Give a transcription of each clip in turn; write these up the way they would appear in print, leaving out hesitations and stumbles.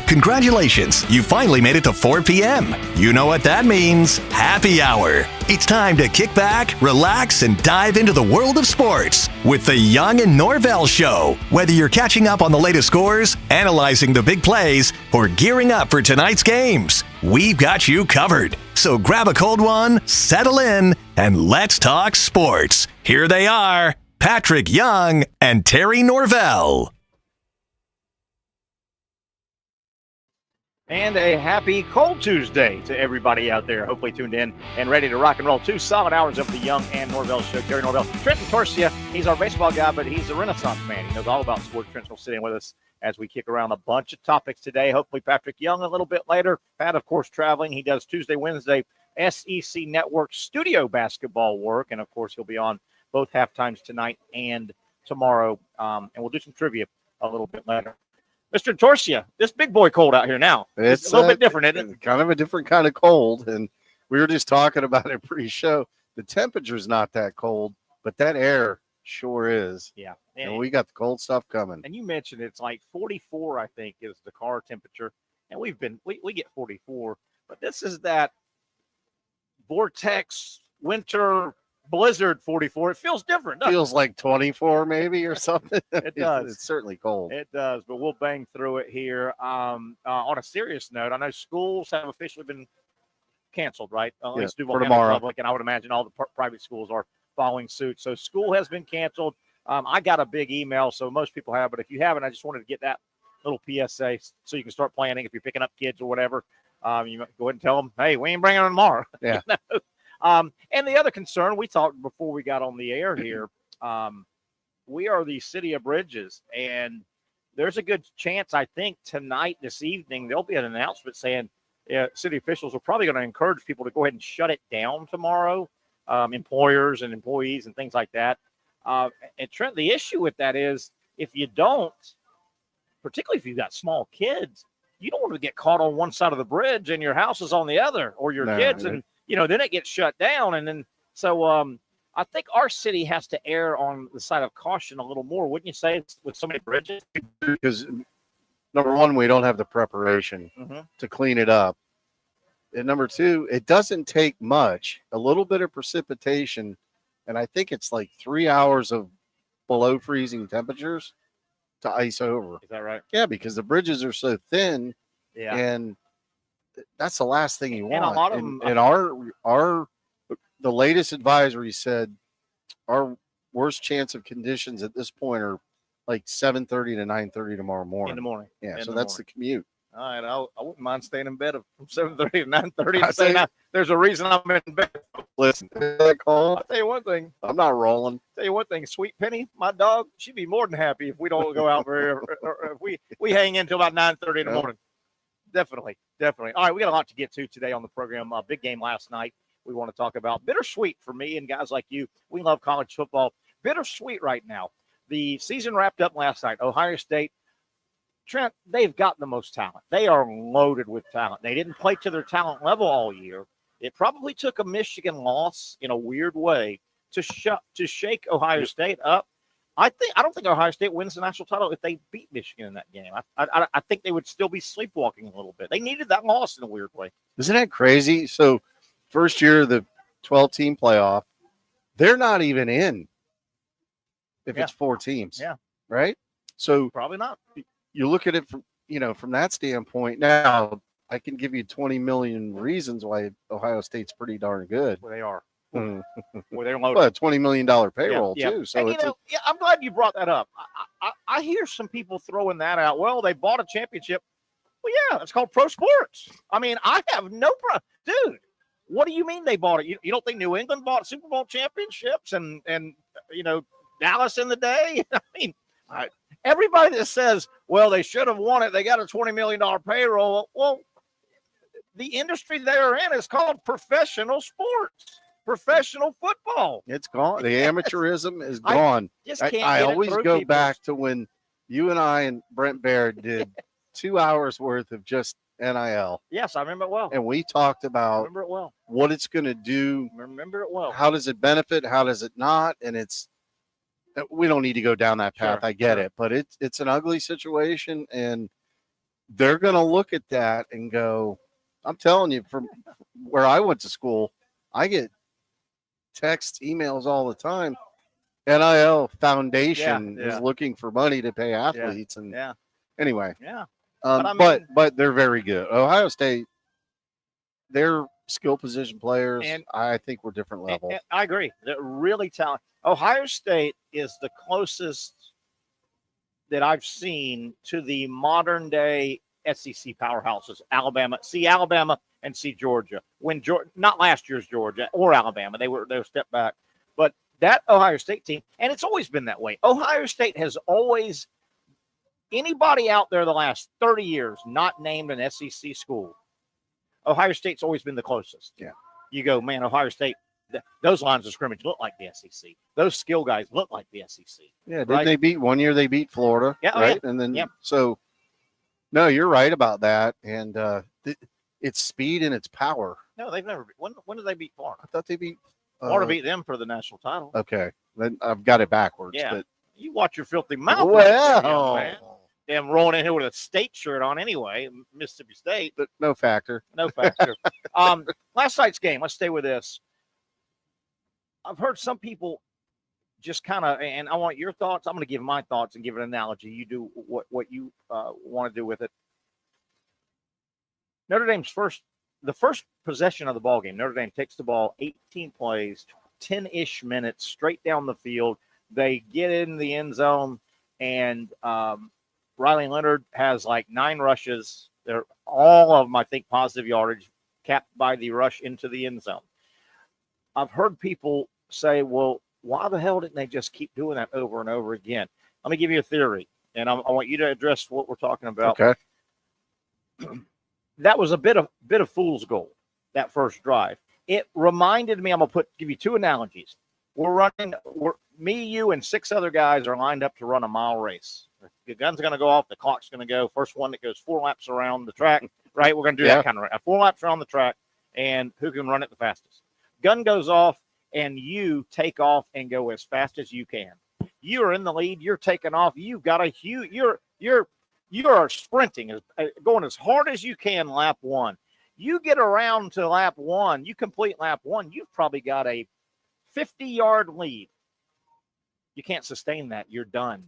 Congratulations, you finally made it to 4 p.m. You know what that means. Happy hour. It's time to kick back, relax, and dive into the world of sports with the Young and Norvelle Show. Whether you're catching up on the latest scores, analyzing the big plays, or gearing up for tonight's games, we've got you covered. So grab a cold one, settle in, and let's talk sports. Here they are, Patrick Young and Terry Norvelle. And a happy Cold Tuesday to everybody out there. Hopefully tuned in and ready to rock and roll. 2 solid hours of the Young and Norvelle Show. Terry Norvelle. Trenton Torsia, he's our baseball guy, but he's a Renaissance man. He knows all about sports. Trenton will sit in with us as we kick around a bunch of topics today. Hopefully Patrick Young a little bit later. Pat, of course, traveling. He does Tuesday, Wednesday, SEC Network studio basketball work. And, of course, he'll be on both halftimes tonight and tomorrow. And we'll do some trivia a little bit later. Mr. Torsia, this big boy cold out here now. It's a little bit different, isn't it? Kind of a different kind of cold. And we were just talking about it pre-show. The temperature's not that cold, but that air sure is. Yeah. And we got the cold stuff coming. And you mentioned it's like 44, I think, is the car temperature. And we get 44. But this is that vortex winter blizzard 44. It feels different. Feels like 24 maybe or something. It does. It's certainly cold. It does, but we'll bang through it here. On a serious note, I know schools have officially been canceled, right? At least Duval County Public, and I would imagine all the private schools are following suit. So school has been canceled. I got a big email, so most people have, but if you haven't, I just wanted to get that little PSA so you can start planning if you're picking up kids or whatever. You go ahead and tell them, hey, we ain't bringing them tomorrow. Yeah. You know? And the other concern, we talked before we got on the air here, we are the city of bridges, and there's a good chance, I think, tonight, this evening, there'll be an announcement saying city officials are probably going to encourage people to go ahead and shut it down tomorrow, employers and employees and things like that. And Trent, the issue with that is if you don't, particularly if you've got small kids, you don't want to get caught on one side of the bridge and your house is on the other, or your kids, and then it gets shut down. And then, so I think our city has to err on the side of caution a little more, wouldn't you say, with so many bridges? Because, number one, we don't have the preparation to clean it up. And number two, it doesn't take much, a little bit of precipitation, and I think it's like 3 hours of below freezing temperatures to ice over. Is that right? Yeah, because the bridges are so thin. Yeah. And that's the last thing you want. And a lot of them, and the latest advisory said our worst chance of conditions at this point are like 7:30 to 9:30 tomorrow morning. In the morning. Yeah, so that's the commute. All right, I wouldn't mind staying in bed from 7:30 to 9:30 and saying there's a reason I'm in bed. Listen, that call. I'll tell you one thing. I'm not rolling. Tell you one thing, Sweet Penny, my dog, she'd be more than happy if we don't go out or if we hang in until about 9:30 in the morning. Definitely. All right, we got a lot to get to today on the program. Big game last night we want to talk about. Bittersweet for me and guys like you. We love college football. Bittersweet right now. The season wrapped up last night. Ohio State, Trent, they've got the most talent. They are loaded with talent. They didn't play to their talent level all year. It probably took a Michigan loss in a weird way to shake Ohio State up. I don't think Ohio State wins the national title if they beat Michigan in that game. I think they would still be sleepwalking a little bit. They needed that loss in a weird way. Isn't that crazy? So first year of the 12-team playoff, they're not even in if it's 4 teams. Yeah. Right? So probably not. You look at it from that standpoint. Now, I can give you 20 million reasons why Ohio State's pretty darn good. Well, they are. Well, they're loaded. Well, a $20 million payroll, too. So and, I'm glad you brought that up. I hear some people throwing that out. Well, they bought a championship. Well, yeah, it's called pro sports. I mean, I have no problem. Dude, what do you mean they bought it? You don't think New England bought Super Bowl championships and Dallas in the day? I mean, everybody that says, well, they should have won it, they got a $20 million payroll. Well, the industry they're in is called professional sports. Professional football. It's gone. The amateurism is gone. I always go back to when you and I and Brent Baird did 2 hours worth of just NIL. Yes, I remember it well. And we talked about what it's going to do. Remember it well. How does it benefit? How does it not? And we don't need to go down that path. I get it. But it's an ugly situation. And they're going to look at that and go, I'm telling you, from where I went to school, I get texts, emails all the time. NIL Foundation is looking for money to pay athletes. And anyway, but they're very good. Ohio State, they're skill position players. And I think we're different level. And I agree. They're really talented. Ohio State is the closest that I've seen to the modern day SEC powerhouses. Alabama and see Georgia. When not last year's Georgia or Alabama, they were stepped back, but that Ohio State team, and it's always been that way. Ohio State has always, anybody out there the last 30 years not named an SEC school, Ohio State's always been the closest. Yeah. You go, man, Ohio State, those lines of scrimmage look like the SEC. Those skill guys look like the SEC. Yeah, didn't they beat one year? They beat Florida, right? And then so, no, you're right about that. And it's speed and it's power. No, they've never. When did they beat Florida? I thought they beat Florida beat them for the national title. Okay, then I've got it backwards. Yeah, but you watch your filthy mouth. Well, man. Damn, rolling in here with a state shirt on anyway, Mississippi State. But no factor. No factor. Last night's game. Let's stay with this. I've heard some people just kind of, and I want your thoughts. I'm going to give my thoughts and give an analogy. You do what you want to do with it. Notre Dame's the first possession of the ball game. Notre Dame takes the ball, 18 plays, 10-ish minutes, straight down the field. They get in the end zone, and Riley Leonard has like 9 rushes. They're all of them, I think, positive yardage, capped by the rush into the end zone. I've heard people say, well, why the hell didn't they just keep doing that over and over again? Let me give you a theory, and I want you to address what we're talking about. Okay. That was a bit of fool's gold, that first drive. It reminded me, I'm going to give you 2 analogies. Me, you, and 6 other guys are lined up to run a mile race. The gun's going to go off. The clock's going to go. First one that goes 4 laps around the track, right? We're going to do that kind of 4 laps around the track, and who can run it the fastest? Gun goes off, and you take off and go as fast as you can. You are in the lead. You're taking off. You've got a huge. You are sprinting, going as hard as you can. Lap 1. You get around to lap 1. You complete lap 1. You've probably got a 50-yard lead. You can't sustain that. You're done.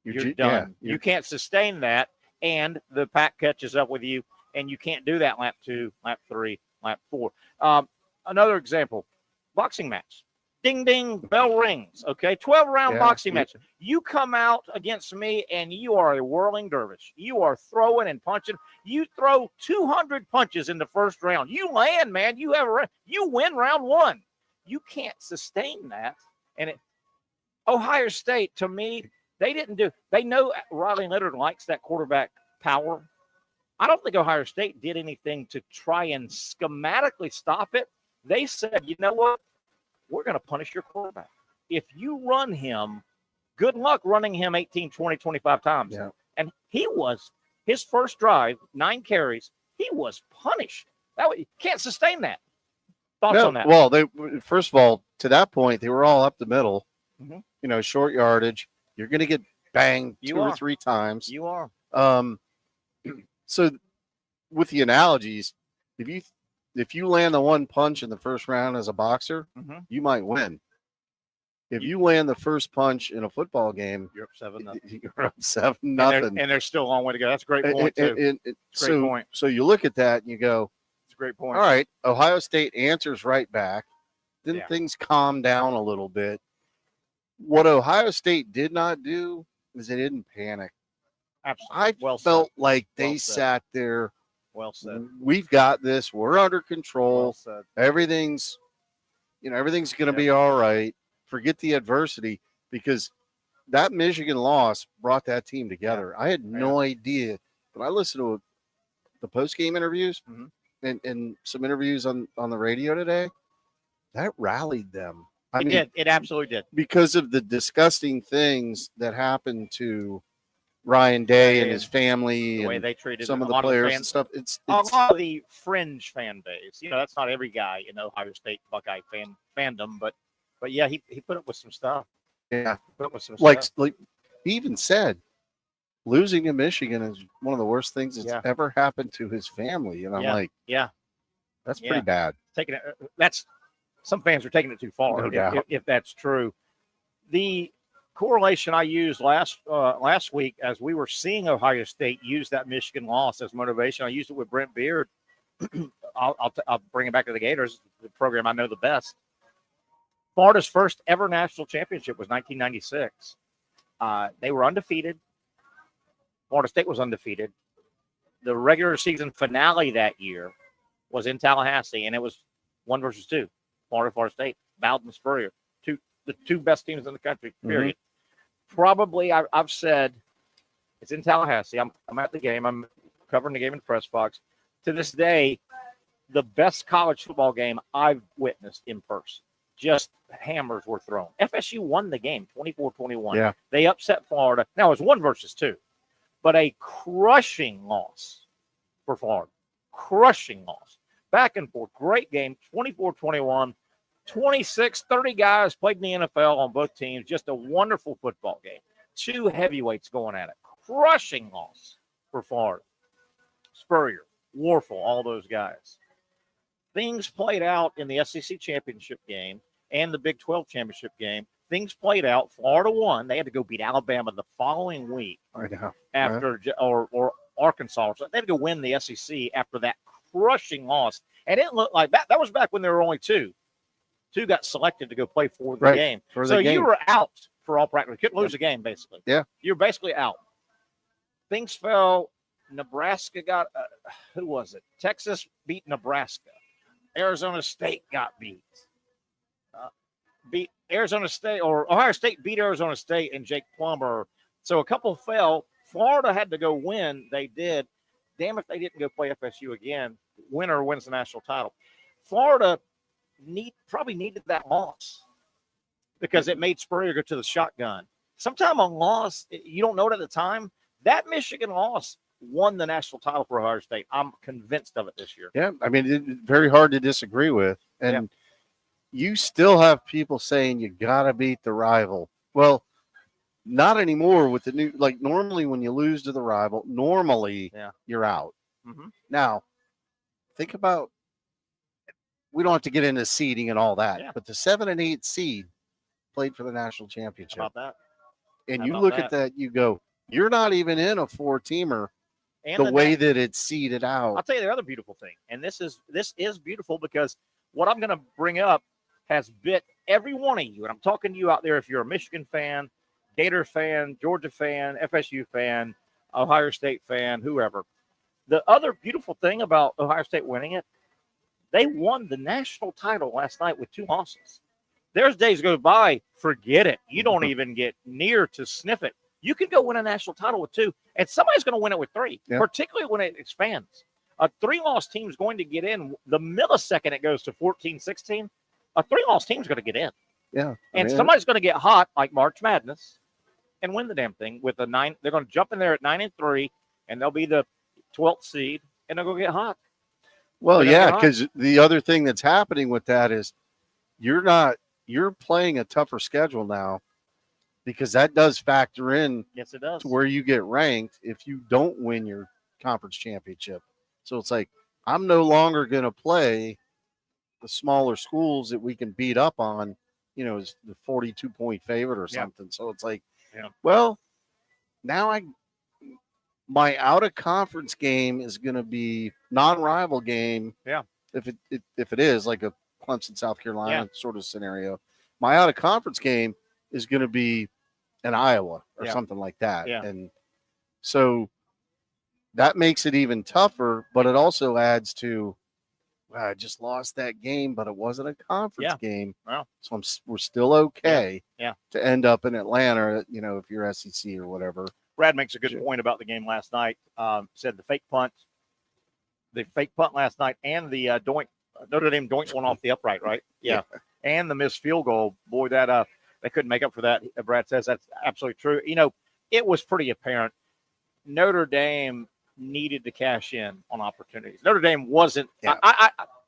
You're done. You can't sustain that, and the pack catches up with you, and you can't do that lap 2, lap 3, lap 4. Another example, boxing match. Ding, ding, bell rings, okay? 12-round boxing match. You come out against me, and you are a whirling dervish. You are throwing and punching. You throw 200 punches in the first round. You land, man. You win round 1. You can't sustain that. And Ohio State, to me, they know Riley Leonard likes that quarterback power. I don't think Ohio State did anything to try and schematically stop it. They said, you know what? We're going to punish your quarterback. If you run him, good luck running him 18, 20, 25 times. Yeah. And his first drive, 9 carries, he was punished. You can't sustain that. Thoughts on that? Well, first of all, to that point, they were all up the middle, short yardage. You're going to get banged 2 or 3 times. You are. So with the analogies, if you land the 1 punch in the first round as a boxer, you might win. If you land the first punch in a football game, you're up 7-0. You're up 7-0. And there's still a long way to go. That's a great point, too. Great point. So you look at that and you go, it's a great point. All right, Ohio State answers right back. Then things calm down a little bit. What Ohio State did not do is they didn't panic. Absolutely. I felt like they sat there. Well said. We've got this. We're under control. Well said. Everything's going to be all right. Forget the adversity, because that Michigan loss brought that team together. I had no idea. When I listened to the post-game interviews and some interviews on the radio today, that rallied them. It did. It absolutely did. Because of the disgusting things that happened to Ryan Day and his family, the way they treated some of the players and stuff. It's a lot of the fringe fan base. That's not every guy in Ohio State Buckeye fandom, but yeah, he put up with some stuff. Yeah, put up with some stuff. Like he even said, losing to Michigan is one of the worst things that's Yeah. ever happened to his family. And I'm Yeah. like, Yeah. that's Yeah. pretty bad. Taking it. That's some fans are taking it too far. No doubt. If that's true, the correlation I used last week as we were seeing Ohio State use that Michigan loss as motivation, I used it with Brent Beard. I'll bring it back to the Gators, the program I know the best. Florida's first ever national championship was 1996. They were undefeated. Florida State was undefeated. The regular season finale that year was in Tallahassee, and it was 1-2. Florida State, Bowden, Spurrier, the two best teams in the country, period. Probably, I've said, it's in Tallahassee. I'm at the game. I'm covering the game in press box. To this day, the best college football game I've witnessed in person. Just hammers were thrown. FSU won the game 24-21. Yeah. They upset Florida. Now, it was 1-2, but a crushing loss for Florida. Crushing loss. Back and forth. Great game. 24-21. 26, 30 guys played in the NFL on both teams. Just a wonderful football game. Two heavyweights going at it. Crushing loss for Florida. Spurrier, Warfel, all those guys. Things played out in the SEC championship game and the Big 12 championship game. Things played out. Florida won. They had to go beat Alabama the following week I know. after or Arkansas. So they had to go win the SEC after that crushing loss. And it looked like that was back when there were only two. Two got selected to go play for the game. So you were out for all practice. You couldn't lose a game, basically. Yeah. You're basically out. Things fell. Nebraska got, who was it? Texas beat Nebraska. Arizona State got beat. Beat Arizona State, or Ohio State beat Arizona State and Jake Plummer. So a couple fell. Florida had to go win. They did. Damn if they didn't go play FSU again. Winner wins the national title. Florida probably needed that loss because it made Spurrier go to the shotgun. Sometime on loss, you don't know it at the time. That Michigan loss won the national title for Ohio State. I'm convinced of it this year. Yeah, I mean, it's very hard to disagree with. And you still have people saying you got to beat the rival. Well, not anymore with the new, like normally when you lose to the rival, normally you're out. Now, think about, we don't have to get into seeding and all that, but the 7 and 8 seed played for the national championship. How about that? And you look at that, you go, you're not even in a 4-teamer the way that it's seeded out. I'll tell you the other beautiful thing, and this is beautiful because what I'm going to bring up has bit every one of you, and I'm talking to you out there if you're a Michigan fan, Gator fan, Georgia fan, FSU fan, Ohio State fan, whoever. The other beautiful thing about Ohio State winning it, they won the national title last night with 2 losses. There's days go by, forget it. You don't even get near to sniff it. You can go win a national title with 2, and somebody's going to win it with 3, particularly when it expands. A 3-loss team is going to get in. The millisecond it goes to 14-16, a 3-loss team is going to get in. Yeah. And somebody's going to get hot like March Madness and win the damn thing with a 9. They're going to jump in there at 9-3, and they'll be the 12th seed, and they'll go get hot. Well, yeah, because the other thing that's happening with that is you're playing a tougher schedule now because that does factor in to where you get ranked if you don't win your conference championship. So it's like, I'm no longer going to play the smaller schools that we can beat up on, as the 42-point favorite or something. So it's like, well, now my out-of-conference game is going to be non-rival game. Yeah. If it is like a Clemson, South Carolina sort of scenario, my out-of-conference game is going to be in Iowa or something like that. Yeah. And so that makes it even tougher, but it also adds to, I just lost that game, but it wasn't a conference game. Wow. So we're still okay to end up in Atlanta, if you're SEC or whatever. Brad makes a good point about the game last night. Said the fake punt last night, and the Notre Dame doink one off the upright, right? Yeah. And the missed field goal. Boy, that they couldn't make up for that. Brad says that's absolutely true. It was pretty apparent. Notre Dame needed to cash in on opportunities. Notre Dame wasn't.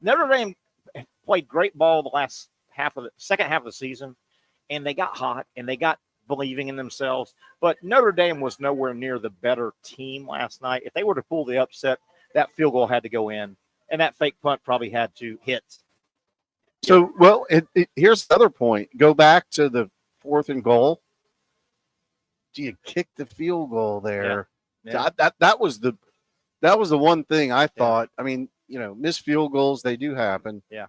Notre Dame played great ball the second half of the season, and they got hot and they got believing in themselves. But Notre Dame was nowhere near the better team last night. If they were to pull the upset, that field goal had to go in, and that fake punt probably had to hit. So, well, here's the other point. Go back to the 4th and goal. Do you kick the field goal there? Yeah. That was the one thing I thought. I mean, missed field goals, they do happen. Yeah.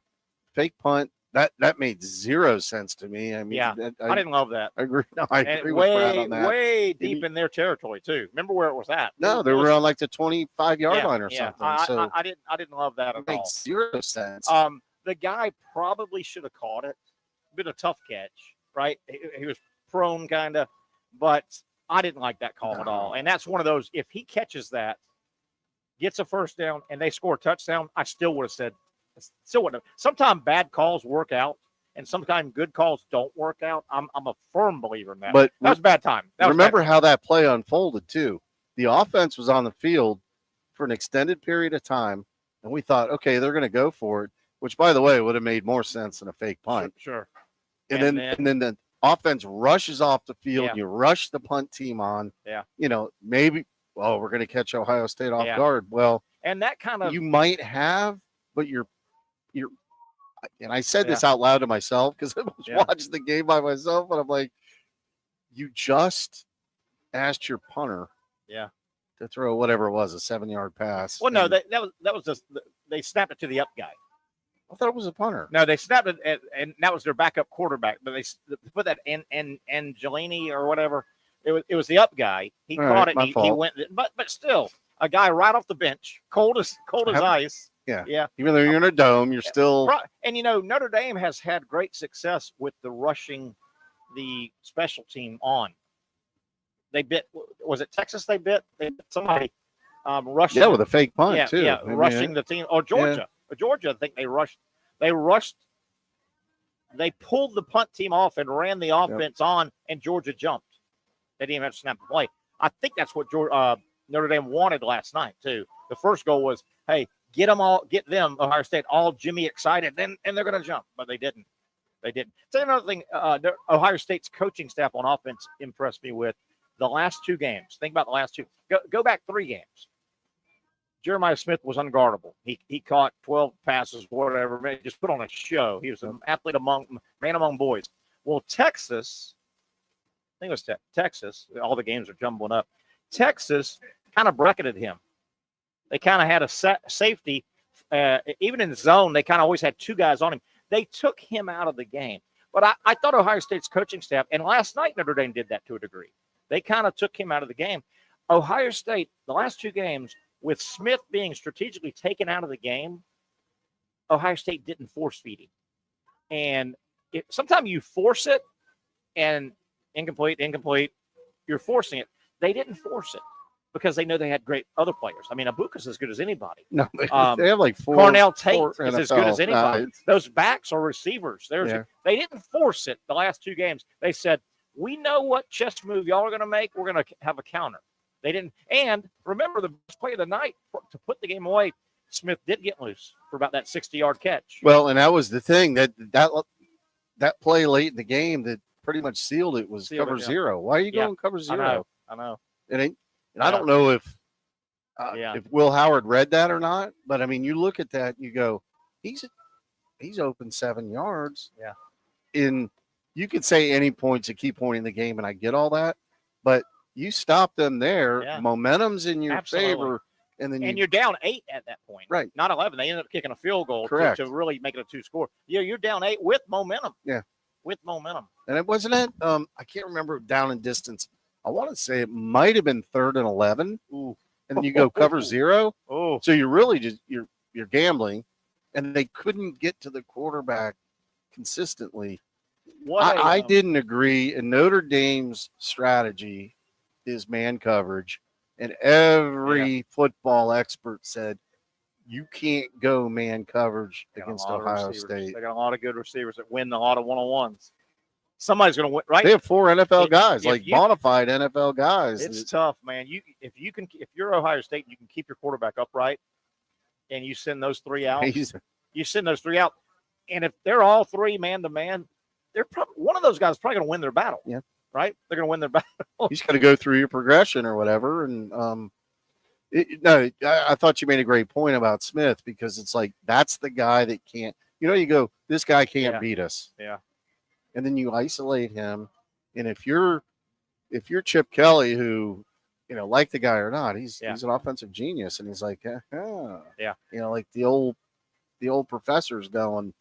Fake punt, that made zero sense to me. I mean, I didn't love that. I agree. No, I agree with Brad on that. Way deep in their territory too. Remember where it was at? No, they were on like the 25-yard line or something. I didn't love that at all. Makes zero sense. The guy probably should have caught it. Been a tough catch, right? He was prone kind of, but I didn't like that call at all. And that's one of those. If he catches that, gets a first down, and they score a touchdown, I still would have said. Still wouldn't have. Sometimes bad calls work out, and sometimes good calls don't work out. I'm a firm believer in that. But that was bad time. Remember how that play unfolded too. The offense was on the field for an extended period of time, and we thought, okay, they're going to go for it. Which, by the way, would have made more sense than a fake punt. Sure. And then the offense rushes off the field. Yeah. You rush the punt team on. Yeah. Maybe, we're going to catch Ohio State off guard. Well, and that kind of you might have, but you're. And I said this out loud to myself because I was watching the game by myself, and I'm like, you just asked your punter, to throw whatever it was, a 7-yard pass. Well, no, that was just they snapped it to the up guy. I thought it was a punter. No, they snapped it, and that was their backup quarterback. But they put that in Angelini or whatever. It was the up guy. He caught it. He went, but still, a guy right off the bench, cold as ice. Yeah. Even though you're in a dome, you're still. And Notre Dame has had great success with the rushing the special team on. They bit. Was it Texas? They bit somebody. Rushing. Yeah, with a fake punt too. Yeah, rushing the team. Or Georgia. Georgia, I think they rushed. They pulled the punt team off and ran the offense on, and Georgia jumped. They didn't even have to snap the play. I think that's what Notre Dame wanted last night too. The first goal was, hey, get them, Ohio State, all Jimmy excited, and they're going to jump, but they didn't. Tell you another thing, Ohio State's coaching staff on offense impressed me with the last 2 games. Think about the last 2. Go back 3 games. Jeremiah Smith was unguardable. He caught 12 passes, whatever. Man, just put on a show. He was an athlete man among boys. Well, Texas, I think it was Texas. All the games are jumbling up. Texas kind of bracketed him. They kind of had a safety. Even in the zone, they kind of always had 2 guys on him. They took him out of the game. But I thought Ohio State's coaching staff, and last night Notre Dame did that to a degree. They kind of took him out of the game. Ohio State, the last 2 games, with Smith being strategically taken out of the game, Ohio State didn't force feed him. And sometimes you force it and incomplete, you're forcing it. They didn't force it because they know they had great other players. I mean, Abuka's as good as anybody. No, they have like 4. Cornell Tate four is NFL. as good as anybody. Those backs are receivers. They didn't force it the last 2 games. They said, we know what chess move y'all are going to make. We're going to have a counter. They didn't. And remember, the best play of the night to put the game away, Smith did get loose for about that 60-yard catch. Well, and that was the thing that play late in the game that pretty much sealed it was cover 0. Why are you going cover 0? I know. And I don't know if Will Howard read that or not, but I mean, you look at that, you go, he's open 7 yards. Yeah. You could say any point's a key point in the game, and I get all that, but you stop them there. Yeah. Momentum's in your favor, and then you're down 8 at that point, right? Not 11. They ended up kicking a field goal to really make it a 2-score. You're down 8 with momentum. Yeah, with momentum. And it wasn't it. I can't remember down in distance. I want to say it might have been 3rd and 11. Ooh. And then you go cover 0. Oh, so you're really just you're gambling, and they couldn't get to the quarterback consistently. I didn't agree. And Notre Dame's strategy is man coverage, and every football expert said you can't go man coverage against Ohio State. They got a lot of good receivers that win a lot of one-on-ones. Somebody's going to win, right? They have 4 NFL guys, bona fide NFL guys. It's tough, man. If you're Ohio State, you can keep your quarterback upright, and you send those 3 out. You send those 3 out, and if they're all 3 man to man, they're probably one of those guys is probably going to win their battle. Yeah. right? They're going to win their battle. He's got to go through your progression or whatever. And I thought you made a great point about Smith, because it's like that's the guy that can't. You go, this guy can't beat us. Yeah. And then you isolate him, and if you're Chip Kelly, who like the guy or not, he's an offensive genius, and he's like, yeah, like the old professor's going,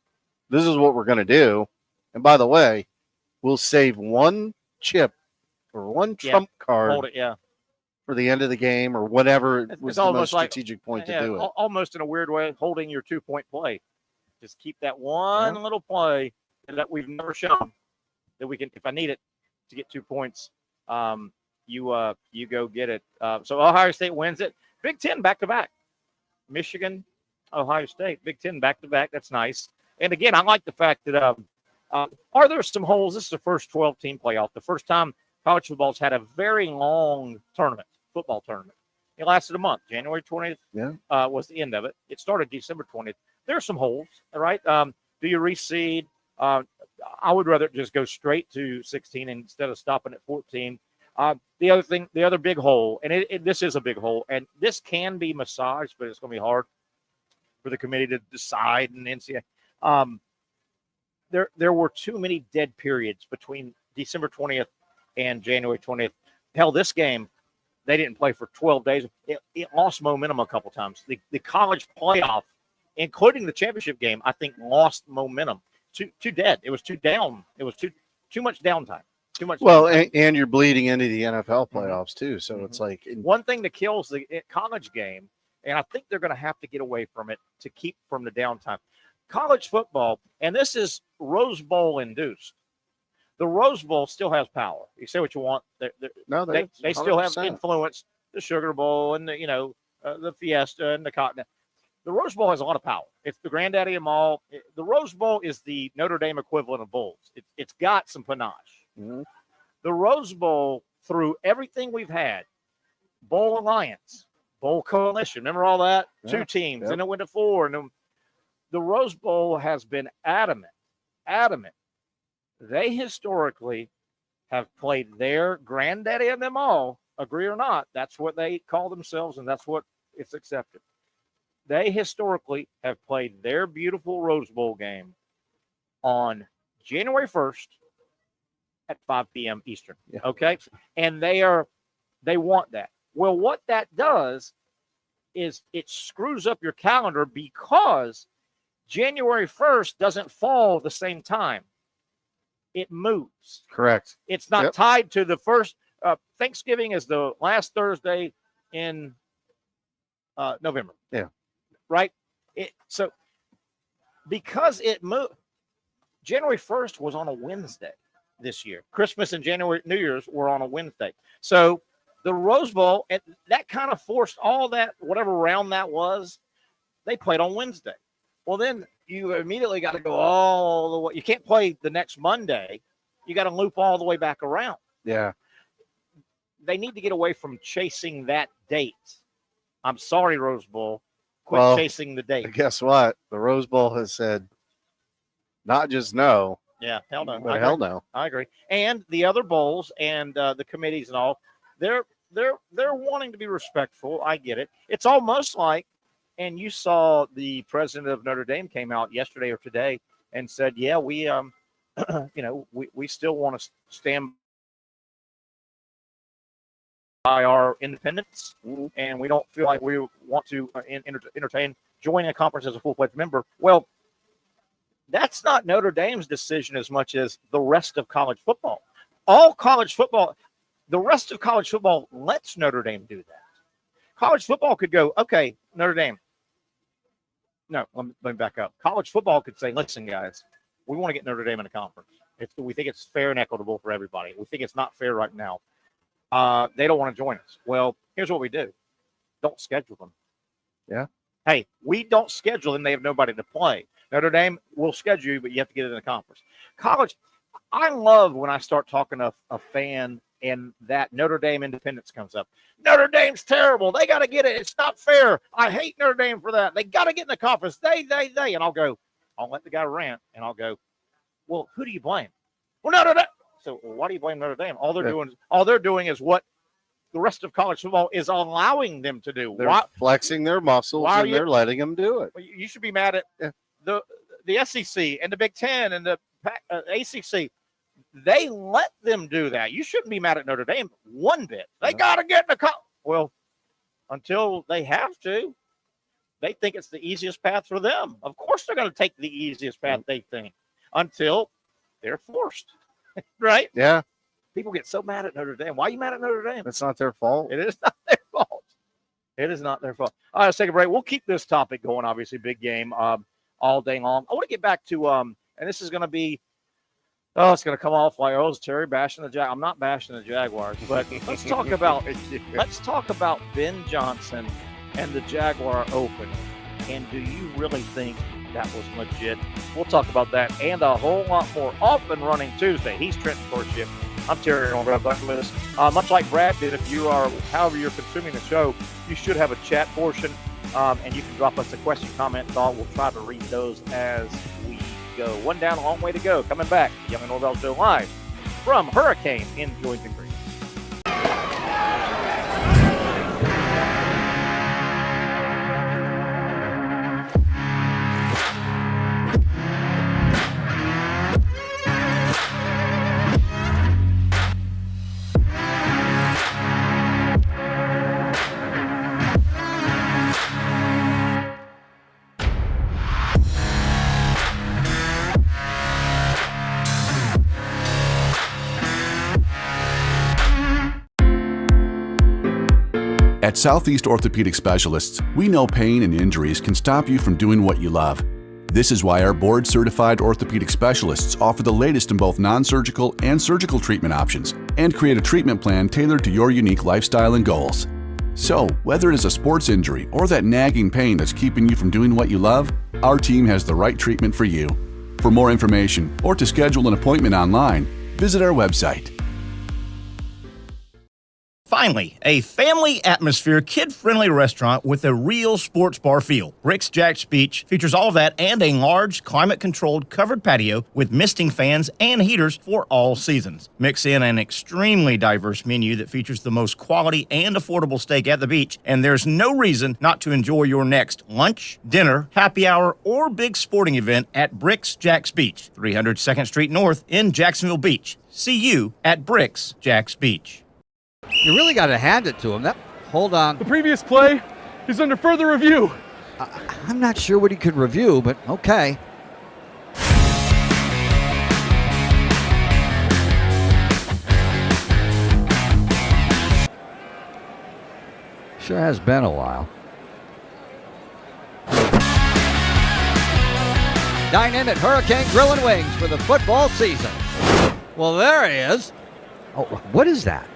this is what we're going to do. And by the way, we'll save one chip or one trump card. Hold it, for the end of the game or whatever. It was the most like, strategic point to do it. Almost in a weird way, holding your 2-point play. Just keep that one little play that we've never shown that we can, if I need it to get 2 points, you go get it. So Ohio State wins it. Big Ten back-to-back. Michigan, Ohio State, Big Ten back-to-back. That's nice. And again, I like the fact that are there some holes? This is the first 12-team playoff. The first time college football's had a very long football tournament. It lasted a month. January 20th was the end of it. It started December 20th. There are some holes, all right? Do you reseed? I would rather just go straight to 16 instead of stopping at 14. The other big hole, and this is a big hole, and this can be massaged, but it's going to be hard for the committee to decide and NCAA. There were too many dead periods between December 20th and January 20th. Hell, this game, they didn't play for 12 days. It lost momentum a couple times. The college playoff, including the championship game, I think lost momentum. Too dead. It was too down. It was too much downtime. Too much. Well, and you're bleeding into the NFL playoffs too. So it's like one thing that kills the college game, and I think they're going to have to get away from it to keep from the downtime. College football, and this is Rose Bowl induced. The Rose Bowl still has power. You say what you want. They still have influence. The Sugar Bowl and the Fiesta and the Cotton. The Rose Bowl has a lot of power. It's the granddaddy of them all. The Rose Bowl is the Notre Dame equivalent of bowls. It's got some panache. Mm-hmm. The Rose Bowl, through everything we've had, Bowl Alliance, Bowl Coalition, remember all that? Yeah. 2 teams, and it went to 4. And then the Rose Bowl has been adamant. They historically have played their granddaddy of them all, agree or not. That's what they call themselves, and that's what it's accepted. They historically have played their beautiful Rose Bowl game on January 1st at 5 p.m. Eastern. Yeah. Okay. And they want that. Well, what that does is it screws up your calendar because January 1st doesn't fall the same time. It moves. Correct. It's not tied to the first. Thanksgiving is the last Thursday in November. Yeah. Right? So because it moved, January 1st was on a Wednesday this year. Christmas and New Year's were on a Wednesday. So the Rose Bowl, and that kind of forced all that, whatever round that was, they played on Wednesday. Well, then you immediately got to go all the way. You can't play the next Monday. You got to loop all the way back around. Yeah. They need to get away from chasing that date. I'm sorry, Rose Bowl. Quit chasing the date. Guess what? The Rose Bowl has said not just no. Yeah, hell no. But hell no. I agree. And the other bowls and the committees and all, they're wanting to be respectful. I get it. It's almost like, and you saw the president of Notre Dame came out yesterday or today and said, yeah, we we still want to stand by our independence, and we don't feel like we want to entertain joining a conference as a full-fledged member. Well, that's not Notre Dame's decision as much as the rest of college football. All college football, the rest of college football lets Notre Dame do that. College football could go, okay, Notre Dame. No, let me back up. College football could say, listen, guys, we want to get Notre Dame in a conference. We think it's fair and equitable for everybody. We think it's not fair right now. They don't want to join us. Well, here's what we do. Don't schedule them. Yeah. Hey, we don't schedule them. They have nobody to play. Notre Dame will schedule you, but you have to get it in the conference. College, I love when I start talking to a fan and that Notre Dame independence comes up. Notre Dame's terrible. They got to get it. It's not fair. I hate Notre Dame for that. They got to get in the conference. They. And I'll let the guy rant, and I'll go, well, who do you blame? Well, So why do you blame Notre Dame? All they're doing is what the rest of college football is allowing them to do. They're flexing their muscles and they're letting them do it. You should be mad at the SEC and the Big Ten and the ACC. They let them do that. You shouldn't be mad at Notre Dame one bit. They got to get in the well, until they have to. They think it's the easiest path for them. Of course they're going to take the easiest path they think until they're forced, right? Yeah. People get so mad at Notre Dame. Why are you mad at Notre Dame? It's not their fault. It is not their fault. It is not their fault. All right, let's take a break. We'll keep this topic going, obviously, big game all day long. I want to get back to, and this is going to be, it's going to come off like, it's Terry bashing the Jaguars. I'm not bashing the Jaguars, but let's talk about Ben Johnson and the Jaguar Open. And do you really think that was legit? We'll talk about that and a whole lot more. Off and Running Tuesday. He's Trenton Corship. I'm Terry Norvelle Douglas. Much like Brad did, if you are, however you're consuming the show, you should have a chat portion, and you can drop us a question, comment, thought. We'll try to read those as we go. One down, a long way to go. Coming back, the Young and Norvelle Show live from Hurricane in Jointon Green. At Southeast Orthopedic Specialists, we know pain and injuries can stop you from doing what you love. This is why our board-certified orthopedic specialists offer the latest in both non-surgical and surgical treatment options and create a treatment plan tailored to your unique lifestyle and goals. So, whether it is a sports injury or that nagging pain that's keeping you from doing what you love, our team has the right treatment for you. For more information or to schedule an appointment online, visit our website. Finally, a family atmosphere, kid-friendly restaurant with a real sports bar feel. Bricks Jack's Beach features all of that and a large, climate-controlled covered patio with misting fans and heaters for all seasons. Mix in an extremely diverse menu that features the most quality and affordable steak at the beach, and there's no reason not to enjoy your next lunch, dinner, happy hour, or big sporting event at Bricks Jack's Beach, 300 2nd Street North in Jacksonville Beach. See you at Bricks Jack's Beach. You really got to hand it to him. Hold on. The previous play is under further review. I'm not sure what he could review, but okay. Sure has been a while. Dynamic Hurricane Grill and Wings for the football season. Well, there he is. Oh, what is that?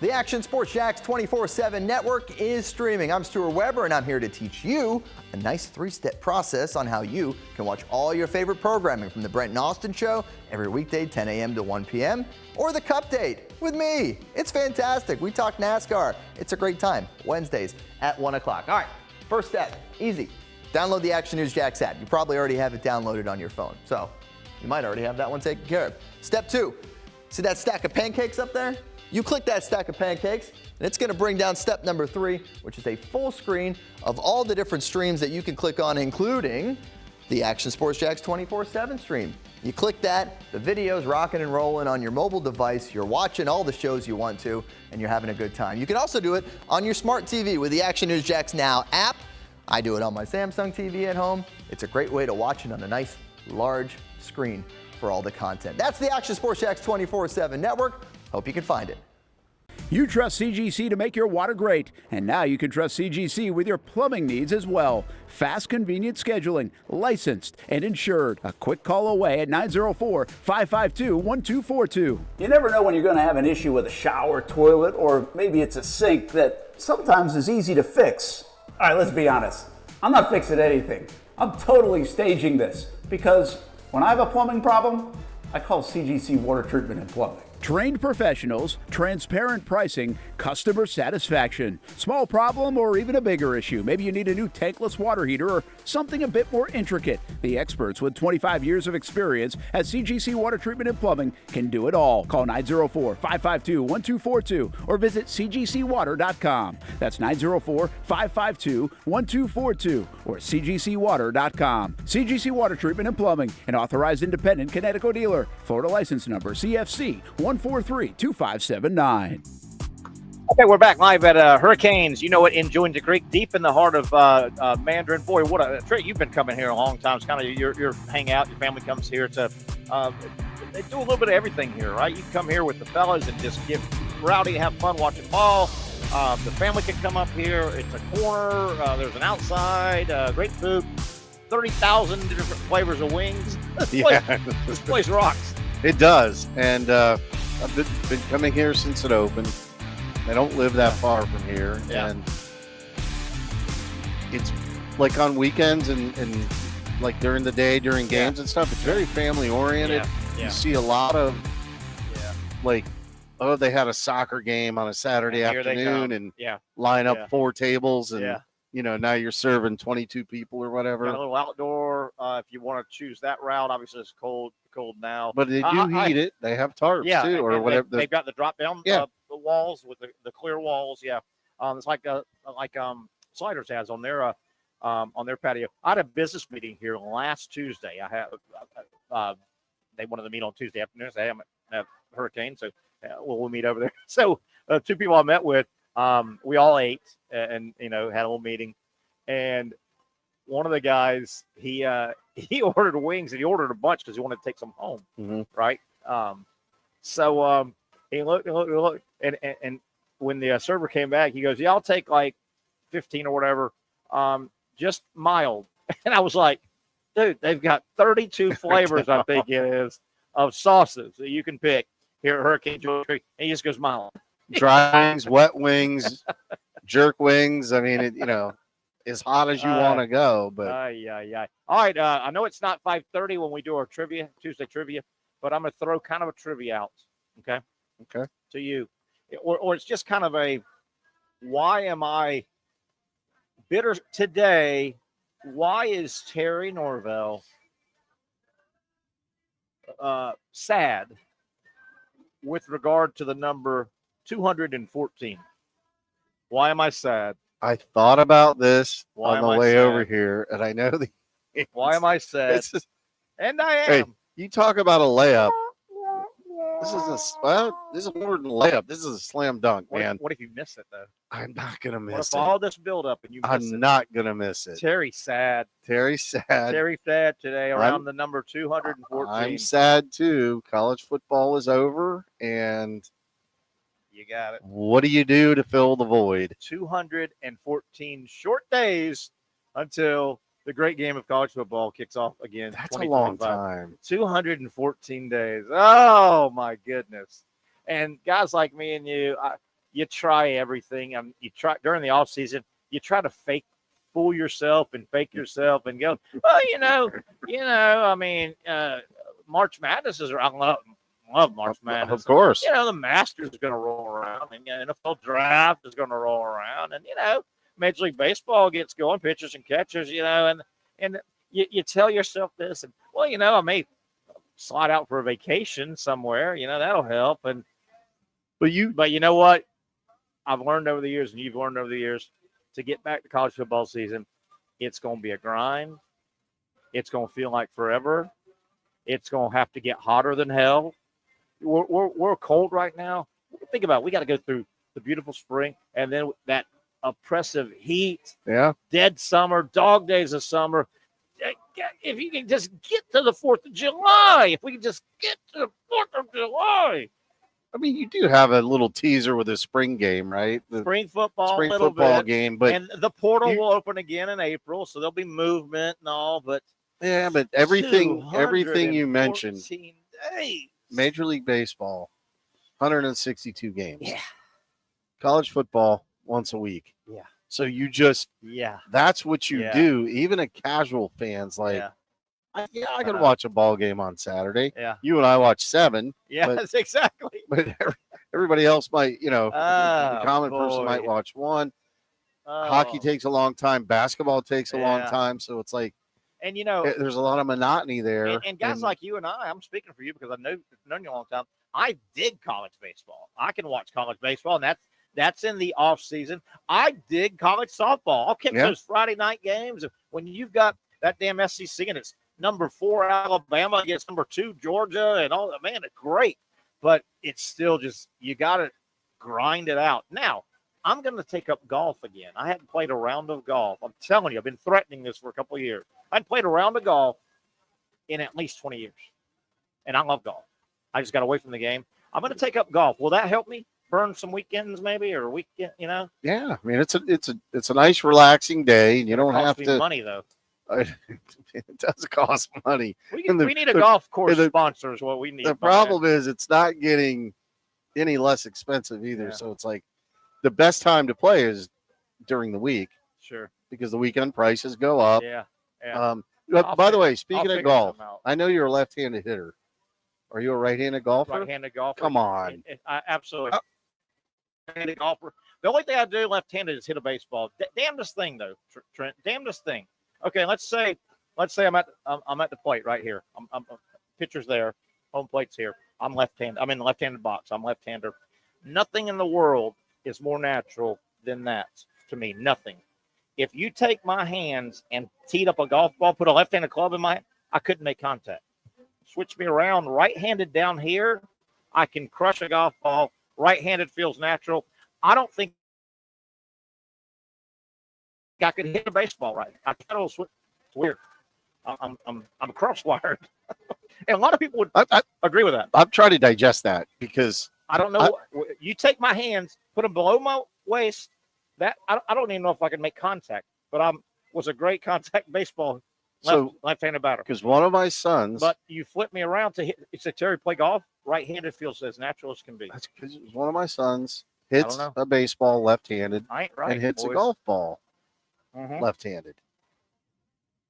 The Action Sports Jax 24/7 network is streaming. I'm Stuart Weber, and I'm here to teach you a nice 3-step process on how you can watch all your favorite programming from the Brent and Austin Show every weekday 10 a.m. to 1 p.m. or the Cup Date with me. It's fantastic. We talk NASCAR. It's a great time. Wednesdays at 1 o'clock. All right, first step, easy. Download the Action News Jax app. You probably already have it downloaded on your phone, so you might already have that one taken care of. Step 2, see that stack of pancakes up there? You click that stack of pancakes, and it's going to bring down step number 3, which is a full screen of all the different streams that you can click on, including the Action Sports Jax 24/7 stream. You click that, the video's rocking and rolling on your mobile device. You're watching all the shows you want to, and you're having a good time. You can also do it on your smart TV with the Action News Jax Now app. I do it on my Samsung TV at home. It's a great way to watch it on a nice, large screen for all the content. That's the Action Sports Jax 24/7 network. Hope you can find it. You trust CGC to make your water great, and now you can trust CGC with your plumbing needs as well. Fast, convenient scheduling, licensed and insured. A quick call away at 904-552-1242. You never know when you're going to have an issue with a shower, toilet, or maybe it's a sink that sometimes is easy to fix. All right, let's be honest. I'm not fixing anything. I'm totally staging this because when I have a plumbing problem, I call CGC Water Treatment and Plumbing. Trained professionals, transparent pricing, customer satisfaction. Small problem or even a bigger issue. Maybe you need a new tankless water heater or something a bit more intricate. The experts with 25 years of experience at CGC Water Treatment and Plumbing can do it all. Call 904-552-1242 or visit cgcwater.com. That's 904-552-1242 or cgcwater.com. CGC Water Treatment and Plumbing, an authorized independent Connecticut dealer. Florida license number CFC 1432579. Okay, we're back live at Hurricanes. You know it, in Jointa Creek, deep in the heart of Mandarin. Boy, what a Trey! You've been coming here a long time. It's kind of your hangout. Your family comes here to. They do a little bit of everything here, right? You come here with the fellas and just get rowdy, have fun watching ball. The family can come up here. It's a corner. There's an outside. Great food. 30,000 different flavors of wings. This place rocks. It does, and I've been coming here since it opened. I don't live that far from here, and it's like on weekends and like during the day, during games and stuff. It's very family oriented. You see a lot of like, oh, they had a soccer game on a Saturday afternoon and line up 4 tables and now you're serving 22 people or whatever. Got a little outdoor if you want to choose that route. Obviously, it's cold now. But they do heat it. They have tarps too, or whatever. They've got the drop down the walls with the clear walls. It's like Sliders has on their patio. I had a business meeting here last Tuesday. I had they wanted to meet on Tuesday afternoons. They have Hurricane, so we'll meet over there. So 2 people I met with, we all ate and had a little meeting, and one of the guys he ordered wings, and he ordered a bunch because he wanted to take some home, right? So he looked, and when the server came back, he goes, "Yeah, I'll take like 15 or whatever, just mild." And I was like, "Dude, they've got 32 flavors, I think it is, of sauces that you can pick here at Hurricane Jointa Creek," and he just goes mild. Dry wings, wet wings, jerk wings. I mean, as hot as you want to go. But All right, I know it's not 5:30 when we do our Tuesday trivia, but I'm going to throw kind of a trivia out, okay, to you, or it's just kind of a, why am I bitter today? Why is Terry Norvelle sad with regard to the number 214? Why am I sad? I thought about this Why on am the I way sad? over here, and I know the. Why am I sad? And I am. Hey, you talk about a layup. This is more than a layup. This is a slam dunk, man. What if you miss it though? I'm not gonna What miss if it. all this build up and you miss it? I'm not gonna miss it. Terry's sad. Terry's sad. Terry's sad today around the number 214. I'm sad too. College football is over, and you got it. What do you do to fill the void? 214 short days until the great game of college football kicks off again. That's a long time. 214 days. Oh my goodness! And guys like me and you try everything. You try during the off season. You try to fool yourself and fake yourself and go, well, I mean, March Madness is around. I love March Madness. Of course. The Masters is going to roll around, and NFL Draft is going to roll around, and Major League Baseball gets going, pitchers and catchers, and you tell yourself this, and I may slide out for a vacation somewhere, that'll help, but you know what? I've learned over the years, and you've learned over the years, to get back to college football season, it's going to be a grind. It's going to feel like forever. It's going to have to get hotter than hell. We're cold right now. Think about it. We got to go through the beautiful spring and then that oppressive heat. Yeah. Dead summer, dog days of summer. If you can just get to the 4th of July, if we can just get to the 4th of July. I mean, you do have a little teaser with a spring game, right? The spring football game, but and the portal will open again in April, so there'll be movement and all. But everything you mentioned, days. Major League Baseball, 162 games. Yeah. College football once a week. Yeah. So you just yeah. That's what you do. Even a casual fan's like, I can watch a ball game on Saturday. Yeah. You and I watch 7. Yes, exactly. But everybody else might, the common person boy. might watch 1. Oh. Hockey takes a long time. Basketball takes a long Yeah. time. So it's like, and there's a lot of monotony there. And guys like you and I'm speaking for you because I've known you a long time. I dig college baseball. I can watch college baseball, and that's in the off season. I dig college softball. I'll catch those Friday night games when you've got that damn SEC and it's number 4 Alabama against number 2 Georgia and all that. Man, it's great, but it's still just you got to grind it out. Now I'm going to take up golf again. I hadn't played a round of golf. I'm telling you, I've been threatening this for a couple of years. I hadn't played a round of golf in at least 20 years, and I love golf. I just got away from the game. I'm going to take up golf. Will that help me burn some weekends maybe or weekend, Yeah, I mean, it's a nice relaxing day. And you don't have to money though. It does cost money. We need a golf course sponsor is what we need. The problem is it's not getting any less expensive either. Yeah. So it's like the best time to play is during the week. Sure. Because the weekend prices go up. Yeah. By the way, speaking of golf, I know you're a left-handed hitter. Are you a right-handed golfer? Right-handed golfer. Come on. Absolutely. Right-handed golfer. The only thing I do left-handed is hit a baseball. Damnedest thing though, Trent. Damnedest thing. Okay, let's say I'm at the plate right here. I'm pitcher's there, home plate's here. I'm left-handed. I'm in the left-handed box. I'm left-hander. Nothing in the world is more natural than that to me. Nothing. If you take my hands and teed up a golf ball, put a left-handed club in my hand, I couldn't make contact. Switch me around right-handed down here, I can crush a golf ball. Right-handed feels natural. I don't think I could hit a baseball right. I kind of switch. It's weird. I'm cross-wired, and a lot of people would agree with that. I'm trying to digest that because I don't know. You take my hands, put them below my waist. That I don't even know if I can make contact, but was a great contact baseball left-handed batter. Because one of my sons, but you flip me around to hit. It's a Terry play golf. Right-handed feels as natural as can be. That's because one of my sons hits a baseball left-handed and hits a golf ball left-handed.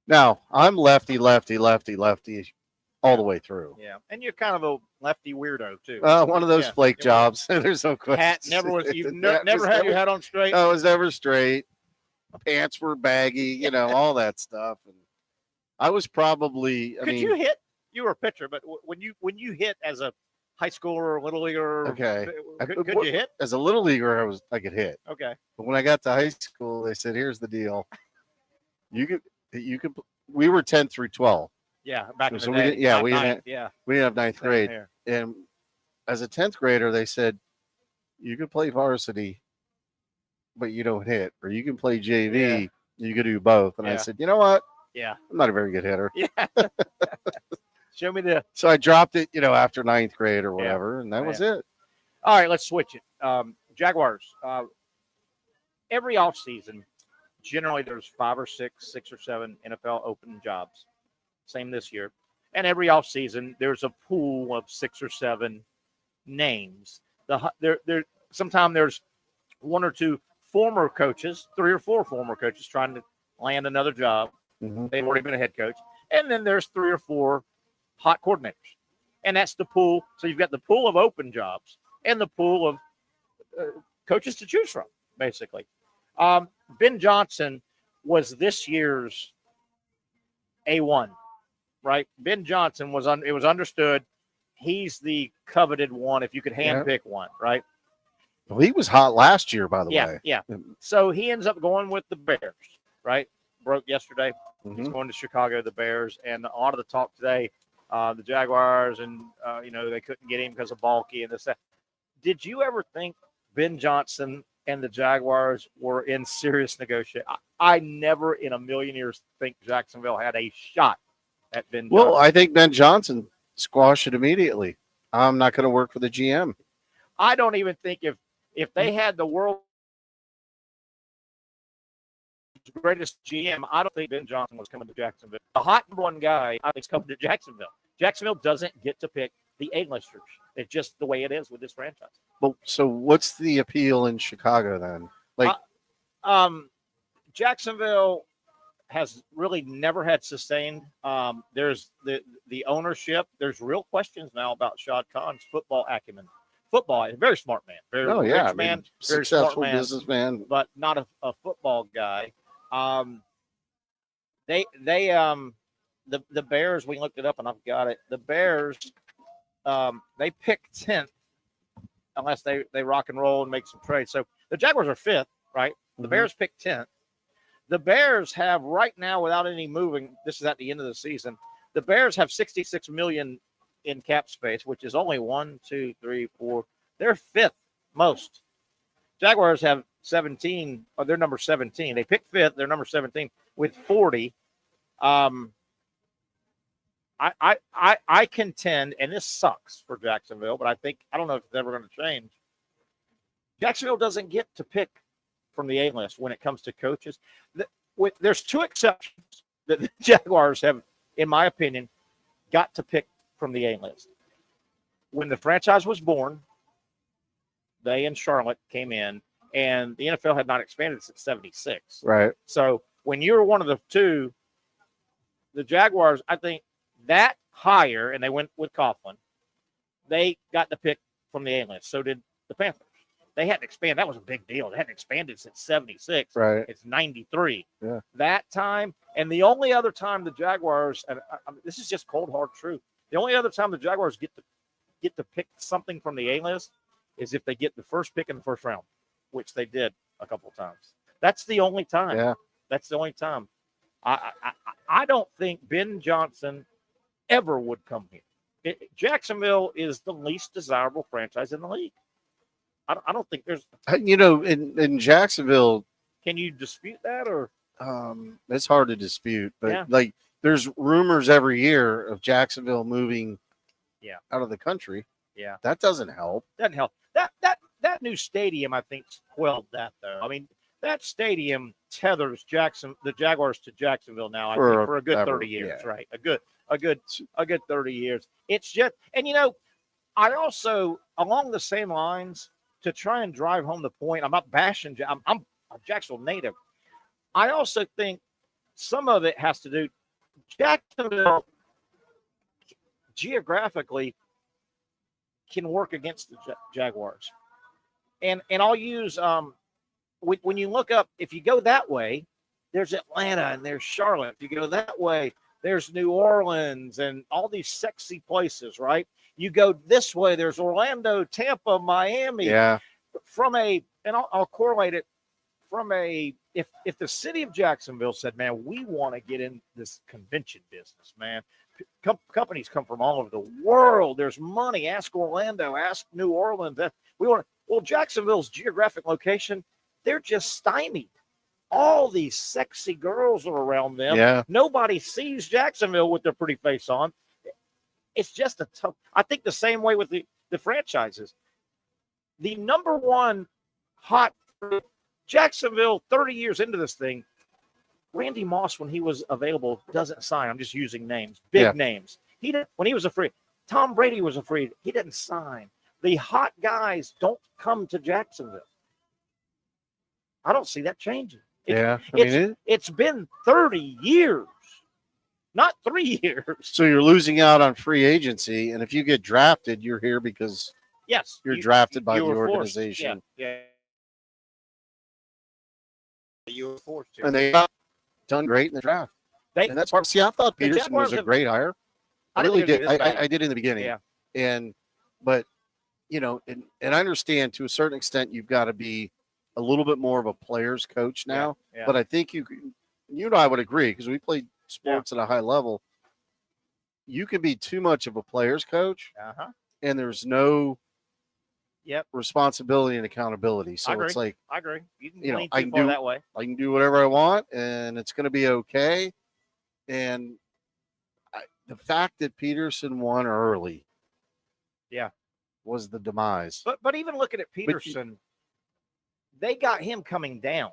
Now I'm lefty all the way through. Yeah, and you're kind of a lefty weirdo too. One of those flake jobs. There's no question. Hat never was. You've never had your hat on straight. No, it was never straight. Pants were baggy. All that stuff. And I was probably. Could you hit? You were a pitcher, but when you hit as a high schooler or little leaguer, okay, could you hit? As a little leaguer, I could hit. Okay, but when I got to high school, they said, "Here's the deal. You could. We were 10 through 12. Yeah, back in the day. We didn't have ninth grade. And as a 10th grader, they said you can play varsity, but you don't hit, or you can play JV. Yeah. You can do both. And I said, you know what? Yeah, I'm not a very good hitter. Yeah. Show me the. So I dropped it, after ninth grade or whatever, and that was it. All right, let's switch it. Jaguars. Every offseason, generally there's 5 or 6 or 7 NFL open jobs. Same this year. And every offseason, there's a pool of 6 or 7 names. Sometimes there's 1 or 2 former coaches, 3 or 4 former coaches trying to land another job. Mm-hmm. They've already been a head coach. And then there's 3 or 4 hot coordinators. And that's the pool. So you've got the pool of open jobs and the pool of coaches to choose from, basically. Ben Johnson was this year's A1, right? Ben Johnson it was understood he's the coveted one if you could handpick one, right? Well, he was hot last year, by the way. Yeah. So he ends up going with the Bears, right? Broke yesterday. Mm-hmm. He's going to Chicago, the Bears, and a lot of the talk today, the Jaguars, and they couldn't get him because of bulky and this. That. Did you ever think Ben Johnson and the Jaguars were in serious negotiation? I never in a million years think Jacksonville had a shot at Ben Johnson. Well, I think Ben Johnson squashed it immediately. I'm not going to work for the GM. I don't even think if they had the world's greatest GM, I don't think Ben Johnson was coming to Jacksonville. The hot one guy, I think, is coming to Jacksonville. Jacksonville doesn't get to pick the A-listers. It's just the way it is with this franchise. Well, so what's the appeal in Chicago then? Jacksonville has really never had sustained. There's the ownership. There's real questions now about Shad Khan's football acumen. Football, a very smart man, very rich man, very successful smart man, businessman, but not a football guy. The Bears, we looked it up and I've got it. The Bears, they picked 10th unless they rock and roll and make some trades. So the Jaguars are 5th, right? The Bears picked 10th. The Bears have right now, without any moving, this is at the end of the season, the Bears have $66 million in cap space, which is only 1, 2, 3, 4. They're 5th most. Jaguars have 17, or they're number 17. They picked 5th, they're number 17 with 40. I contend, and this sucks for Jacksonville, but I don't know if it's ever going to change. Jacksonville doesn't get to pick from the A-list when it comes to coaches. There's 2 exceptions that the Jaguars have, in my opinion, got to pick from the A-list. When the franchise was born, they and Charlotte came in, and the NFL had not expanded since 76. right? So when you're one of the 2, the Jaguars, I think that higher, and they went with Coughlin, they got the pick from the A-list. So did the Panthers. They hadn't expanded. That was a big deal. They hadn't expanded since 76. Right. It's 93. Yeah. That time, and the only other time the Jaguars, and this is just cold, hard truth, the only other time the Jaguars get to pick something from the A-list is if they get the first pick in the first round, which they did a couple of times. That's the only time. Yeah. That's the only time. I don't think Ben Johnson ever would come here. Jacksonville is the least desirable franchise in the league. I don't think there's. In Jacksonville, Can you dispute that, or it's hard to dispute, but Yeah. there's rumors every year of Jacksonville moving out of the country. Yeah. That doesn't help. doesn't help? That new stadium, I think, quelled that though. I mean, that stadium tethers the Jaguars to Jacksonville now. I think for a good 30 years, right? A good 30 years. It's just, and I also, along the same lines, to try and drive home the point, I'm not bashing. I'm a Jacksonville native. I also think some of it has to do. Jacksonville geographically can work against the Jaguars, and I'll use when you look up, if you go that way, there's Atlanta and there's Charlotte. If you go that way, there's New Orleans and all these sexy places, right? You go this way, there's Orlando, Tampa, Miami. Yeah. And I'll correlate it from if the city of Jacksonville said, man, we want to get in this convention business, man. Companies come from all over the world. There's money. Ask Orlando, ask New Orleans. Jacksonville's geographic location, they're just stymied. All these sexy girls are around them. Yeah. Nobody sees Jacksonville with their pretty face on. It's just a tough. I think the same way with the franchises. The number one hot Jacksonville 30 years into this thing, Randy Moss, when he was available, doesn't sign. I'm just using names, big names. When he was a free, Tom Brady was a free. He didn't sign. The hot guys don't come to Jacksonville. I don't see that changing. It's been 30 years, not 3 years. So you're losing out on free agency, and if you get drafted, you're here because you're drafted by the organization. Yeah. You were forced to. And they got done great in the draft. And that's part. See, I thought Peterson was a great hire. I really did. I did in the beginning. Yeah. But and I understand to a certain extent you've got to be a little bit more of a player's coach now. Yeah. But I think you and I would agree, because we played sports at a high level. You can be too much of a player's coach, and there's no responsibility and accountability. So it's like, I agree. You can lean too far that way. I can do whatever I want, and it's going to be okay. And the fact that Peterson won early, was the demise. But even looking at Peterson, they got him coming down.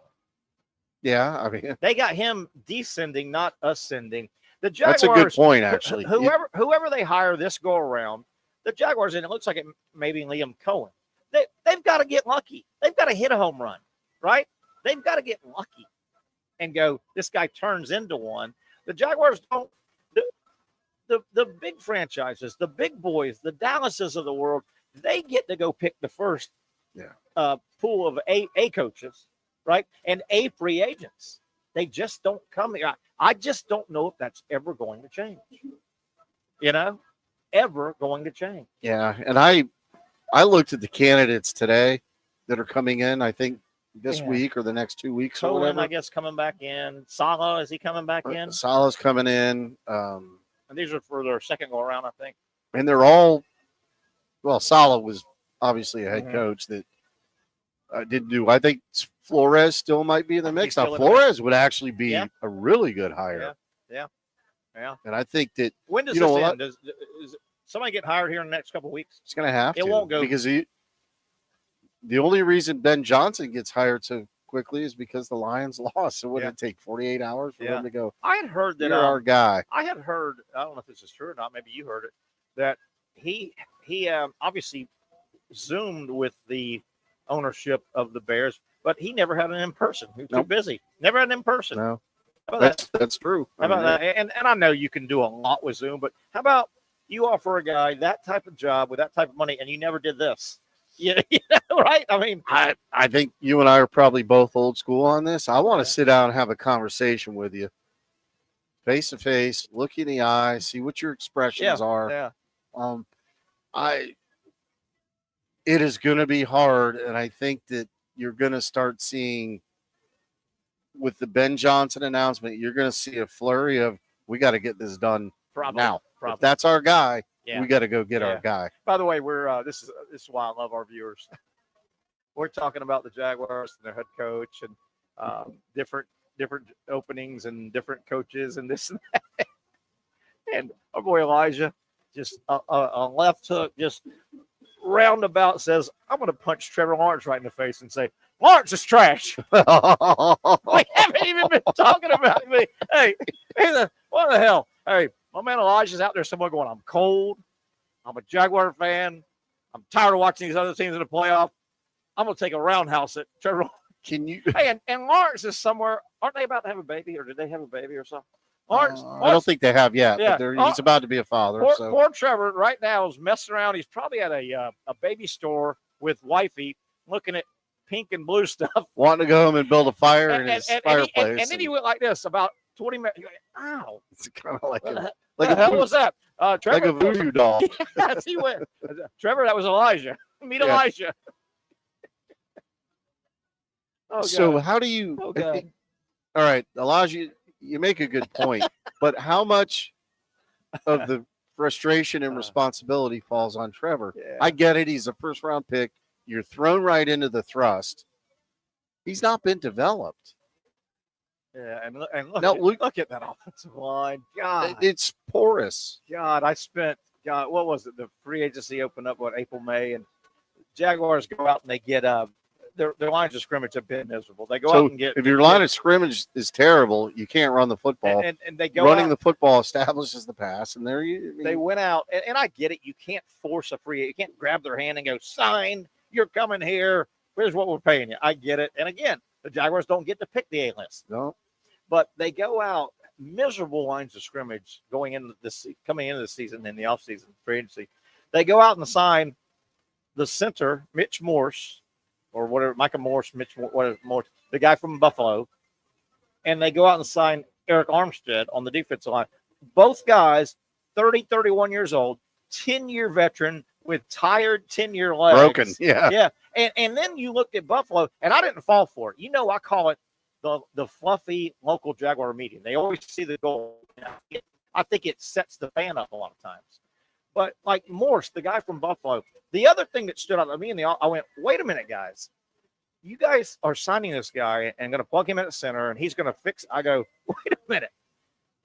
Yeah, I mean, they got him descending, not ascending. The Jaguars, that's a good point, actually. Whoever they hire this go around, the Jaguars, and it looks like it maybe Liam Cohen. They've got to get lucky. They've got to hit a home run, right? They've got to get lucky. and go, this guy turns into one. The Jaguars don't. The big franchises, the big boys, the Dallases of the world, they get to go pick the first pool of A coaches, right? And A free agents. They just don't come here. I just don't know if that's ever going to change. Ever going to change. Yeah, and I looked at the candidates today that are coming in, I think, this week or the next 2 weeks or whatever. I guess, coming back in. Salah, is he coming back in? Salah's coming in. And these are for their second go-around, I think. And they're all – well, Salah was obviously a head coach that didn't do – I think Flores still might be in the mix. Now, Flores would actually be a really good hire. Yeah. And I think that – when does this end? Does somebody get hired here in the next couple of weeks? It's going to have to. It won't go. Because the only reason Ben Johnson gets hired so quickly is because the Lions lost. So would it take 48 hours for them to go? I had heard that you're our guy. I had heard, I don't know if this is true or not, maybe you heard it, that he obviously Zoomed with the ownership of the Bears, but he never had an in-person. He was too busy. Never had an in-person. No. How about that's true. How about that? And I know you can do a lot with Zoom, but how about you offer a guy that type of job with that type of money and you never did this? Right? I mean, I think you and I are probably both old school on this. I want to sit down and have a conversation with you, face to face, look you in the eye, see what your expressions are. It is going to be hard, and I think that you're going to start seeing with the Ben Johnson announcement, you're going to see a flurry of we got to get this done now. If that's our guy. We got to go get our guy. By the way, we're this is why I love our viewers. We're talking about the Jaguars and their head coach and different openings and different coaches and this and that. And our boy Elijah, just a left hook, just roundabout says, "I'm going to punch Trevor Lawrence right in the face and say, Lawrence is trash." We haven't even been talking about me. Hey, what the hell? Hey. My man Elijah's out there somewhere going, I'm cold. I'm a Jaguar fan. I'm tired of watching these other teams in the playoff. I'm going to take a roundhouse at Trevor. Can you? Hey, and Lawrence is somewhere. Aren't they about to have a baby, or did they have a baby or something? Lawrence, I don't think they have yet, but he's about to be a father. Poor Trevor right now is messing around. He's probably at a baby store with wifey looking at pink and blue stuff. Wanting to go home and build a fire in his fireplace. And then he went like this about 20 minutes. Ow. It's kind of like what the hell was that? Trevor, like a voodoo doll. Yes, he went. Trevor, that was Elijah. Meet Elijah. So how do you all right, Elijah, you make a good point, but how much of the frustration and responsibility falls on Trevor? I get it. He's a first round pick. You're thrown right into the thrust. He's not been developed. Yeah, and look at that offensive line. God, it's porous. God, what was it? The free agency opened up April, May, and Jaguars go out and they get their lines of scrimmage have been miserable. They go out and get. If your line of scrimmage is terrible, you can't run the football. And they go running out, the football establishes the pass, and they went out, and I get it. You can't force a free. You can't grab their hand and go sign. You're coming here. Here's what we're paying you. I get it. And again, the Jaguars don't get to pick the A list. No. But they go out miserable lines of scrimmage coming into the season in the offseason free agency. They go out and sign the center, Mitch Morse, or whatever, Micah Morse, Morse, the guy from Buffalo, and they go out and sign Eric Armstead on the defensive line. Both guys, 30, 31 years old, 10-year veteran with tired 10-year legs. Broken, Yeah. And then you looked at Buffalo, and I didn't fall for it. I call it the fluffy local Jaguar meeting. They always see the goal. I think it sets the fan up a lot of times. But like Morse, the guy from Buffalo, the other thing that stood out to me I went, wait a minute, guys. You guys are signing this guy and going to plug him in at center, and he's going to fix. I go, wait a minute.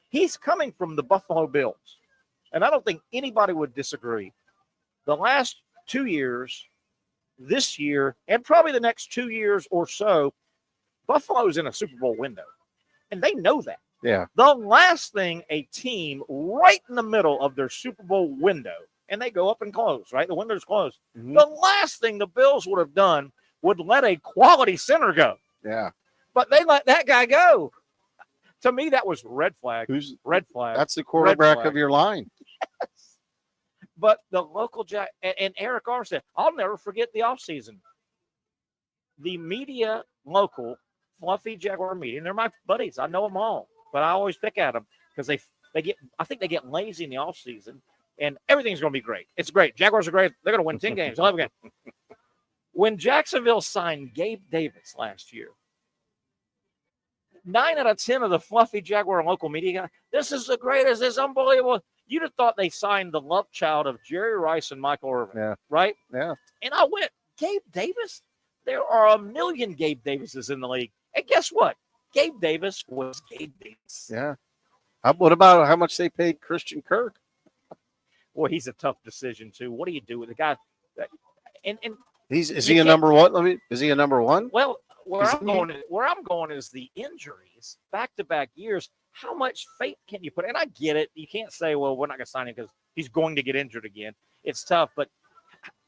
He's coming from the Buffalo Bills. And I don't think anybody would disagree. The last 2 years, this year, and probably the next 2 years or so, Buffalo's in a Super Bowl window. And they know that. Yeah. The last thing a team right in the middle of their Super Bowl window, and they go up and close, right? The window's closed. Mm-hmm. The last thing the Bills would have done would let a quality center go. Yeah. But they let that guy go. To me, that was red flag. Red flag? That's the quarterback flag. of your line. Yes. But the local and Eric Armstead, I'll never forget the offseason. The media, local, fluffy Jaguar media, and they're my buddies. I know them all, but I always pick at them because they get. I think they get lazy in the offseason, and everything's going to be great. It's great. Jaguars are great. They're going to win 10 games, 11 games. When Jacksonville signed Gabe Davis last year, 9 out of 10 of the fluffy Jaguar local media guys, this is the greatest. It's unbelievable. You'd have thought they signed the love child of Jerry Rice and Michael Irvin, right? Yeah. And I went, Gabe Davis? There are a million Gabe Davises in the league. And guess what? Gabe Davis was Gabe Davis. Yeah. What about how much they paid Christian Kirk? Boy, he's a tough decision, too. What do you do with a guy? Is he a number one? Is he a number one? Well, where I'm going is the injuries, back-to-back years. How much faith can you put? And I get it. You can't say, well, we're not going to sign him because he's going to get injured again. It's tough, but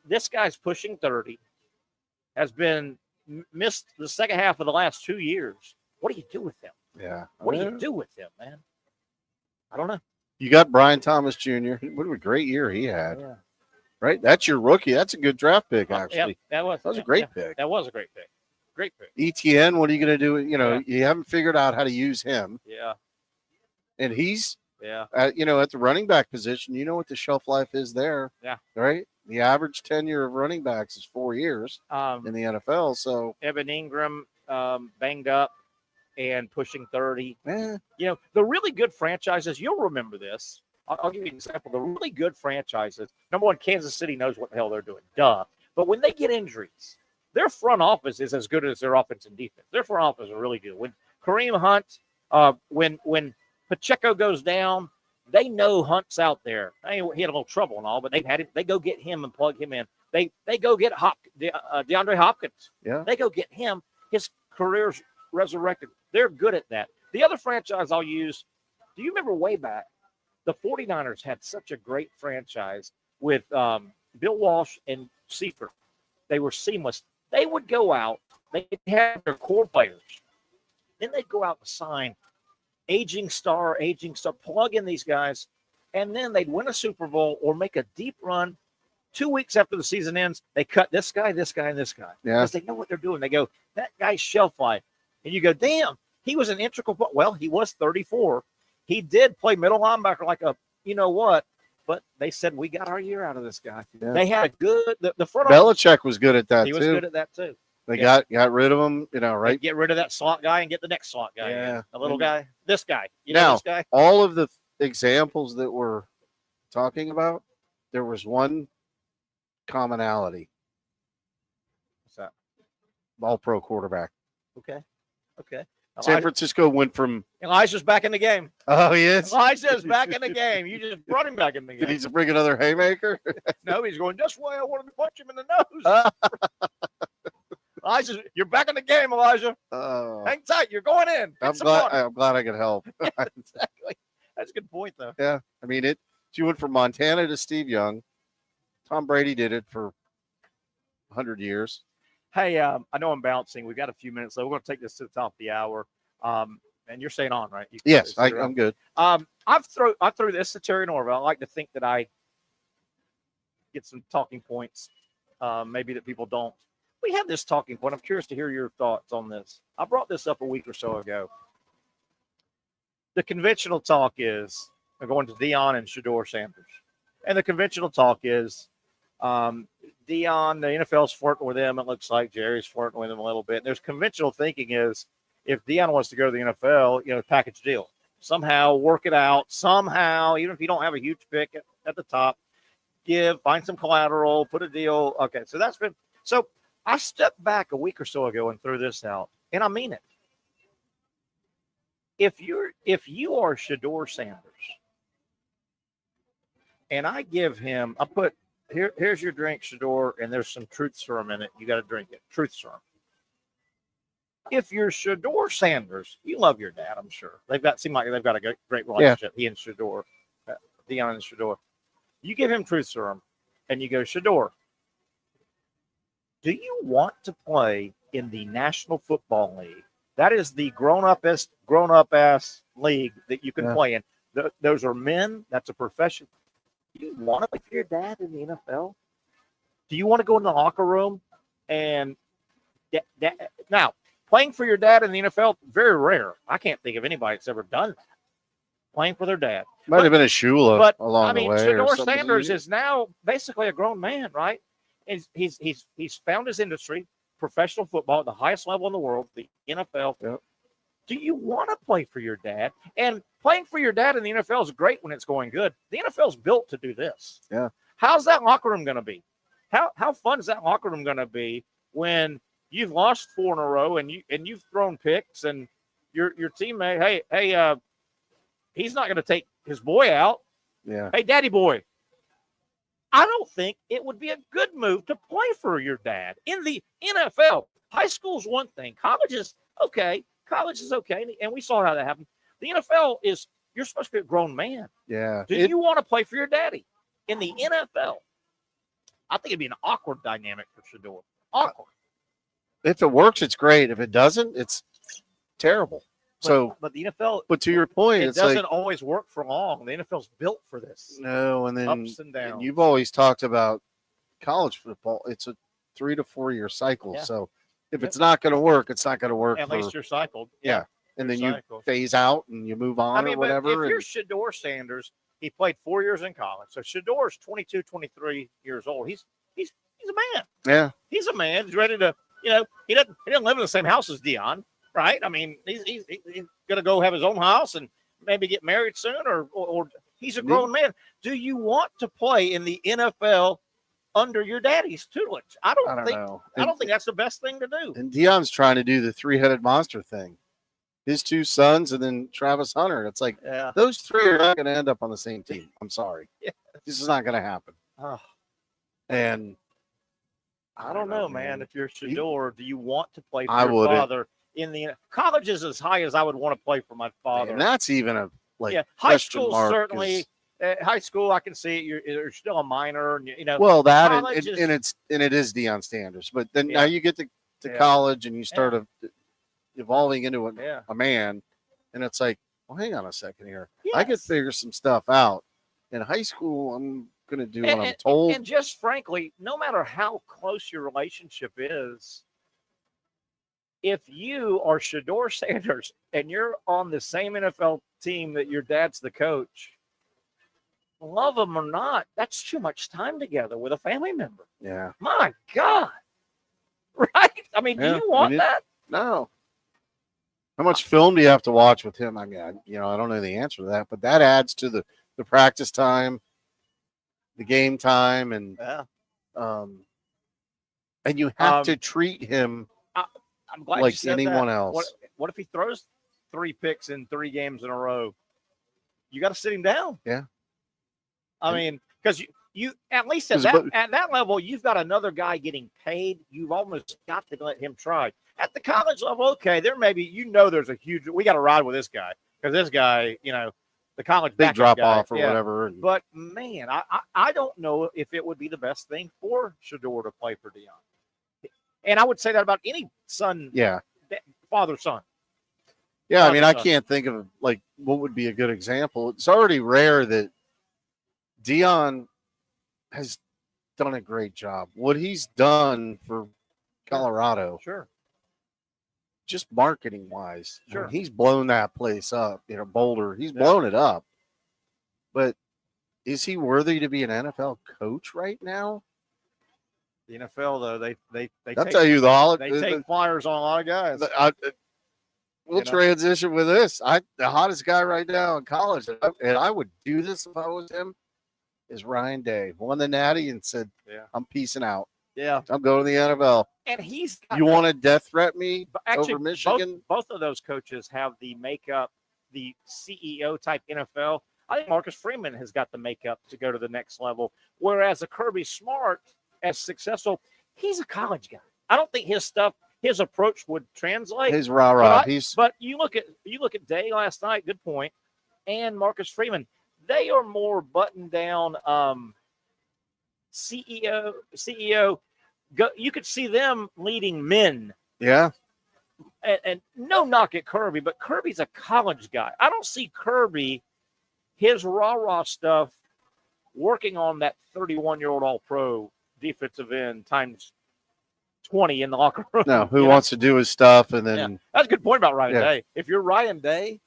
this guy's pushing 30, has been missed the second half of the last 2 years. What do you do with him? Yeah. What do you do with him, man? I don't know. You got Brian Thomas Jr. What a great year he had. Yeah. Right? That's your rookie. That's a good draft pick, actually. Yeah, that was a great pick. That was a great pick. Great pick. ETN, what are you going to do? You haven't figured out how to use him. Yeah. And he's, at the running back position, you know what the shelf life is there. Yeah. Right? The average tenure of running backs is 4 years in the NFL. So Evan Ingram banged up and pushing 30. Yeah. The really good franchises, you'll remember this. I'll give you an example. The really good franchises, number one, Kansas City knows what the hell they're doing. Duh. But when they get injuries, their front office is as good as their offense and defense. Their front office are really good. When Kareem Hunt, when Pacheco goes down, they know Hunt's out there. He had a little trouble and all, but they go get him and plug him in. They go get DeAndre Hopkins. Yeah. They go get him. His career's resurrected. They're good at that. The other franchise I'll use, do you remember way back, the 49ers had such a great franchise with Bill Walsh and Seifert. They were seamless. They would go out. They'd have their core players. Then they'd go out and sign aging star, plug in these guys, and then they'd win a Super Bowl or make a deep run. 2 weeks after the season ends, they cut this guy, and this guy. Yeah. Because they know what they're doing. They go, that guy's shelf life. And you go, damn, he was an integral part. Well, he was 34. He did play middle linebacker like a, but they said, we got our year out of this guy. Yeah. They had a good, the front Belichick was good at that, He too. was good at that, too. They got rid of him, right? They get rid of that slot guy and get the next slot guy. Yeah. The little guy. This guy. This guy? All of the examples that we're talking about, there was one commonality. What's that? All-pro quarterback. Okay. San Francisco went from... Elijah's back in the game. Oh, he is? Elijah's back in the game. You just brought him back in the game. Did he bring another haymaker? No, he's going, this way I wanted to punch him in the nose. Elijah, you're back in the game, Elijah. Hang tight. You're going in. I'm glad I could help. Yeah, exactly. That's a good point, though. Yeah. I mean, she went from Montana to Steve Young. Tom Brady did it for 100 years. Hey, I know I'm bouncing. We've got a few minutes, so we're going to take this to the top of the hour. And you're staying on, right? Yes, I'm good. I threw this to Terry Norvelle. I like to think that I get some talking points, maybe that people don't. We have this talking point. I'm curious to hear your thoughts on this. I brought this up a week or so ago. The conventional talk is we're going to Deion and Shedeur Sanders. And the conventional talk is Deion, the NFL's flirting with him. It looks like Jerry's flirting with him a little bit. And there's conventional thinking is if Deion wants to go to the NFL, package deal. Somehow work it out. Somehow, even if you don't have a huge pick at the top, find some collateral, put a deal. Okay, so I stepped back a week or so ago and threw this out, and I mean it. If you are Shedeur Sanders, and I give him, I put here's your drink, Shedeur, and there's some truth serum in it. You got to drink it. Truth serum. If you're Shedeur Sanders, you love your dad, I'm sure. Seem like they've got a great relationship. Yeah. He and Shedeur, Deion and Shedeur. You give him truth serum, and you go, Shedeur, do you want to play in the National Football League That is the grown-up ass league that you can play in. Those are men. That's a profession. Do you want to play for your dad in the NFL? Do you want to go in the locker room and now playing for your dad in the NFL? Very rare. I can't think of anybody that's ever done that. Playing for their dad. Might have been a Shula along the way. Shedeur Sanders is now basically a grown man, right? He's found his industry, professional football at the highest level in the world, the NFL. Yep. Do you want to play for your dad? And playing for your dad in the NFL is great when it's going good. The NFL is built to do this. Yeah. How's that locker room going to be? How fun is that locker room going to be when you've lost 4 in a row and you've thrown picks and your teammate, hey, he's not going to take his boy out. Yeah. Hey, daddy boy. I don't think it would be a good move to play for your dad in the NFL. High school's one thing. College is okay. And we saw how that happened. The NFL is, you're supposed to be a grown man. Yeah. Do you want to play for your daddy in the NFL? I think it'd be an awkward dynamic for Shedeur. Awkward. If it works, it's great. If it doesn't, it's terrible. But the NFL, but to your point, it it's doesn't like, always work for long. The NFL's built for this. No, and then ups and downs. And you've always talked about college football. It's a 3 to 4 year cycle. Yeah. So if it's not going to work, it's not going to work. At least you're cycled. Yeah. And then You're you cycled. phase out and you move on or whatever. But if you're Shedeur Sanders, he played 4 years in college. So Shedeur's 22, 23 years old. He's a man. Yeah. He's a man. He's ready to, he doesn't live in the same house as Deion, right? I mean, he's going to go have his own house and maybe get married soon or he's a grown man. Do you want to play in the NFL under your daddy's tutelage? I don't think that's the best thing to do. And Deion's trying to do the 3-headed monster thing. His 2 sons and then Travis Hunter. It's like those 3 are not going to end up on the same team. I'm sorry. Yeah. This is not going to happen. Oh. And I don't know, man. If you're Shedeur, do you want to play for your father in the college? Is as high as I would want to play for my father. And that's even a high school certainly. High school, I can see you're still a minor, and Well, that and it is Deion Sanders, but then now you get to college and you start evolving into a man, and it's like, well, hang on a second here. Yes. I could figure some stuff out. In high school, I'm going to do what I'm told. And just frankly, no matter how close your relationship is, if you are Shedeur Sanders and you're on the same NFL team that your dad's the coach, love them or not, that's too much time together with a family member. Yeah. My God. Right? I mean, do you want that? No. How much film do you have to watch with him? I mean, I don't know the answer to that, but that adds to the practice time, the game time, and you have to treat him I'm glad like you said anyone that. else. What if he throws 3 picks in 3 games in a row? You got to sit him down. Yeah. I mean, because you at least at that level, you've got another guy getting paid. You've almost got to let him try. At the college level, okay, there may be, there's a huge, we got to ride with this guy because this guy, the college big drop guy, off or whatever. But man, I don't know if it would be the best thing for Shedeur to play for Deion. And I would say that about any son, father-son. Yeah, I mean, I can't think of what would be a good example. It's already rare that Deion has done a great job. What he's done for Colorado, just marketing wise, I mean, he's blown that place up. Boulder, he's blown it up. But is he worthy to be an NFL coach right now? The NFL, though, they I'll tell you they take flyers on a lot of guys. We'll transition with this. The hottest guy right now in college, and I would do this if I was him, is Ryan Day. Won the Natty and said, I'm peacing out. Yeah. I'm going to the NFL. And he's you want to death threat me over Michigan? Both of those coaches have the makeup, the CEO type NFL. I think Marcus Freeman has got the makeup to go to the next level. Whereas a Kirby Smart, as successful, he's a college guy. I don't think his approach would translate. His rah-rah. But you look at Day last night, good point, and Marcus Freeman. They are more buttoned down CEO. You could see them leading men. Yeah. and no knock at Kirby, but Kirby's a college guy. I don't see Kirby, his rah-rah stuff, working on that 31-year-old all-pro defensive end times 20 in the locker room. No, who wants to do his stuff and then Yeah. That's a good point about Ryan Day. If you're Ryan Day,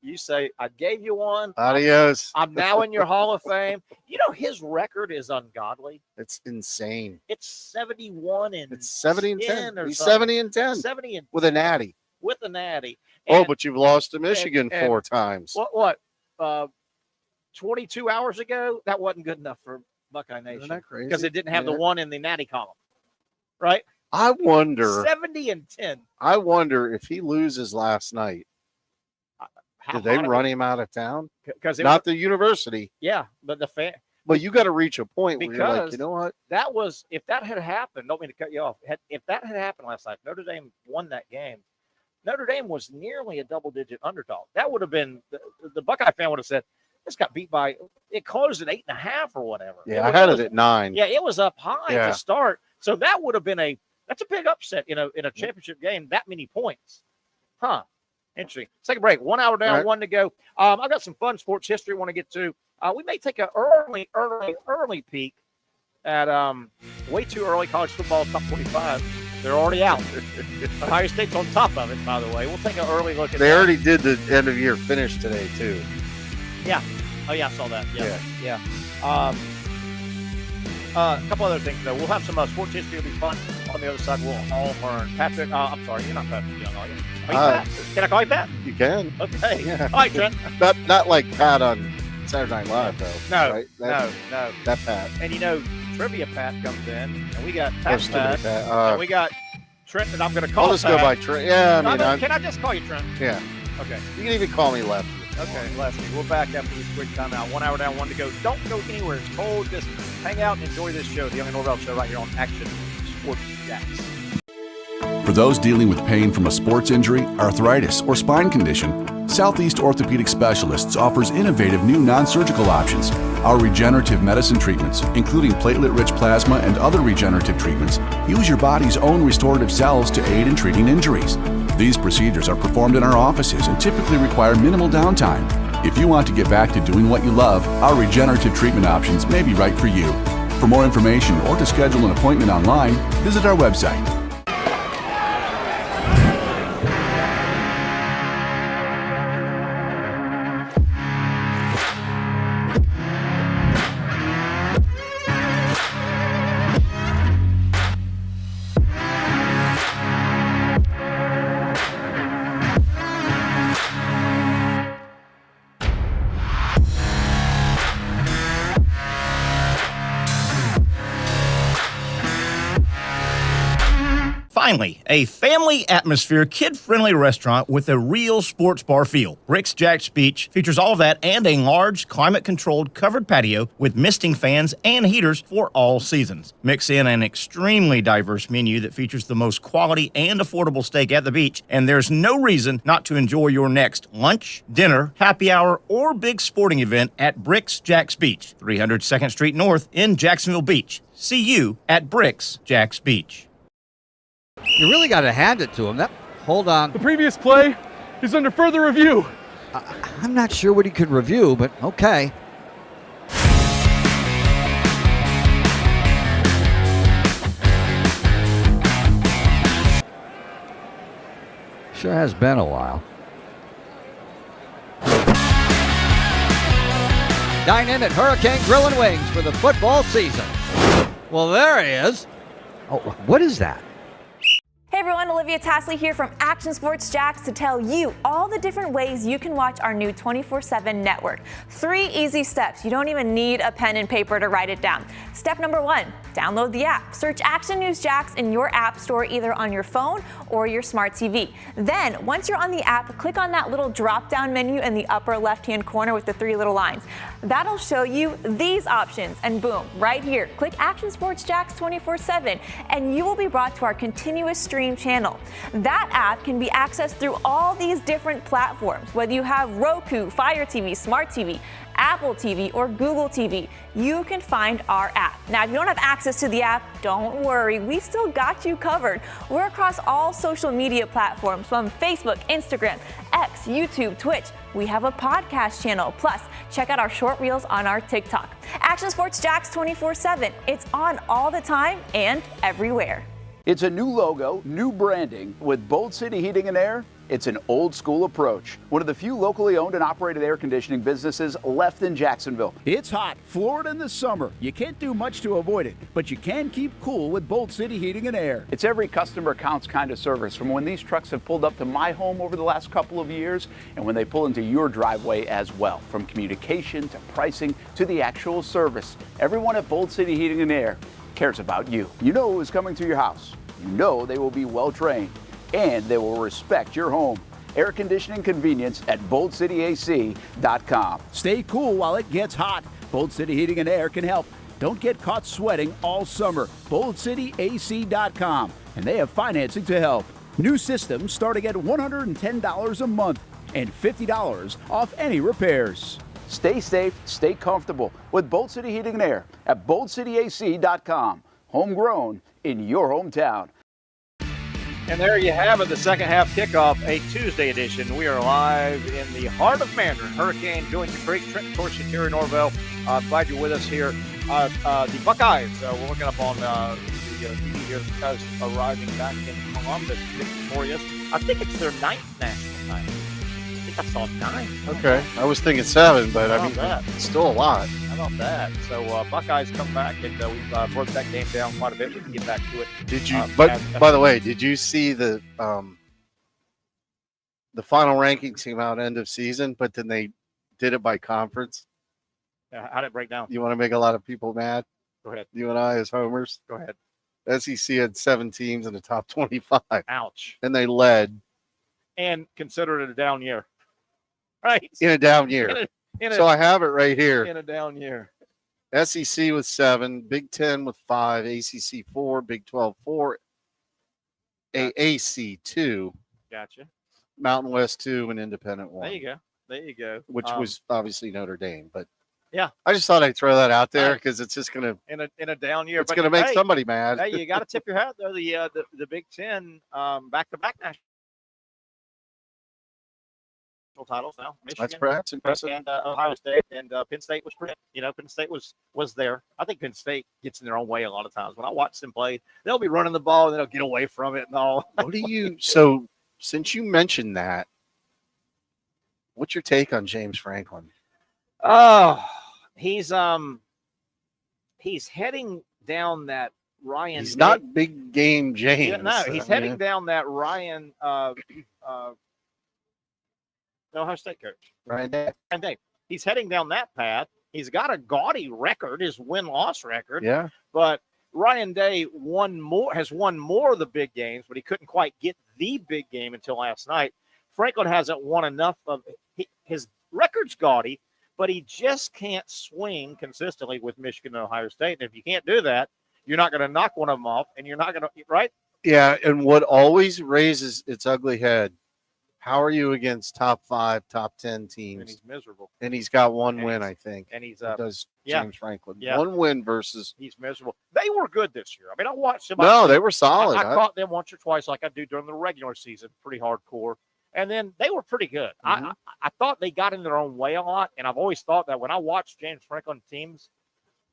you say, I gave you one. Adios. I'm now in your Hall of Fame. You know, his record is ungodly. It's insane. It's 71 and It's 70 and 10. or He's something. 70 and 10 70 and with a natty. with a natty. Oh, And but you've lost to Michigan and 4 times. what? 22 hours ago, that wasn't good enough for Buckeye Nation. Isn't that crazy? Because it didn't have the Yeah. one in the natty column, right? I wonder 70 and 10. I wonder if he loses last night, did they run him out of town? Because Not the university. yeah, but the fan. But you got to reach a point where you're like, Because you know what? That was, if that had happened, don't mean to cut you off. If that had happened last night, Notre Dame won that game. Notre Dame was nearly a double-digit underdog. That would have been, the Buckeye fan would have said, this got beat by, it closed at 8.5 or whatever. Yeah, I had it at 9. Yeah, it was up high Yeah. to start. So that would have been that's a big upset in a championship game, that many points. Huh. Interesting. Let's take a break. 1 hour down, All right. 1 to go. I've got some fun sports history I want to get to. We may take an early peek at way too early college football top 45. They're already out. Ohio State's on top of it, by the way. We'll take an early look at They that. already did the end of year finish today, too. Yeah. Oh, yeah, I saw that. Yeah. A couple other things, though. We'll have some sports history. It'll be fun. On the other side, we'll all learn. Patrick, I'm sorry, you're not Patrick Young, are you? Are you Pat? Can I call you Pat? You can. Okay. Yeah. All right, Trent. Not like Pat on Saturday Night Live, though. No, right? no. That Pat. And you know, Trivia Pat comes in, and we got Pat That's Pat, stupid, Pat. and we got Trent that I'm going to call I'll just Pat. go by Trent. Yeah, I mean, Can I just call you Trent? yeah. Okay. You can even call me Lefty. Okay, Leslie. We're back after this quick timeout. 1 hour down, 1 to go. Don't go anywhere. It's cold. Just hang out and enjoy this show, the Young and Norvelle Show, right here on Action Sports Jacks. For those dealing with pain from a sports injury, arthritis, or spine condition, Southeast Orthopedic Specialists offers innovative new non-surgical options. Our regenerative medicine treatments, including platelet-rich plasma and other regenerative treatments, use your body's own restorative cells to aid in treating injuries. These procedures are performed in our offices and typically require minimal downtime. If you want to get back to doing what you love, our regenerative treatment options may be right for you. For more information or to schedule an appointment online, visit our website. Finally, a family atmosphere, kid-friendly restaurant with a real sports bar feel. Rick's Jack's Beach features all of that and a large, climate-controlled covered patio with misting fans and heaters for all seasons. Mix in an extremely diverse menu that features the most quality and affordable steak at the beach, and there's no reason not to enjoy your next lunch, dinner, happy hour, or big sporting event at Rick's Jack's Beach, 300 2nd Street North in Jacksonville Beach. See you at Rick's Jack's Beach. You really got to hand it to him. Hold on. The previous play is under further review. I'm not sure what he could review, but okay. Sure has been a while. Dine in at Hurricane Grill and Wings for the football season. Well, there he is. Oh, what is that? Hey everyone, Olivia Tasley here from Action Sports Jacks to tell you all the different ways you can watch our new 24/7 network. 3 easy steps. You don't even need a pen and paper to write it down. Step number 1, download the app. Search Action News Jacks in your app store either on your phone or your smart TV. Then, once you're on the app, click on that little drop-down menu in the upper left-hand corner with the 3 little lines. That'll show you these options, and boom, right here, click Action Sports Jacks 24/7, and you will be brought to our continuous stream Stream channel. That app can be accessed through all these different platforms. Whether you have Roku, Fire TV, Smart TV, Apple TV, or Google TV, you can find our app. Now, if you don't have access to the app, don't worry, we still got you covered. We're across all social media platforms from Facebook, Instagram, X, YouTube, Twitch. We have a podcast channel. Plus, check out our short reels on our TikTok. Action Sports Jacks 24/7. It's on all the time and everywhere. It's a new logo, new branding. With Bold City Heating and Air, it's an old school approach. One of the few locally owned and operated air conditioning businesses left in Jacksonville. It's hot, Florida in the summer. You can't do much to avoid it, but you can keep cool with Bold City Heating and Air. It's every customer counts kind of service, from when these trucks have pulled up to my home over the last couple of years and when they pull into your driveway as well. From communication to pricing to the actual service, everyone at Bold City Heating and Air cares about you. You know who is coming to your house. You know they will be well trained, and they will respect your home. Air conditioning convenience at boldcityac.com. Stay cool while it gets hot. Bold City Heating and Air can help. Don't get caught sweating all summer. boldcityac.com, and they have financing to help. New systems starting at $110 a month and $50 off any repairs. Stay safe, stay comfortable with Bold City Heating and Air at boldcityac.com. Homegrown in your hometown. And there you have it, the second half kickoff, a Tuesday edition. We are live in the heart of Mandarin. Hurricane joins the Creek, Trent Torsi, Terry Norvelle. Glad you're with us here. The Buckeyes, we're looking up on the TV here. The Buckeyes arriving back in Columbus, victorious. I think it's their 9th national title. I think I saw 9. Okay, I was thinking 7, but I mean, that? it's still a lot. How about that? So Buckeyes come back, and we've broke that game down quite a bit. We can get back to it. Did you? By the way, did you see the final rankings came out end of season, but then they did it by conference? How did it break down? You want to make a lot of people mad? Go ahead. You and I as homers? Go ahead. SEC had 7 teams in the top 25. Ouch. And they led. And consider it a down year. Right? In a down year. So I have it right here. In a down year. SEC with 7, Big 10 with 5, ACC 4, Big 12 4, AAC 2. Gotcha. Mountain West 2, and Independent 1. There you go. There you go. Which was obviously Notre Dame, but yeah, I just thought I'd throw that out there because it's just gonna in a down year. It's gonna make somebody mad. Hey, you got to tip your hat though. The Big 10 back-to-back national titles now. Michigan, That's perhaps impressive. And Ohio State and Penn State was pretty. Penn State was there. I think Penn State gets in their own way a lot of times. When I watch them play, they'll be running the ball and they'll get away from it and all. What do you? So since you mentioned that, what's your take on James Franklin? Oh, he's heading down that Ryan. He's not big game James. Yeah, no, he's heading down that Ryan. Ohio State coach. Ryan Day. He's heading down that path. He's got a gaudy record, his win-loss record. Yeah. But Ryan Day has won more of the big games, but he couldn't quite get the big game until last night. Franklin hasn't won enough of his record's gaudy, but he just can't swing consistently with Michigan and Ohio State. And if you can't do that, you're not going to knock one of them off, and you're not going to, right? Yeah, and what always raises its ugly head, how are you against top 5, top 10 teams? And he's miserable. And he's got one win, I think. And he's does James Franklin. Yeah. One win versus. He's miserable. They were good this year. I mean, I watched them. No, they were solid. I caught them once or twice like I do during the regular season, pretty hardcore. And then they were pretty good. Mm-hmm. I thought they got in their own way a lot, and I've always thought that when I watch James Franklin teams,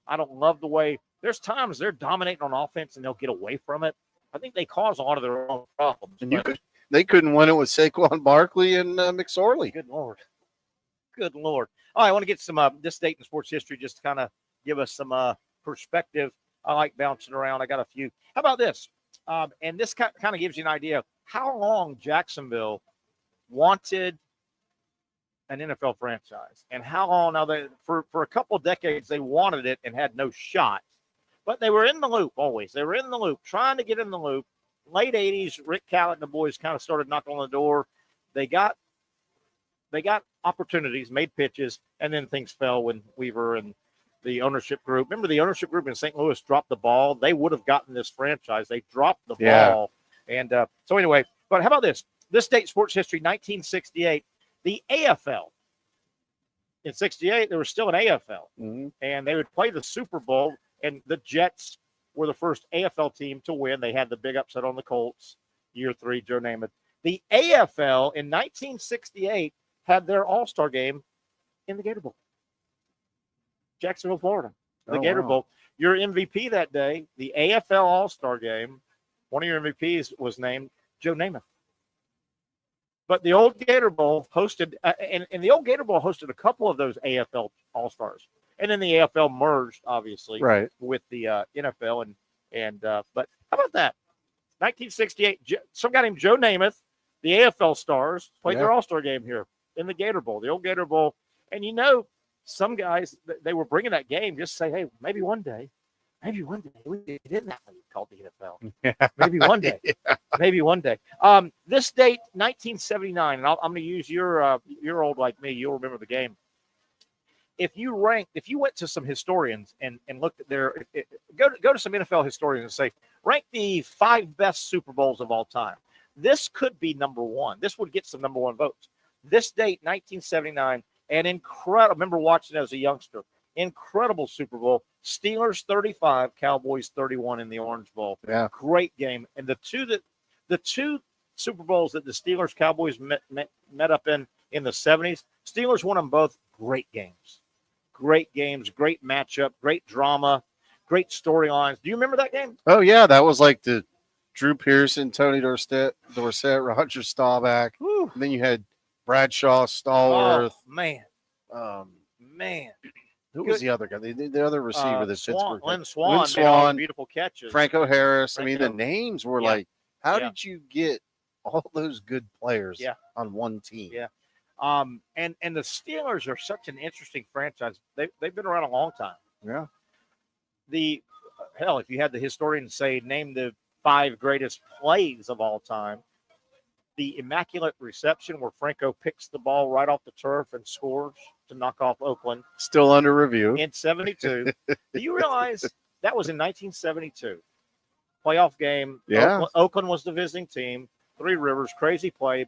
I don't love the way there's times they're dominating on offense and they'll get away from it. I think they cause a lot of their own problems. And they couldn't win it with Saquon Barkley and McSorley. Good Lord. Good Lord. All right, I want to get some this date in sports history just to kind of give us some perspective. I like bouncing around. I got a few. How about this? And this kind of gives you an idea of how long Jacksonville wanted an NFL franchise and how long now for a couple of decades they wanted it and had no shot, but they were in the loop always. They were in the loop, trying to get in the loop. Late 80s, Rick Callett and the boys kind of started knocking on the door. They got opportunities, made pitches, and then things fell when Weaver and the ownership group. Remember the ownership group in St. Louis dropped the ball? They would have gotten this franchise. They dropped the ball. And so anyway, but how about this? This date, sports history, 1968, the AFL. In 68, there was still an AFL, and they would play the Super Bowl, and the Jets were the first AFL team to win. They had the big upset on the Colts, year 3, Joe Namath. The AFL in 1968 had their All-Star game in the Gator Bowl. Jacksonville, Florida, the Gator Bowl. Your MVP that day, the AFL All-Star game, one of your MVPs was named Joe Namath. But the old Gator Bowl hosted, and the old Gator Bowl hosted a couple of those AFL All-Stars. And then the AFL merged, obviously, with the NFL. But how about that? 1968, some guy named Joe Namath, the AFL Stars, played their All-Star game here in the Gator Bowl, the old Gator Bowl. And some guys, they were bringing that game just say, hey, maybe one day we didn't have to call the NFL. Maybe one day. Maybe one day. This date, 1979, and I'm going to use you're old like me. You'll remember the game. If you went to some historians and looked at go to some NFL historians and say, rank the 5 best Super Bowls of all time. This could be number 1. This would get some number 1 votes. This date, 1979, an incredible. I remember watching it as a youngster. Incredible Super Bowl. Steelers 35, Cowboys 31 in the Orange Bowl. Yeah, great game. And the two Super Bowls that the Steelers Cowboys met up in the 70s, Steelers won them both. Great games, great matchup, great drama, great storylines. Do you remember that game? Oh yeah, that was like the Drew Pearson, Tony Dorsett, Roger Staubach. And then you had Bradshaw, Stallworth. Oh, man. Who was the other guy? The other receiver that Pittsburgh. Lynn Swan made all the beautiful catches. Franco Harris. I mean, the names were like, how did you get all those good players on one team? Yeah. And the Steelers are such an interesting franchise. They've been around a long time. Yeah. If you had the historians say, name the 5 greatest plays of all time, the immaculate reception where Franco picks the ball right off the turf and scores to knock off Oakland. Still under review. In 72. Do you realize that was in 1972? Playoff game. Yeah. Oakland was the visiting team. 3 Rivers, crazy play,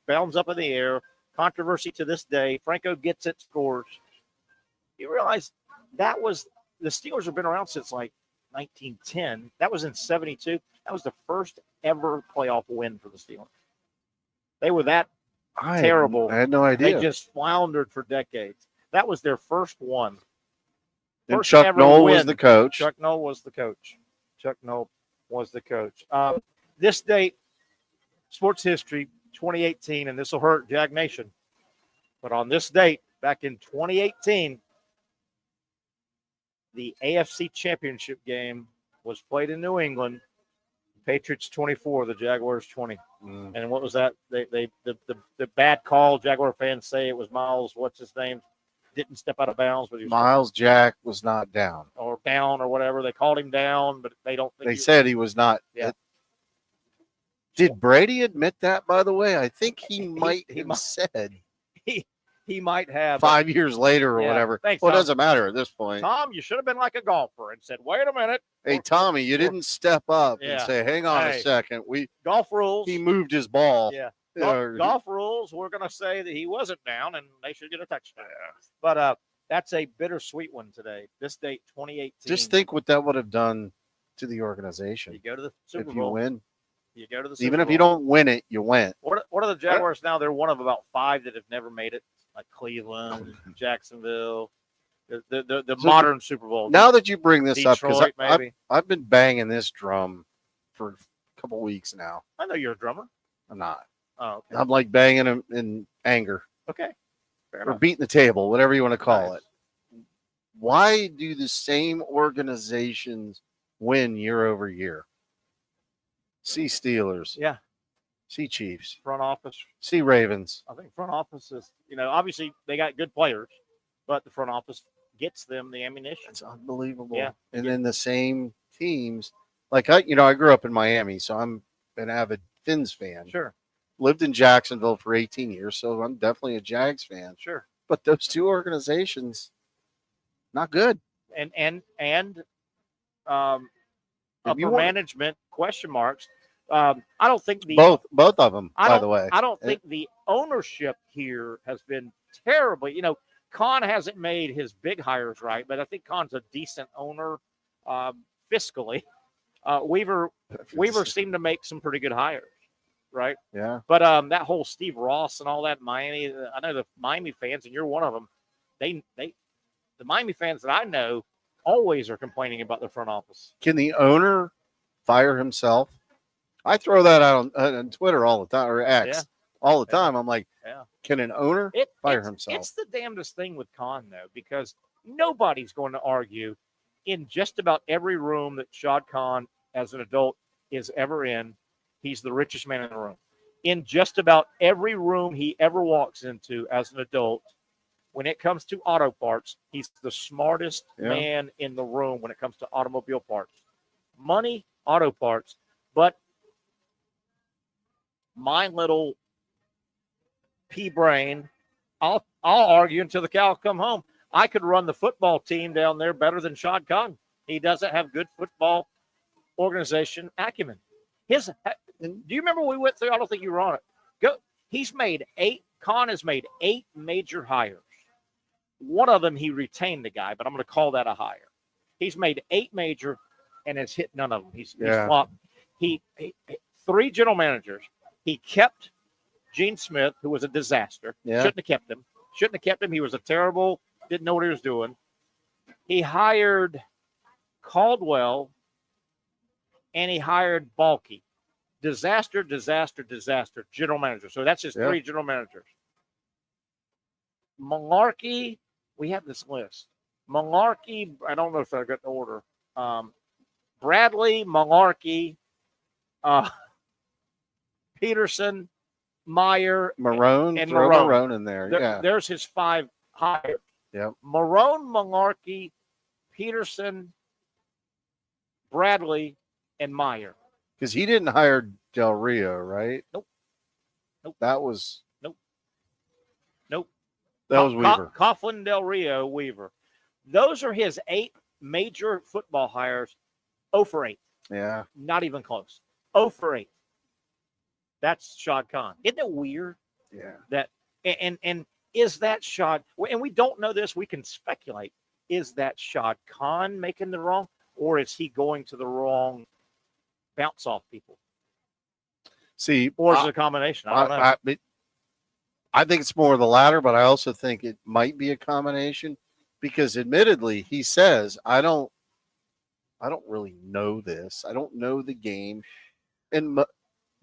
bounds up in the air. Controversy to this day. Franco gets it, scores. You realize the Steelers have been around since like 1910. That was in 72. That was the first ever playoff win for the Steelers. They were that terrible. I had no idea. They just floundered for decades. That was their first one. And Chuck Noll was the coach. Chuck Noll was the coach. This date, sports history, 2018, and this will hurt Jag Nation. But on this date, back in 2018, the AFC Championship game was played in New England. Patriots 24, the Jaguars 20. And what was that? The bad call. Jaguar fans say it was Miles. What's his name? Didn't step out of bounds, but Miles Jack was not down or whatever. They called him down, but they don't. They said he was not. Yeah. Did Brady admit that? By the way, I think he might have said he might have 5 years later or whatever. Thanks, well, it Tom. doesn't matter at this point. Tom, you should have been like a golfer and said, "Wait a minute." Hey, Tommy, you didn't step up and say, "Hang on a second." Golf rules. He moved his ball. Yeah. Golf rules. We're going to say that he wasn't down, and they should get a touchdown. But that's a bittersweet one today. This date, 2018. Just think what that would have done to the organization. You go to the Super Bowl. Bowl. You win. You go to the Super Even Bowl. if you don't win it, you win. What are the Jaguars now? They're one of about 5 that have never made it, like Cleveland, Jacksonville, the modern Super Bowl. Now that you bring this up, because I've been banging this drum for a couple weeks now. I know you're a drummer. I'm not. Oh, okay. I'm like banging him in anger. Okay. Or beating the table, whatever you want to call it. Why do the same organizations win year over year? See Steelers. Yeah. See Chiefs. Front office. See Ravens. I think front office is, obviously they got good players, but the front office gets them the ammunition. It's unbelievable. Yeah. And then the same teams. Like I grew up in Miami, so I'm an avid Fins fan. Sure. Lived in Jacksonville for 18 years, so I'm definitely a Jags fan. Sure. But those two organizations, not good. And upper management, question marks. I don't think both of them, by the way. I don't think the ownership here has been terribly. Khan hasn't made his big hires right, but I think Khan's a decent owner fiscally. Weaver seemed to make some pretty good hires, right? Yeah. But that whole Steve Ross and all that in Miami, I know the Miami fans, and you're one of them. The Miami fans that I know always are complaining about the front office. Can the owner fire himself? I throw that out on Twitter all the time, or X all the time. I'm like, can an owner fire himself? It's the damnedest thing with Khan, though, because nobody's going to argue in just about every room that Shad Khan, as an adult, is ever in, he's the richest man in the room. In just about every room he ever walks into as an adult, when it comes to auto parts, he's the smartest man in the room when it comes to automobile parts. Money, auto parts. But my little pea brain, I'll argue until the cows come home. I could run the football team down there better than Shad Khan. He doesn't have good football organization acumen. Do you remember we went through? I don't think you were on it. Khan has made 8 major hires. One of them, he retained the guy, but I'm going to call that a hire. He's made 8 major and has hit none of them. He's flopped. He 3 general managers. He kept Gene Smith, who was a disaster. Shouldn't have kept him. He was a terrible, didn't know what he was doing. He hired Caldwell and he hired Balky. Disaster, general manager. So that's his 3 general managers. Malarkey, we have this list. Malarkey, I don't know if I got the order. Bradley, Malarkey, Peterson, Meyer, Marone, and Marone in there. There's his 5 hires. Yep. Marone, Malarkey, Peterson, Bradley, and Meyer. Because he didn't hire Del Rio, right? Nope. That was Nope. That was Weaver. Coughlin, Del Rio, Weaver. Those are his 8 major football hires. 0 for 8. Yeah. Not even close. 0 for 8. That's Shad Khan. Isn't it weird? Yeah. That and is that Shad? And we don't know this. We can speculate. Is that Shad Khan making the wrong, or is he going to the wrong bounce off people? See, or is it a combination? I don't know. I think it's more the latter, but I also think it might be a combination because, admittedly, he says, I don't really know this. I don't know the game. And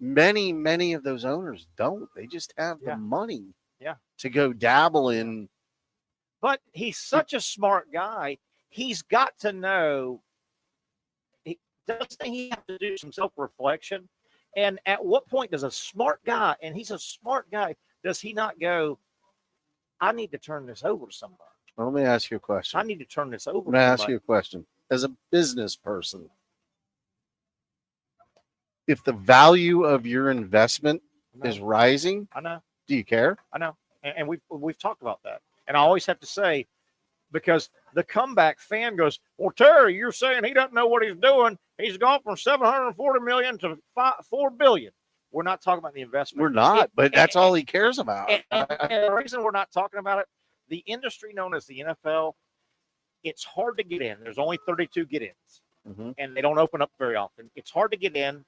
many of those owners don't. They just have the money to go dabble in. But he's such a smart guy. He's got to know. Doesn't he have to do some self-reflection? And at what point does a smart guy, and he's a smart guy, does he not go, I need to turn this over to somebody? Well, let me ask you a question. I need to turn this over to somebody. Ask you a question. As a business person, if the value of your investment is rising, I know. Do you care? I know. And we've talked about that. And I always have to say, because the comeback fan goes, well, Terry, you're saying he doesn't know what he's doing. He's gone from $740 million to $4 billion. We're not talking about the investment. We're not, but that's all he cares about. And the reason we're not talking about it, the industry known as the NFL, it's hard to get in. There's only 32 get-ins, and they don't open up very often. It's hard to get in,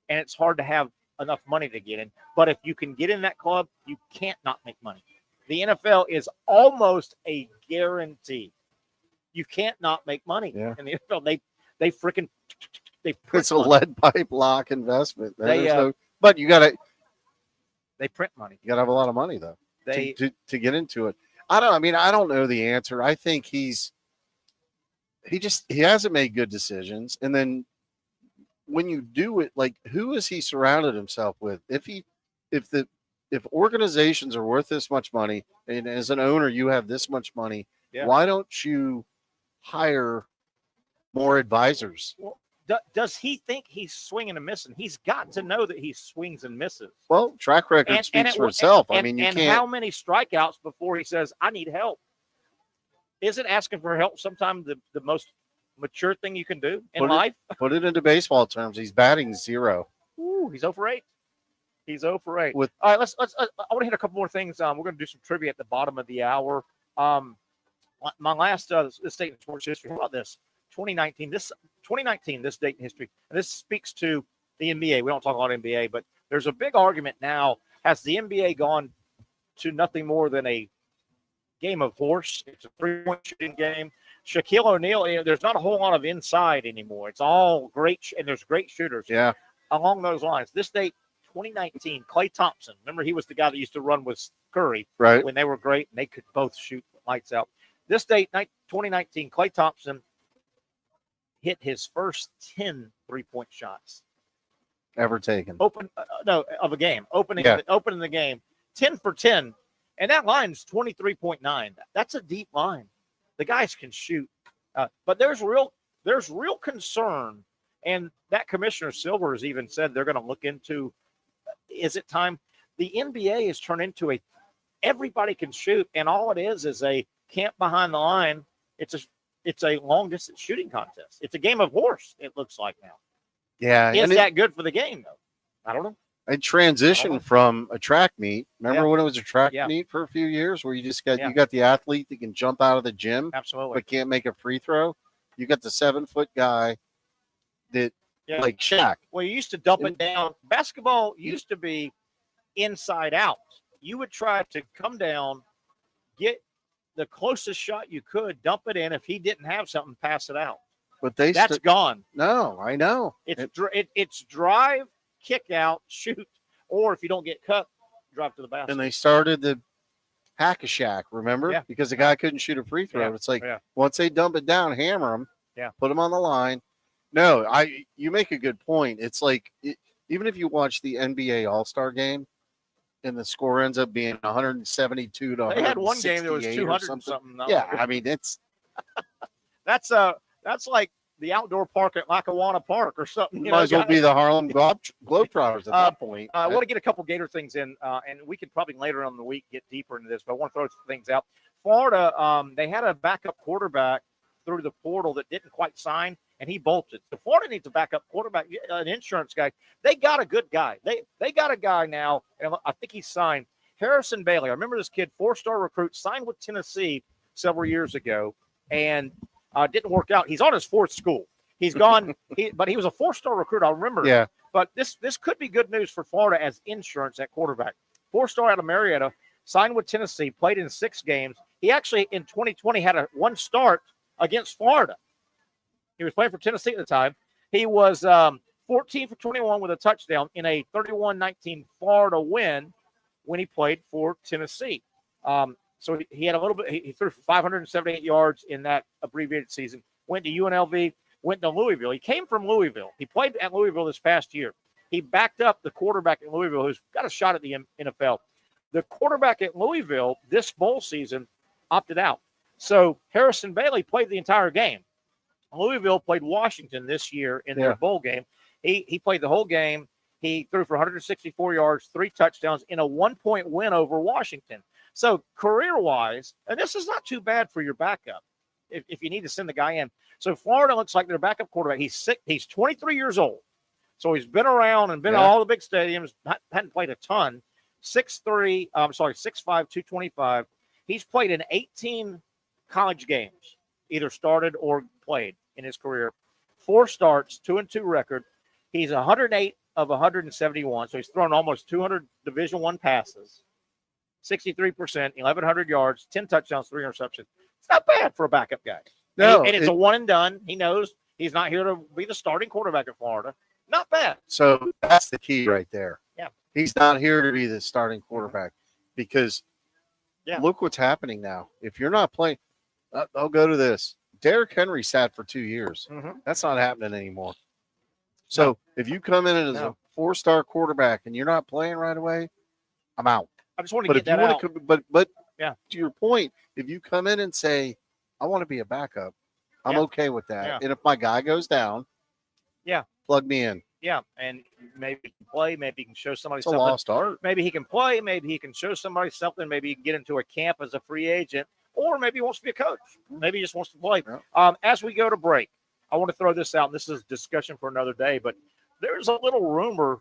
and it's hard to have enough money to get in. But if you can get in that club, you can't not make money. The NFL is almost a guarantee. You can't not make money in the NFL. They freaking it's a lead pipe lock investment. But you gotta print money. You gotta have a lot of money though to get into it. I don't know the answer. I think he hasn't made good decisions. And then when you do it, like, who has he surrounded himself with? If organizations are worth this much money, and as an owner you have this much money, why don't you hire more advisors? Well, does he think he's swinging and missing? He's got to know that he swings and misses. Well, track record speaks for itself. You can't. How many strikeouts before he says, I need help? Isn't asking for help sometimes the most mature thing you can do in life? Put it into baseball terms. He's batting 0. Ooh, he's 0 for 8. He's 0 for 8. With all right, let's. I want to hit a couple more things. We're going to do some trivia at the bottom of the hour. My last this date in sports history. How about this? 2019. This date in history, and this speaks to the NBA. We don't talk about NBA, but there's a big argument now. Has the NBA gone to nothing more than a game of horse? It's a 3-point shooting game. Shaquille O'Neal, there's not a whole lot of inside anymore. It's all great, and there's great shooters. Yeah. Along those lines, this date, 2019, Klay Thompson. Remember, he was the guy that used to run with Curry right when they were great, and they could both shoot lights out. This date, 2019, Klay Thompson hit his first 10 3-point shots ever taken. Of a game. Opening the game, 10 for 10, and that line's 23.9. That's a deep line. The guys can shoot, but there's real concern, and that Commissioner Silver has even said they're going to look into. Is it time? The NBA has turned into everybody can shoot, and all it is a camp behind the line. It's a long distance shooting contest. It's a game of horse. It looks like now. Yeah, is that good for the game though? I don't know. I transitioned from a track meet. Remember when it was a track meet for a few years where you just got you got the athlete that can jump out of the gym, absolutely, but can't make a free throw. You got the 7-foot guy that like Shaq. Well, you used to dump it down. Basketball used to be inside out. You would try to come down, get the closest shot you could, dump it in. If he didn't have something, pass it out. But that's gone. No, I know. It's drive, kick out, shoot, or if you don't get cut, drive to the basket. And they started the hack-a-shack, remember? Yeah. Because the guy couldn't shoot a free throw. Yeah. It's like once they dump it down, hammer him, put him on the line. No, you make a good point. It's like even if you watch the NBA All-Star game and the score ends up being 172 to 168 they had one game that was 200 and something. Yeah, I mean, it's that's like the outdoor park at Lackawanna Park or something. Might as well be the Harlem Globetrotters at that point. I want to get a couple Gator things in, and we could probably later on in the week get deeper into this, but I want to throw some things out. Florida, they had a backup quarterback through the portal that didn't quite sign, and he bolted. So Florida needs a backup quarterback, an insurance guy. They got a good guy. They got a guy now, and I think he's signed. Harrison Bailey. I remember this kid, 4-star recruit, signed with Tennessee several years ago, and didn't work out. He's on his fourth school. He's gone, but he was a 4-star recruit. I remember. Yeah. But this could be good news for Florida as insurance at quarterback. 4-star out of Marietta, signed with Tennessee, played in 6 games. He actually in 2020 had one start against Florida. He was playing for Tennessee at the time. He was 14 for 21 with a touchdown in a 31-19 Florida win when he played for Tennessee. So he had a little bit. He threw for 578 yards in that abbreviated season. Went to UNLV. Went to Louisville. He came from Louisville. He played at Louisville this past year. He backed up the quarterback in Louisville who's got a shot at the NFL. The quarterback at Louisville this bowl season opted out. So Harrison Bailey played the entire game. Louisville played Washington this year in their bowl game. He played the whole game. He threw for 164 yards, 3 touchdowns in a 1-point win over Washington. So career-wise, and this is not too bad for your backup if you need to send the guy in. So Florida looks like their backup quarterback. He's 23 years old. So he's been around and been to all the big stadiums, hadn't played a ton. 6'5", 225. He's played in 18 college games, either started or played in his career. 4 starts, 2-2 record. He's 108 of 171, so he's thrown almost 200 Division I passes, 63%, 1,100 yards, 10 touchdowns, 3 interceptions. It's not bad for a backup guy. No, and it's a one and done. He knows he's not here to be the starting quarterback at Florida. Not bad. So that's the key right there. Yeah. He's not here to be the starting quarterback because look what's happening now. If you're not playing, I'll go to this. Derrick Henry sat for 2 years. Mm-hmm. That's not happening anymore. So if you come in as a 4-star quarterback and you're not playing right away, I'm out. I just want to get that out. But to your point, if you come in and say, I want to be a backup, I'm okay with that. Yeah. And if my guy goes down, plug me in. Yeah, and maybe he can play. Maybe he can show somebody It's a something. lost art. Maybe he can play. Maybe he can show somebody something. Maybe he can get into a camp as a free agent. Or maybe he wants to be a coach. Maybe he just wants to play. Yeah. As we go to break, I want to throw this out. And this is discussion for another day. But there's a little rumor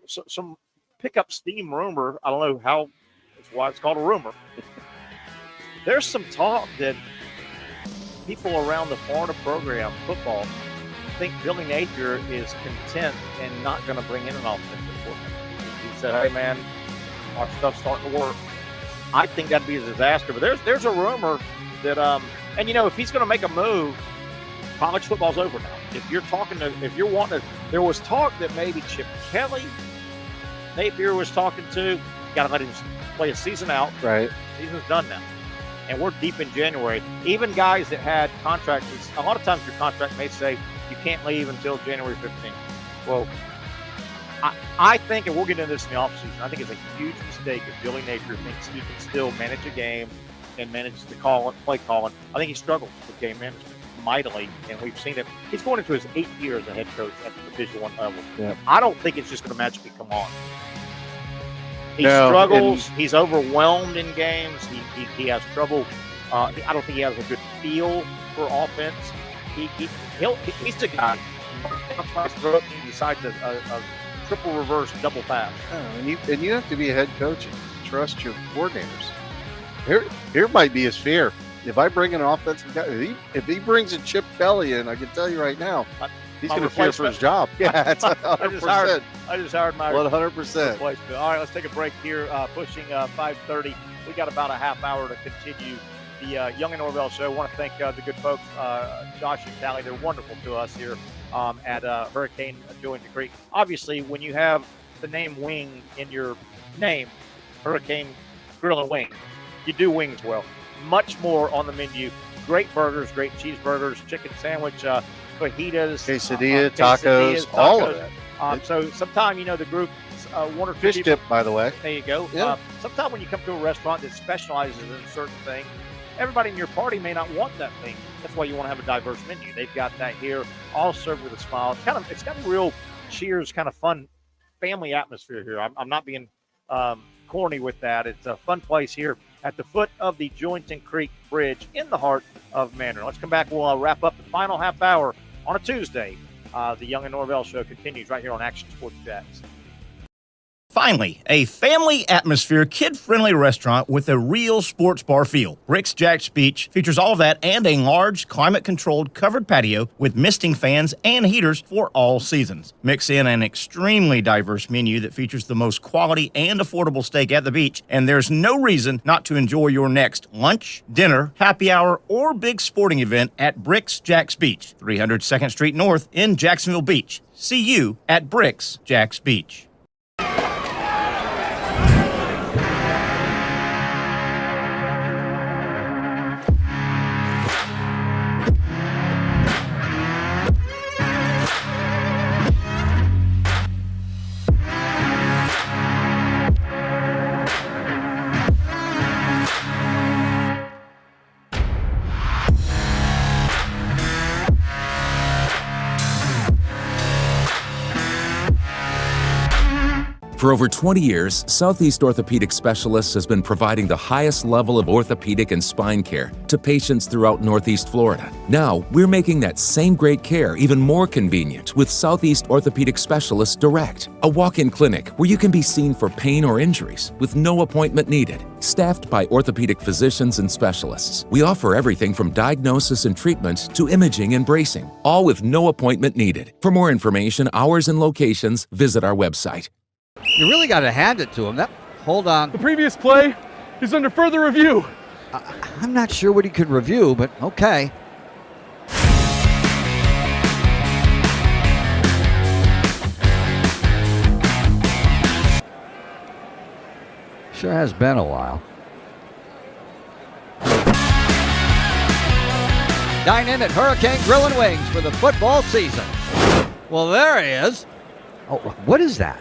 some pickup steam rumor. I don't know how. That's why it's called a rumor. There's some talk that people around the Florida program, football, think Billy Napier is content and not going to bring in an offensive coordinator. He said, "Hey, man, our stuff's starting to work." I think that'd be a disaster. But there's a rumor that, and if he's going to make a move, college football's over now. If you're wanting to, there was talk that maybe Chip Kelly, Napier was talking to. Got to let him play a season out. Right. Season's done now. And we're deep in January. Even guys that had contracts, a lot of times your contract may say you can't leave until January 15th. Well, I think, and we'll get into this in the offseason, I think it's a huge mistake if Billy Napier thinks he can still manage a game and manage the play calling. I think he struggles with game management mightily, and we've seen it. He's going into his 8th year as a head coach at the Division I level. Yeah. I don't think it's just going to magically come on. He struggles. He's overwhelmed in games. He has trouble. I don't think he has a good feel for offense. He's the guy. He decides a triple reverse double pass. And you have to be a head coach and trust your coordinators. Here might be his fear. If I bring an offensive guy, if he brings a Chip Kelly in, I can tell you right now, he's going to fear for his job. Yeah, that's 100%. I just hired my 100%. replacement. All right, let's take a break here. Pushing 5:30. We got about a half hour to continue the Young and Norvelle show. I want to thank the good folks, Josh and Callie. They're wonderful to us here at Hurricane Joint the Creek. Obviously, when you have the name Wing in your name, Hurricane Grill and Wing, you do wings well. Much more on the menu. Great burgers, great cheeseburgers, chicken sandwich, fajitas, quesadilla, tacos, all of that. So sometime, the group, one or two fish people, dip, by the way. There you go. Yeah. Sometime when you come to a restaurant that specializes in a certain thing, everybody in your party may not want that thing. That's why you want to have a diverse menu. They've got that here, all served with a smile. It's got a real Cheers kind of fun family atmosphere here. I'm not being corny with that. It's a fun place here at the foot of the Jointon Creek Bridge in the heart of Mandarin. Let's come back. We'll wrap up the final half hour on a Tuesday. The Young and Norvelle show continues right here on Action Sports Jacks. Finally, a family atmosphere, kid-friendly restaurant with a real sports bar feel. Bricks Jack's Beach features all of that and a large, climate-controlled covered patio with misting fans and heaters for all seasons. Mix in an extremely diverse menu that features the most quality and affordable steak at the beach, and there's no reason not to enjoy your next lunch, dinner, happy hour, or big sporting event at Bricks Jack's Beach, 300 2nd Street North in Jacksonville Beach. See you at Bricks Jack's Beach. For over 20 years, Southeast Orthopedic Specialists has been providing the highest level of orthopedic and spine care to patients throughout Northeast Florida. Now, we're making that same great care even more convenient with Southeast Orthopedic Specialists Direct, a walk-in clinic where you can be seen for pain or injuries with no appointment needed. Staffed by orthopedic physicians and specialists, we offer everything from diagnosis and treatment to imaging and bracing, all with no appointment needed. For more information, hours, and locations, visit our website. You really got to hand it to him. Hold on. The previous play is under further review. I'm not sure what he could review, but okay. Sure has been a while. Dine in at Hurricane Grill and Wings for the football season. Well, there he is. Oh, what is that?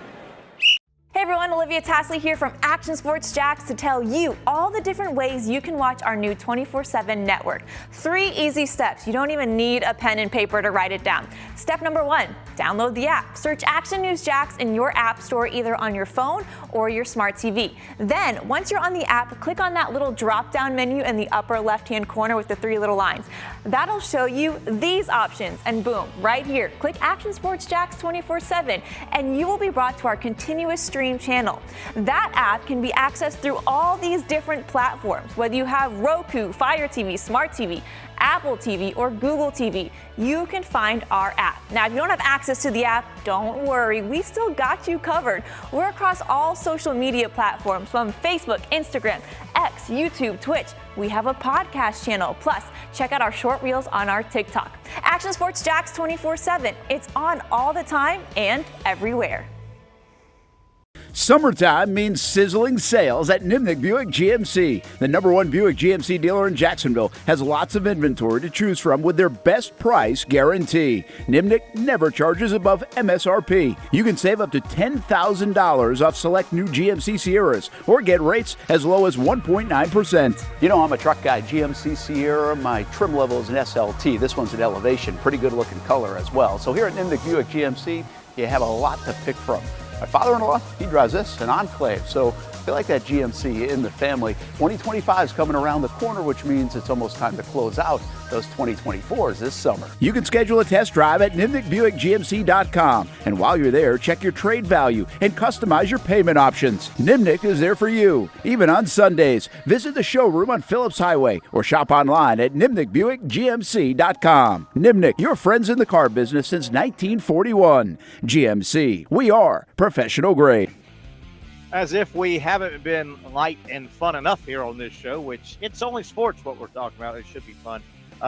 Hey everyone, Olivia Tasley here from Action Sports Jacks to tell you all the different ways you can watch our new 24/7 network. 3 easy steps. You don't even need a pen and paper to write it down. Step number 1, download the app. Search Action News Jacks in your app store either on your phone or your smart TV. Then, once you're on the app, click on that little drop-down menu in the upper left-hand corner with the 3 little lines. That'll show you these options, and boom, right here, click Action Sports Jacks 24/7, and you will be brought to our continuous stream channel. That app can be accessed through all these different platforms, whether you have Roku, Fire TV, Smart TV, Apple TV, or Google TV. You can find our app. Now, if you don't have access to the app, don't worry, we still got you covered. We're across all social media platforms from Facebook, Instagram, X, YouTube, Twitch. We have a podcast channel. Plus, check out our short reels on our TikTok. Action Sports Jacks 24/7. It's on all the time and everywhere. Summertime means sizzling sales at Nimnick Buick GMC. The #1 Buick GMC dealer in Jacksonville has lots of inventory to choose from with their best price guarantee. Nimnick never charges above MSRP. You can save up to $10,000 off select new GMC Sierras or get rates as low as 1.9%. You know, I'm a truck guy. GMC Sierra, my trim level is an SLT. This one's an Elevation. Pretty good looking color as well. So here at Nimnick Buick GMC, you have a lot to pick from. My father-in-law, he drives this, an Enclave, so I feel like that GMC in the family. 2025 is coming around the corner, which means it's almost time to close out those 2024s this summer. You can schedule a test drive at NimnickBuickGMC.com. And while you're there, check your trade value and customize your payment options. Nimnick is there for you, even on Sundays. Visit the showroom on Phillips Highway or shop online at NimnickBuickGMC.com. Nimnick, your friends in the car business since 1941. GMC, we are professional grade. As if we haven't been light and fun enough here on this show, which it's only sports what we're talking about. It should be fun.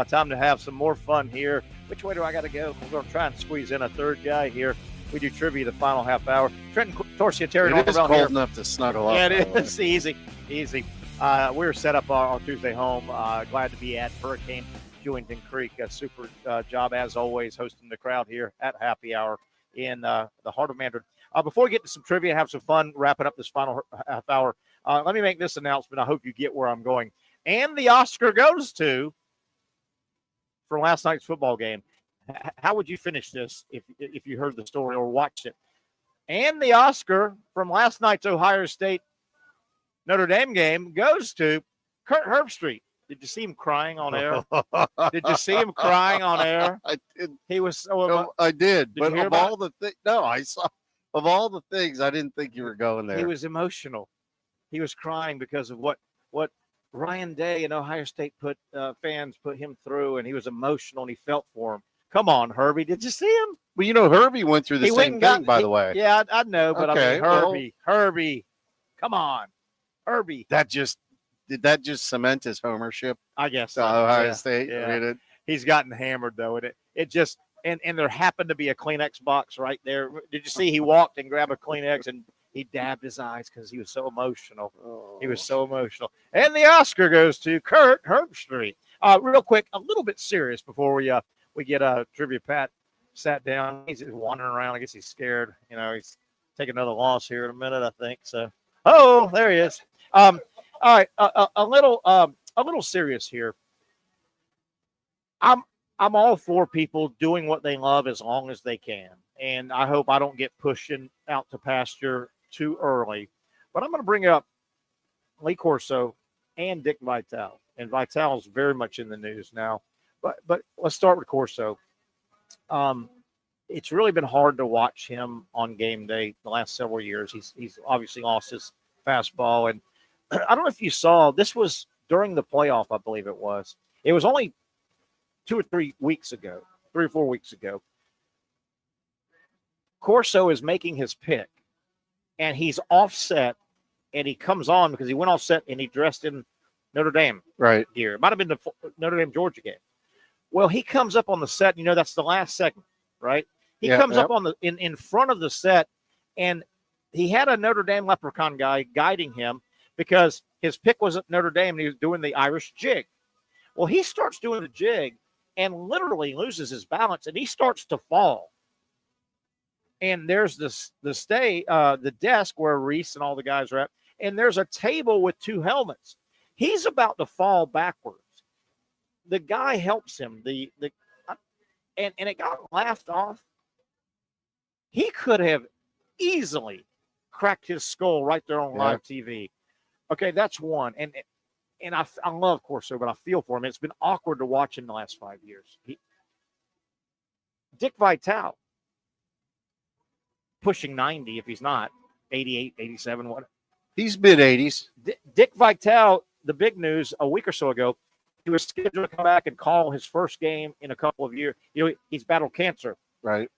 Time to have some more fun here. Which way do I got to go? We're going to try and squeeze in a third guy here. We do trivia the final half hour. Trenton Torsia, Terry It is Norvelle cold here. enough to snuggle up. Yeah, it is. Easy. We're set up on Tuesday home. Glad to be at Hurricane Jewington Creek. A super job, as always, hosting the crowd here at Happy Hour in the heart of Mandarin. Before we get to some trivia and have some fun wrapping up this final half hour, let me make this announcement. I hope you get where I'm going. And the Oscar goes to, for last night's football game. How would you finish this if you heard the story or watched it? And the Oscar from last night's Ohio State Notre Dame game goes to Kurt Herbstreit. Did you see him crying on air? Did you see him crying on air? I did. He was. I did. But of all the things, no, I saw. Of all the things, I didn't think you were going there. He was emotional. He was crying because of what Ryan Day and Ohio State fans put him through, and he was emotional and he felt for him. Come on, Herbie. Did you see him? Well, you know, Herbie went through the same thing, by the way. Yeah, I know, but Okay, I mean, Herbie. Come on, Herbie. Did that just cement his homership? I guess To so. Ohio State. Yeah. I mean, He's gotten hammered though, and it just and there happened to be a Kleenex box right there. Did you see he walked and grabbed a Kleenex and he dabbed his eyes because he was so emotional. He was so emotional. And the Oscar goes to Kurt Herbstreit. Real quick, a little bit serious before we get trivia. Pat sat down. He's just wandering around. I guess he's scared. You know, he's taking another loss here in a minute, I think. So, oh, there he is. All right, a little serious here. I'm all for people doing what they love as long as they can, and I hope I don't get pushing out to pasture too early. But I'm going to bring up Lee Corso and Dick Vitale, and Vitale's very much in the news now. But let's start with Corso. It's really been hard to watch him on game day the last several years. He's obviously lost his fastball, and I don't know if you saw, this was during the playoff, I believe it was. It was only 3 or 4 weeks ago. Corso is making his pick, and he's offset, and he comes on because he went offset and he dressed in Notre Dame gear. It might have been the Notre Dame Georgia game. Well, he comes up on the set. You know, that's the last segment, right? He comes up on in front of the set, and he had a Notre Dame leprechaun guy guiding him because his pick was at Notre Dame, and he was doing the Irish jig. Well, he starts doing the jig and literally loses his balance, and he starts to fall. and there's the desk where Reese and all the guys are at, and there's a table with 2 helmets. He's about to fall backwards. The guy helps him. And it got laughed off. He could have easily cracked his skull right there on live TV. Okay, that's one. And I love Corso, but I feel for him. It's been awkward to watch him the last 5 years. Dick Vitale, pushing 90 if he's not, 88, 87, what? He's mid-80s. Dick Vitale, the big news a week or so ago, he was scheduled to come back and call his first game in a couple of years. He's battled cancer. Right.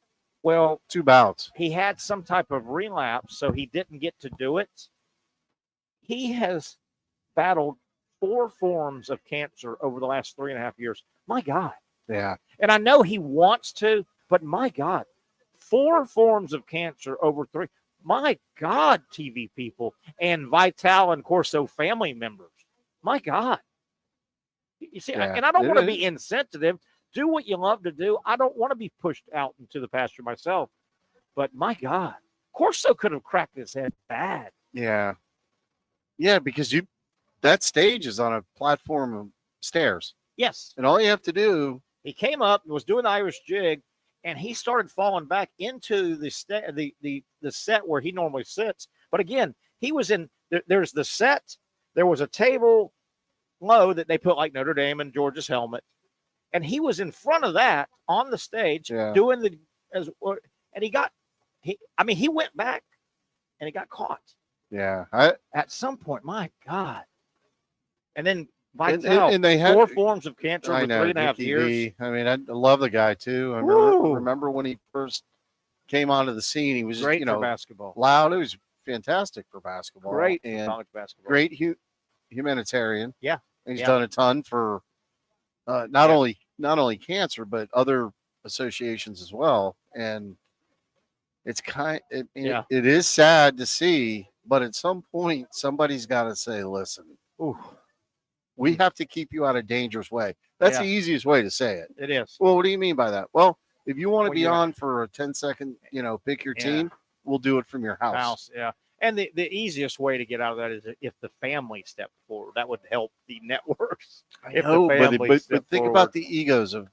Well, 2 bouts. He had some type of relapse, so he didn't get to do it. He has battled 4 forms of cancer over the last 3.5 years. My God. Yeah. And I know he wants to, but my God, 4 forms of cancer over 3. My God, TV people and Vitale and Corso family members. My God. You see, and I don't want to be insensitive. Do what you love to do. I don't want to be pushed out into the pasture myself. But my God, Corso could have cracked his head bad. Yeah. Yeah, because that stage is on a platform of stairs. Yes. And all you have to do. He came up, was doing the Irish jig, and he started falling back into the set where he normally sits. But again, he was in there's the set, there was a table low that they put like Notre Dame and Georgia's helmet, and he was in front of that on the stage doing and he went back and he got caught. Yeah. At some point, my God. And then Vitale, and they had 4 forms of cancer over 3.5 years. I mean, I love the guy too. I remember when he first came onto the scene, he was just, great for basketball. Loud. It was fantastic for basketball. Great and college basketball. Great humanitarian. Yeah. And he's done a ton for not only cancer, but other associations as well. And it's it is sad to see, but at some point somebody's got to say, listen, we have to keep you out of danger's way. That's the easiest way to say it. It is. Well, what do you mean by that? Well, if you want to be on for a 10-second, pick your team, we'll do it from your house. Yeah. And the easiest way to get out of that is if the family stepped forward. That would help the networks. I know, but think about the egos of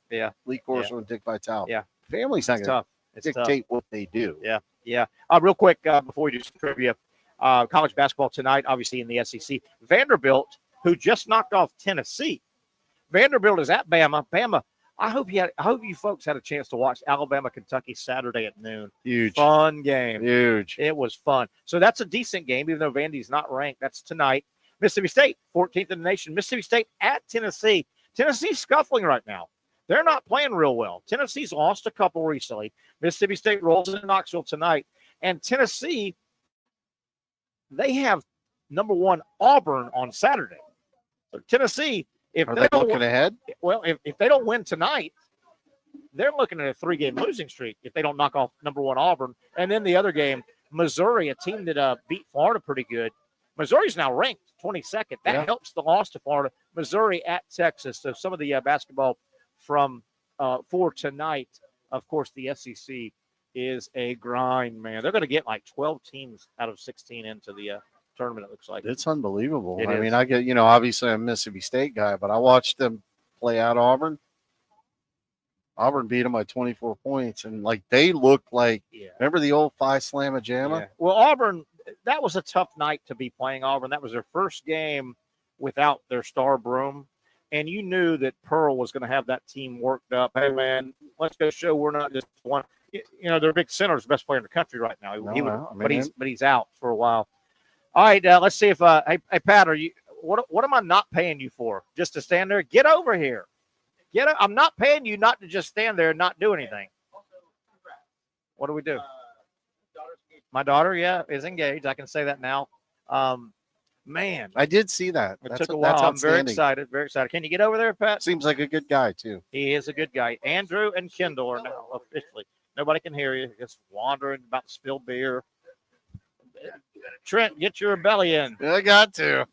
Lee Corso and Dick Vitale. Yeah. Family's not going to dictate what they do. Yeah, yeah. Real quick, before we do some trivia, college basketball tonight, obviously in the SEC. Vanderbilt, who just knocked off Tennessee. Vanderbilt is at Bama. Bama, I hope you folks had a chance to watch Alabama, Kentucky Saturday at noon. Huge. Fun game. Huge. It was fun. So that's a decent game, even though Vandy's not ranked. That's tonight. Mississippi State, 14th in the nation. Mississippi State at Tennessee. Tennessee's scuffling right now. They're not playing real well. Tennessee's lost a couple recently. Mississippi State rolls into Knoxville tonight. And Tennessee, they have number 1 Auburn on Saturday. So Tennessee, are they looking ahead? Well, if they don't win tonight, they're looking at a 3-game losing streak if they don't knock off number 1 Auburn. And then the other game, Missouri, a team that beat Florida pretty good. Missouri's now ranked 22nd. That helps the loss to Florida. Missouri at Texas. So some of the basketball from for tonight, of course, the SEC is a grind, man. They're going to get like 12 teams out of 16 into the tournament, it looks like. It's unbelievable. It I is. mean, I get, obviously I'm a Mississippi State guy, but I watched them play out Auburn. Auburn beat them by 24 points, and they looked like, remember the old Phi Slamma Jamma? Yeah. Well, Auburn, that was a tough night to be playing Auburn. That was their first game without their star Broom, and you knew that Pearl was going to have that team worked up. Hey, man, let's go show we're not just one. Their big center's the best player in the country right now. But he's out for a while. All right, let's see if hey Pat, are you? What am I not paying you for? Just to stand there? Get over here. I'm not paying you not to just stand there and not do anything. What do we do? My daughter, is engaged. I can say that now. Man, I did see that. It took a while. I'm very excited. Very excited. Can you get over there, Pat? Seems like a good guy too. He is a good guy. Andrew and Kendall are now officially. Nobody can hear you. Just wandering, about to spill beer. Trent, get your belly in. I got to.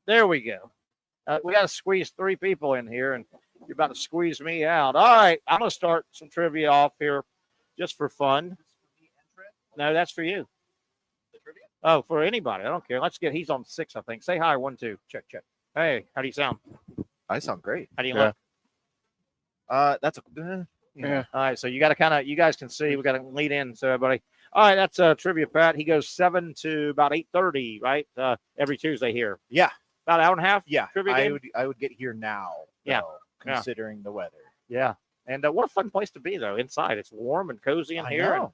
There we go. We got to squeeze 3 people in here, and you're about to squeeze me out. All right, I'm going to start some trivia off here just for fun. No, that's for you. Oh, for anybody. I don't care. He's on 6, I think. Say hi, 1, 2. Check. Hey, how do you sound? I sound great. How do you look? That's yeah. All right, so you got to you guys can see, we got to lead in, so everybody. All right, that's Trivia Pat. He goes 7 to about 8:30, right? Every Tuesday here. Yeah. About an hour and a half? Yeah. Trivia game? I would get here now, considering the weather. Yeah. And what a fun place to be, though, inside. It's warm and cozy in here. And,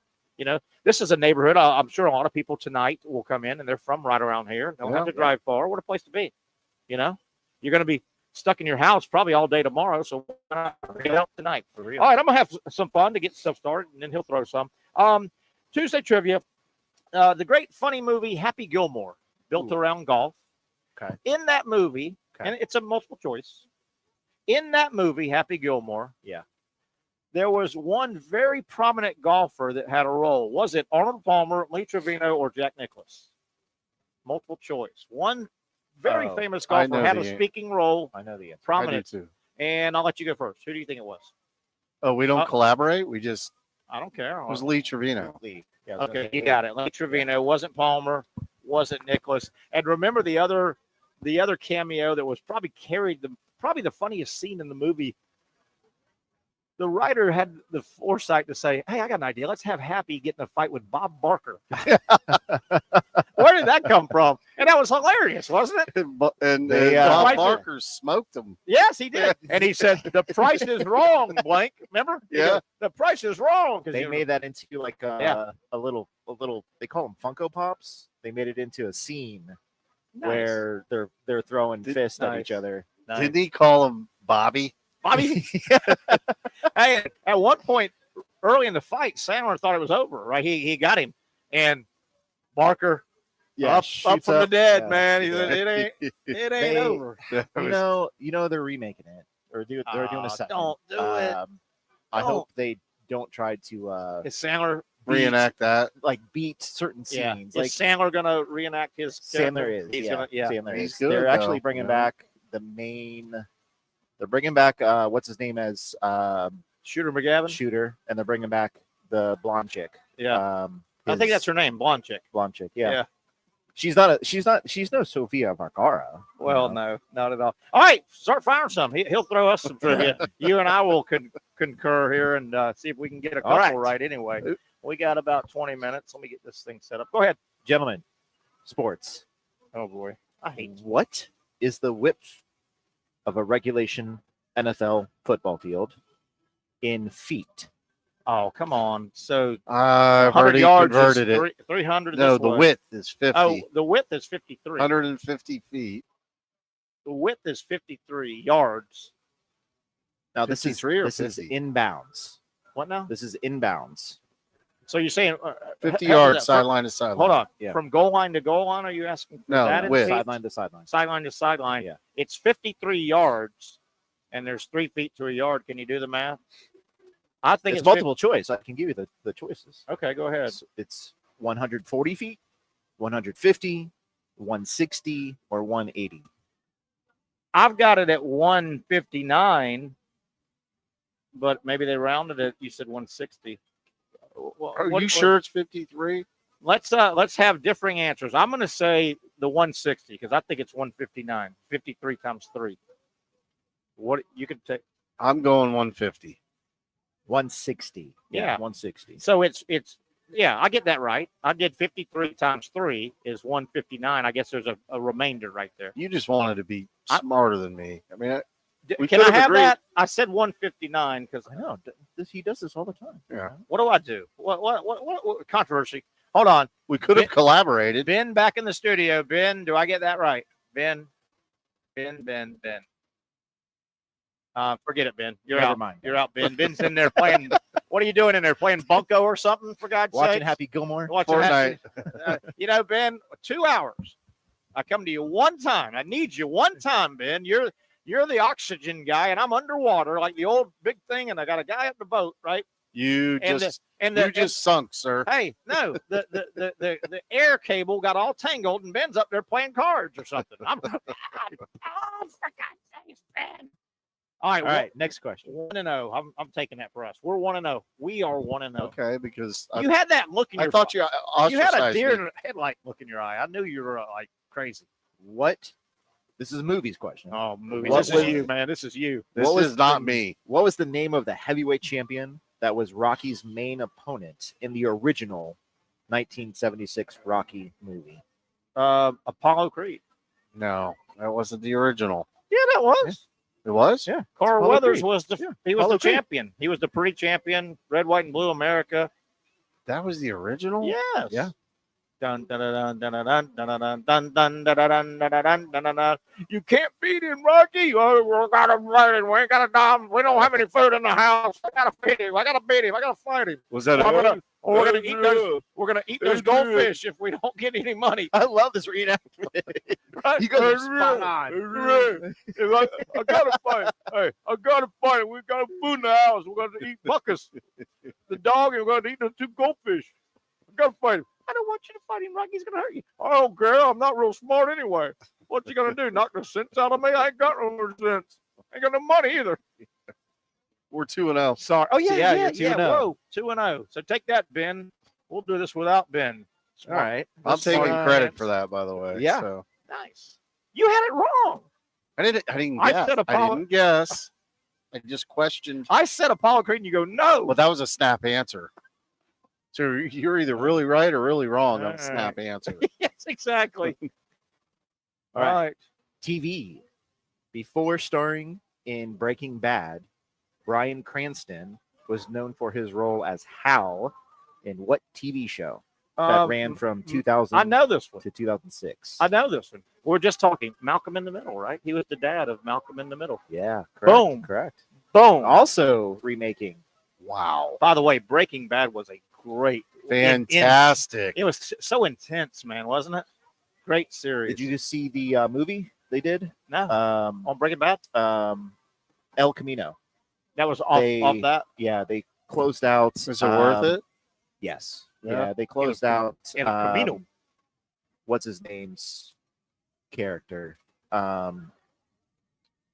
this is a neighborhood. I'm sure a lot of people tonight will come in, and they're from right around here. Don't have to drive far. What a place to be. You're going to be stuck in your house probably all day tomorrow, so why not get out tonight? For real. All right, I'm going to have some fun to get stuff started, and then he'll throw some. Tuesday trivia, the great funny movie Happy Gilmore, built around golf. Okay. In that movie, and it's a multiple choice, in that movie, Happy Gilmore, there was one very prominent golfer that had a role. Was it Arnold Palmer, Lee Trevino, or Jack Nicklaus? Multiple choice. One very famous golfer had a speaking role. I know the answer. Prominent. I do too. And I'll let you go first. Who do you think it was? Oh, we don't collaborate? We just... I don't care. It was Lee Trevino. Lee. Yeah, okay, you got it. Lee Trevino. Wasn't Palmer. Wasn't Nicklaus. And remember the other cameo that was probably the funniest scene in the movie. The writer had the foresight to say, hey, I got an idea. Let's have Happy get in a fight with Bob Barker. Where did that come from? And that was hilarious, wasn't it? And Bob Barker smoked him. Yes, he did. And he said, the price is wrong, blank. Remember? Yeah. The price is wrong. They made that into like a little, they call them Funko Pops. They made it into a scene where they're throwing fists at each other. Nice. Didn't he call him Bobby? Hey, at one point early in the fight, Sandler thought it was over, right? He got him, and Barker up from the dead, man. He said, it ain't over. You know they're remaking it, or they're doing a second. Don't do it. I hope they don't try to is Sandler reenact that, like beat certain scenes. Like, is Sandler gonna reenact his Sandler is. Sandler is. Good, they're actually bringing back the main. They're bringing back what's his name as Shooter McGavin. Shooter, and they're bringing back the blonde chick. Yeah, I think that's her name, blonde chick. Blonde chick. Yeah. She's no Sofia Vergara. Well, no, not at all. All right, start firing some. He'll throw us some trivia. You and I will concur here and see if we can get a couple right anyway. We got about 20 minutes. Let me get this thing set up. Go ahead. Gentlemen, sports. Oh, boy. I hate what is the width of a regulation NFL football field in feet? Oh, come on. So I've 100 already yards converted is it. 300. No, the width is 50. Oh, the width is 53. 150 feet. The width is 53 yards. Now this is inbounds. What now? This is inbounds. So you're saying 50 yards, sideline to sideline. Hold on. Yeah. From goal line to goal line, are you asking? No, that width. Sideline to sideline. Sideline to sideline. Yeah. It's 53 yards, and there's 3 feet to a yard. Can you do the math? I think it's multiple choice. I can give you the choices. Okay, go ahead. It's 140 feet, 150, 160, or 180. I've got it at 159, but maybe they rounded it. You said 160. Are you sure it's 53? Let's have differing answers. I'm going to say the 160 because I think it's 159. 53 times 3. What you could take? I'm going 150. 160. Yeah, 160. So it's I get that right. I did 53 times 3 is 159. I guess there's a remainder right there. You just wanted to be smarter than me. I mean, can I have that? I said 159 because I know he does this all the time. Yeah. What do I do? What controversy? Hold on. We could have collaborated. Ben back in the studio. Ben, do I get that right? Ben. Forget it, Ben. You're Never out. mind. You're out, Ben. Ben's in there playing. What are you doing in there? Playing bunco or something? For God's sake. Watching Happy Gilmore. Watching Fortnite. Ben. 2 hours. I come to you one time. I need you one time, Ben. You're the oxygen guy, and I'm underwater like the old big thing, and I got a guy up the boat, right? You just sunk, sir. Hey, no, the air cable got all tangled, and Ben's up there playing cards or something. For God's sakes, Ben. All right. All right. Next question. 1-0. I'm taking that for us. We're 1-0. We are 1-0. Okay, because You had that look in your I thought you You had a ostracized deer me. in the headlight look in your eye. I knew you were like crazy. What? This is a movies question. Oh, movies. What This was- is you, man. This is you. This What was is not the- me. What was the name of the heavyweight champion that was Rocky's main opponent in the original 1976 Rocky movie? Apollo Creed. No, that wasn't the original. Yeah, that was. It was? Yeah. Carl Apollo Weathers Creed. was the he was Apollo the Creed. champion. He was the pre-champion, red, white, and blue America. That was the original? Yes. Yeah. Dun, dun, dun, dun, dun, dun, dun, dun, dun, dun, dun, dun, dun, dun, dun, dun, dun. You can't beat him, Rocky. Oh, we gotta fight him. We ain't got a dime. We don't have any food in the house. I gotta feed him. I gotta beat him. I gotta fight him. Was that We're a gonna eat those goldfish if we don't get any money. I love this reenactment. Right? You guys are spot on. I gotta fight. Hey, I gotta fight. We got food in the house. We're gonna eat buckets. The dog, and we're gonna eat the 2 goldfish. I gotta fight him. I don't want you to fight him, Rocky. He's gonna hurt you. I don't care. I'm not real smart anyway. What you gonna do? Knock the sense out of me? I ain't got no sense. I ain't got no money either. We're 2-0. Sorry. Oh So, yeah, yeah, yeah. you're 2-0. Whoa, 2-0. So take that, Ben. We'll do this without Ben. All right. I'm taking Smart credit hands. for that, by the way. Yeah. So. Nice. You had it wrong. I didn't I guess. said I Apollo- didn't guess. I just questioned. I said Apollo Creed, and you go no. Well, that was a snap answer. So you're either really right or really wrong on snap answer. Yes, exactly. All right. Right. TV. Before starring in Breaking Bad, Bryan Cranston was known for his role as Hal in what TV show that ran from 2000 I know this one. to 2006? I know this one. We're just talking Malcolm in the Middle, right? He was the dad of Malcolm in the Middle. Yeah. Correct, Boom. Correct. Boom. Also remaking. Wow. By the way, Breaking Bad was a great, Fantastic. It was so intense, man, wasn't it? Great series. Did you see the movie they did? No. On Breaking Bad? El Camino. That was off that? Yeah, they closed out. Is it worth it? Yes. Yeah. Yeah, they closed out. El Camino. What's his name's character?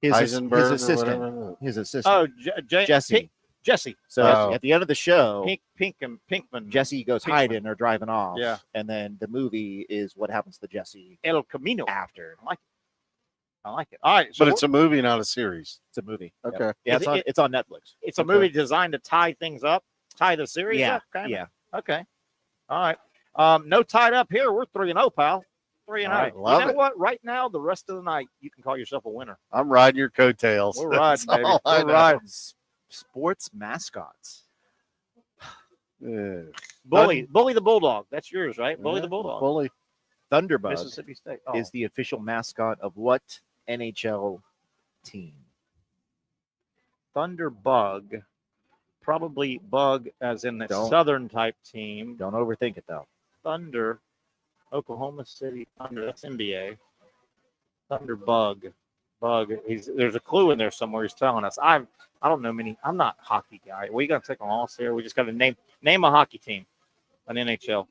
Heisenberg or his assistant. whatever. His assistant. Oh, Jesse. Jesse. So at the end of the show, Pinkman. Jesse goes Pinkman. hiding or driving off. Yeah. And then the movie is what happens to Jesse El Camino. after. I like it. All right. So But it's a movie, not a series. It's a movie. Yep. Okay. Yeah, Is it's on Netflix. it's a movie designed to tie things up, tie the series Yeah. up. Kinda? Yeah. Okay. All right. No tied up here. We're 3-0, pal. 3-0. All right, You love know it. what? Right now, the rest of the night, you can call yourself a winner. I'm riding your coattails. We're That's riding, baby. all I We're know. riding. Sports mascots. Yeah. Bully the Bulldog. That's yours, right? Bully the Bulldog. Bully. Thunderbug Mississippi State. Oh. is the official mascot of what NHL team? Thunderbug. Probably bug as in the Don't- southern type team. Don't overthink it though. Thunder. Oklahoma City Thunder. That's NBA. Thunderbug. Bug. There's a clue in there somewhere he's telling us. I don't know many. I'm not a hockey guy. We got to take a loss here. We just got to name a hockey team, an NHL.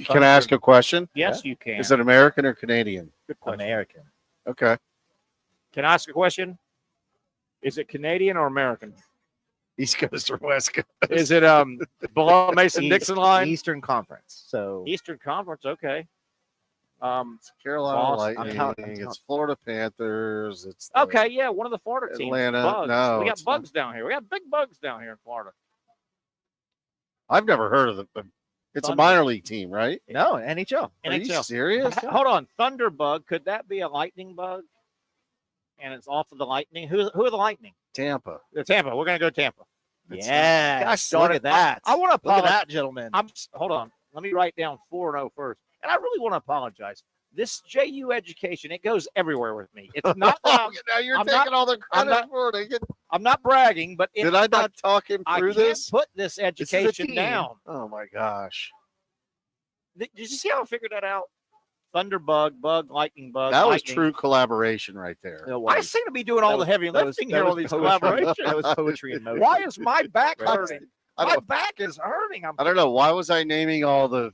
Can I ask a question? Yes, you can. Is it American or Canadian? Good question. American. Okay. Can I ask a question? Is it Canadian or American? East Coast or West Coast? Is it below Mason-Dixon line? Eastern Conference. So Eastern Conference. Okay. It's Carolina Boston. Lightning. It's Florida Panthers. It's Okay, yeah, one of the Florida teams. Atlanta. Bugs. No, we got it's bugs down here. We got big bugs down here in Florida. I've never heard of them. But it's Thunder. a minor league team, right? no NHL. Are you NHL. serious? Hold on, Thunderbug. Could that be a lightning bug? And it's off of the Lightning. Who are the Lightning? Tampa. The Tampa. We're gonna go Tampa. Yeah. Gosh, Look at that. I want to Look at apologize. that, gentlemen. Hold on. Let me write down 4-0 first. And I really want to apologize. This JU education, it goes everywhere with me. It's not. Now you're I'm taking not- all the I'm credit not- for it. I'm not bragging, but Did I not talk him I through can't this? put this This is a education team. down. Oh my gosh. Did you see how I figured that out? Thunderbug, bug, lightning bug. That was lightning. true collaboration right there. I seem to be doing all the heavy lifting here on these collaborations. That was poetry in motion. Why is my back Right. hurting? I My don't- back is hurting. I don't know. Why was I naming all the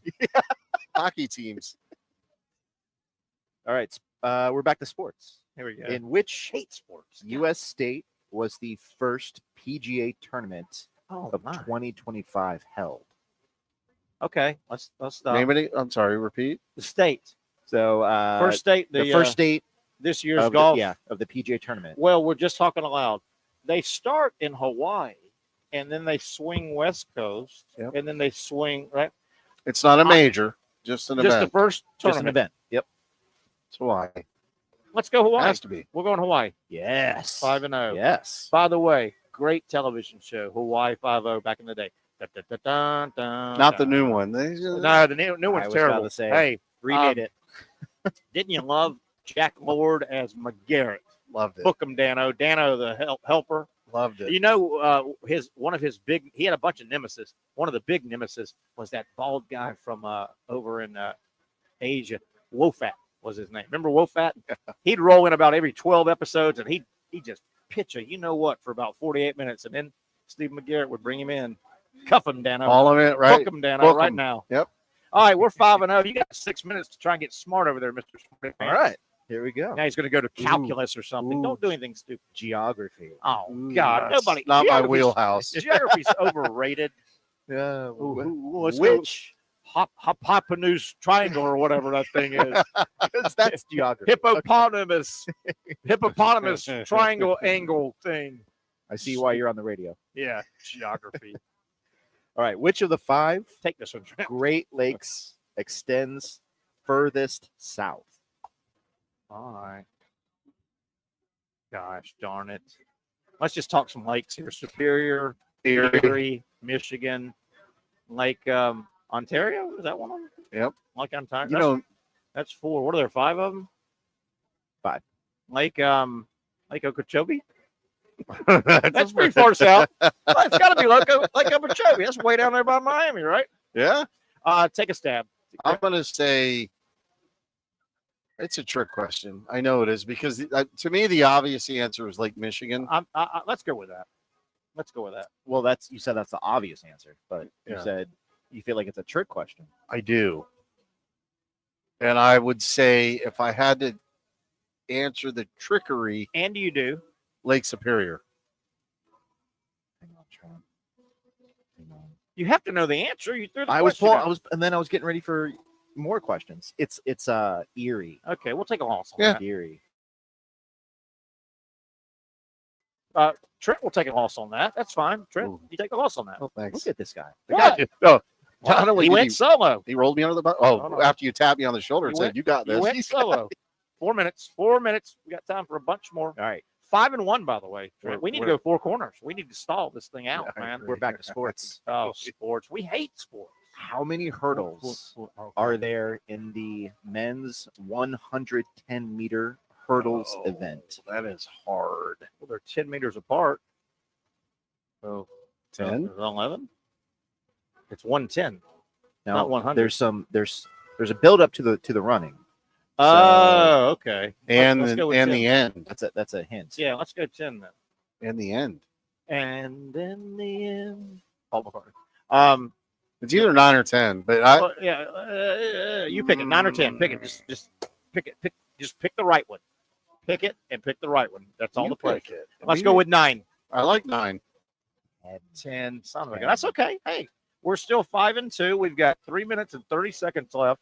hockey teams? All right. We're back to sports. Here we go. In which hate sports. U.S. state was the first PGA tournament of my. 2025 held? Okay, let's stop. Name it. I'm sorry. Repeat. The state. So First state. the first state this year's of golf. of the PGA tournament. Well, we're just talking aloud. They start in Hawaii, and then they swing West Coast, and then they swing right. It's not a major, just an Just event. the first Just an tournament. event. Yep. It's Hawaii. Let's go Hawaii. Has to be. We're going Hawaii. Yes. 5-0. Yes. By the way, great television show, Hawaii 5-0 back in the day. Not the new one. No, the new I one's was terrible. about to say, Hey, remade it. Didn't you love Jack Lord as McGarrett? Loved it. Book him, Dano. Dano, the helper. Loved it. You know, one of his big. He had a bunch of nemesis. One of the big nemesis was that bald guy from over in Asia. Wofat was his name. Remember Wofat? He'd roll in about every 12 episodes, and he'd just pitch a you know what for about 48 minutes, and then Steve McGarrett would bring him in, cuff him, Dano. All of it, right? Book him, Dano, Book right 'em. now. Yep. All right, we're 5-0. You got 6 minutes to try and get smart over there, Mr. Smart. All right. Here we go. Now he's going to go to calculus or something. Don't do anything stupid. Geography. Oh, God. That's Nobody. not my geography's- wheelhouse. Geography's overrated. Yeah. Let's go Hypotenuse Triangle or whatever that thing is. That's geography. Hippopotamus triangle angle thing. I see why you're on the radio. Yeah, geography. All right. Which of the 5 Take this one. Great Lakes extends furthest south? All right. Gosh darn it. Let's just talk some lakes here. Superior, Erie, Michigan, Lake Ontario. Is that one of them? Yep. Lake Ontario. You know, That's 4. What are there? 5 of them? 5. Lake Okeechobee. That's pretty far south. It's got to be Lake Okeechobee. That's way down there by Miami, right? yeah. Take a stab. I'm going to say it's a trick question. I know it is because to me, the obvious answer is Lake Michigan. Let's go with that. Let's go with that. Well, you said that's the obvious answer, but you Yeah. said you feel like it's a trick question. I do. And I would say if I had to answer the trickery, And you do. Lake Superior. Hang on, Trent. Hang on. You have to know the answer. You threw the I was question out. and then I was getting ready for more questions. It's Erie. Okay, we'll take a loss on Yeah. Erie. that. Trent will take a loss on that. That's fine. Trent, Ooh. you take a loss on that. Oh, thanks. Look at this guy. What? No, What? not only He did went solo. he rolled me under the bus. Oh, No, no. after you tapped me on the shoulder and You said, went- "You got You this." went solo. 4 minutes. 4 minutes. We got time for a bunch more. All right. 5-1, by the way. We're- We need to we're- go 4 corners. We need to stall this thing out, Yeah, I man. agree. We're back to sports. Oh, sports. We hate sports. How many hurdles are there in the men's 110-meter hurdles event? That is hard. Well, they're 10 meters apart. So 10? 11. It's 110. Now, Not 100. there's a build up to the running. Oh, okay. And Let's go with 10. the end. That's a hint. Yeah, let's go 10 then. And the end. And in the end, Paul McCartney. It's either 9 or 10, but You pick it, 9 or 10. Pick it. Just pick it. Just pick the right one. Pick it and pick the right one. That's all You the play. pick it. Let's go with 9. I like 9. At 10. Son of a gun. That's okay. Hey, we're still 5-2. We've got 3 minutes and 30 seconds left.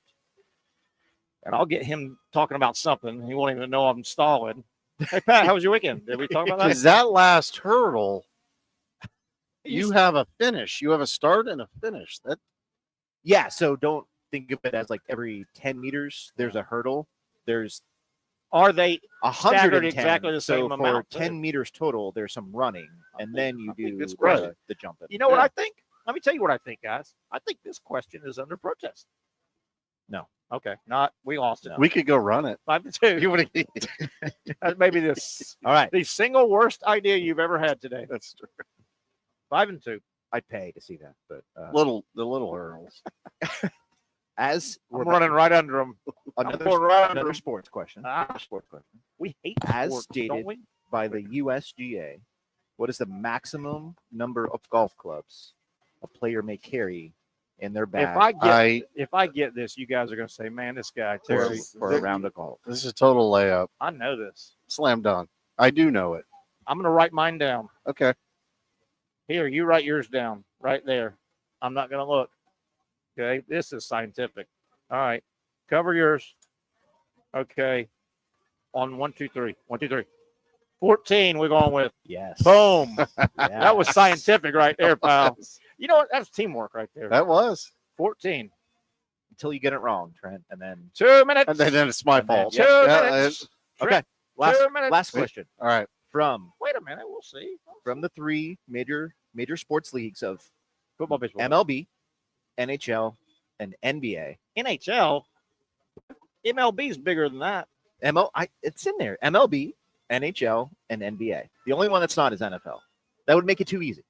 And I'll get him talking about something. He won't even know I'm stalling. Hey, Pat, how was your weekend? Did we talk about that? Because that last hurdle, you have a finish. You have a start and a finish. That Yeah, so don't think of it as like every 10 meters there's a hurdle. There's Are they 110. exactly the same so amount? for 10 meters total, there's some running, and then you do this question- the jumping. You know what I think? Let me tell you what I think, guys. I think this question is under protest. No. Okay. Not. We lost it. we could go run it. 5-2. You would That may be this. All right. The single worst idea you've ever had today. That's true. 5-2. I'd pay to see that, but the little hurdles. as I'm we're running right under them. another, going right under another 'em. sports question. Sports question. We hate As sports, stated don't we? by the USGA, what is the maximum number of golf clubs a player may carry in their bag. If I get this, you guys are going to say, "Man, this guy Terry for a round of golf." This is a total layup. I know this. Slam dunk. I do know it. I'm going to write mine down. Okay. Here, you write yours down right there. I'm not going to look. Okay, this is scientific. All right, cover yours. Okay, on 1, 2, 3. 1, 2, 3. 14. We're going with. Yes. Boom. Yes. That was scientific right there, pal. You know what? That's teamwork right there. That was 14. Until you get it wrong, Trent, and then 2 minutes. And then it's my fault. 2 minutes. Okay. 2 minutes. Last question. All right. Wait a minute. We'll see. From the three major sports leagues of Football, baseball, MLB, NHL, and NBA. NHL. MLB is bigger than that. It's in there. MLB, NHL, and NBA. The only one that's not is NFL. That would make it too easy.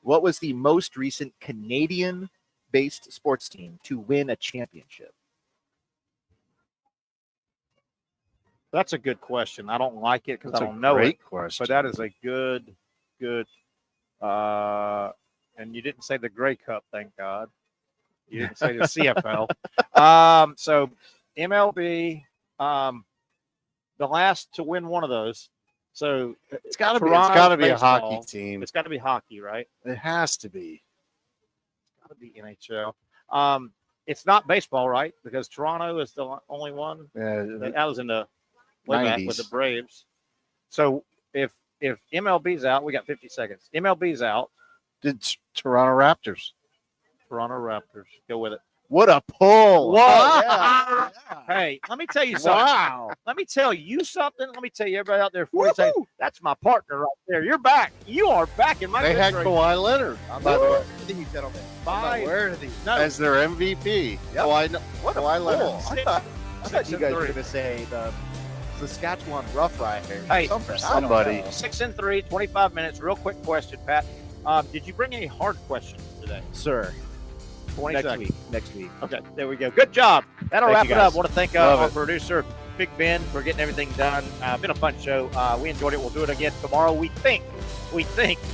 What was the most recent Canadian-based sports team to win a championship? That's a good question. I don't like it because I That's a don't know great it. question. But that is a good. And you didn't say the Grey Cup, thank God. You didn't say the CFL. So MLB, the last to win one of those. So It's got to be. Toronto's It's got to be a baseball. hockey team. It's got to be hockey, right? It has to be. It's got to be NHL. It's not baseball, right? Because Toronto is the only one. Yeah, That was in the way back with the Braves. So if MLB's out, we got 50 seconds. MLB's out. Did Toronto Raptors? Toronto Raptors. Go with it. What a pull! Whoa! Yeah. Hey, let me tell you something. Wow! Let me tell you something. Let me tell you everybody out there. Say, that's my partner right there. You're back. You are back in my. They had victory. Kawhi Leonard. I'm not aware of these gentlemen. As their MVP. Yep. What a Kawhi Leonard. pull. I thought you guys were going to say the Saskatchewan Rough Riders. Hey, somebody. 6-3, 25 minutes. Real quick question, Pat. Did you bring any hard questions today? Sir. 20 next seconds. week. Next week. Okay, there we go. Good job. That'll Thank wrap you, it up. guys. I want to thank Love our it. producer, Big Ben, for getting everything done. Been a fun show. We enjoyed it. We'll do it again tomorrow. We think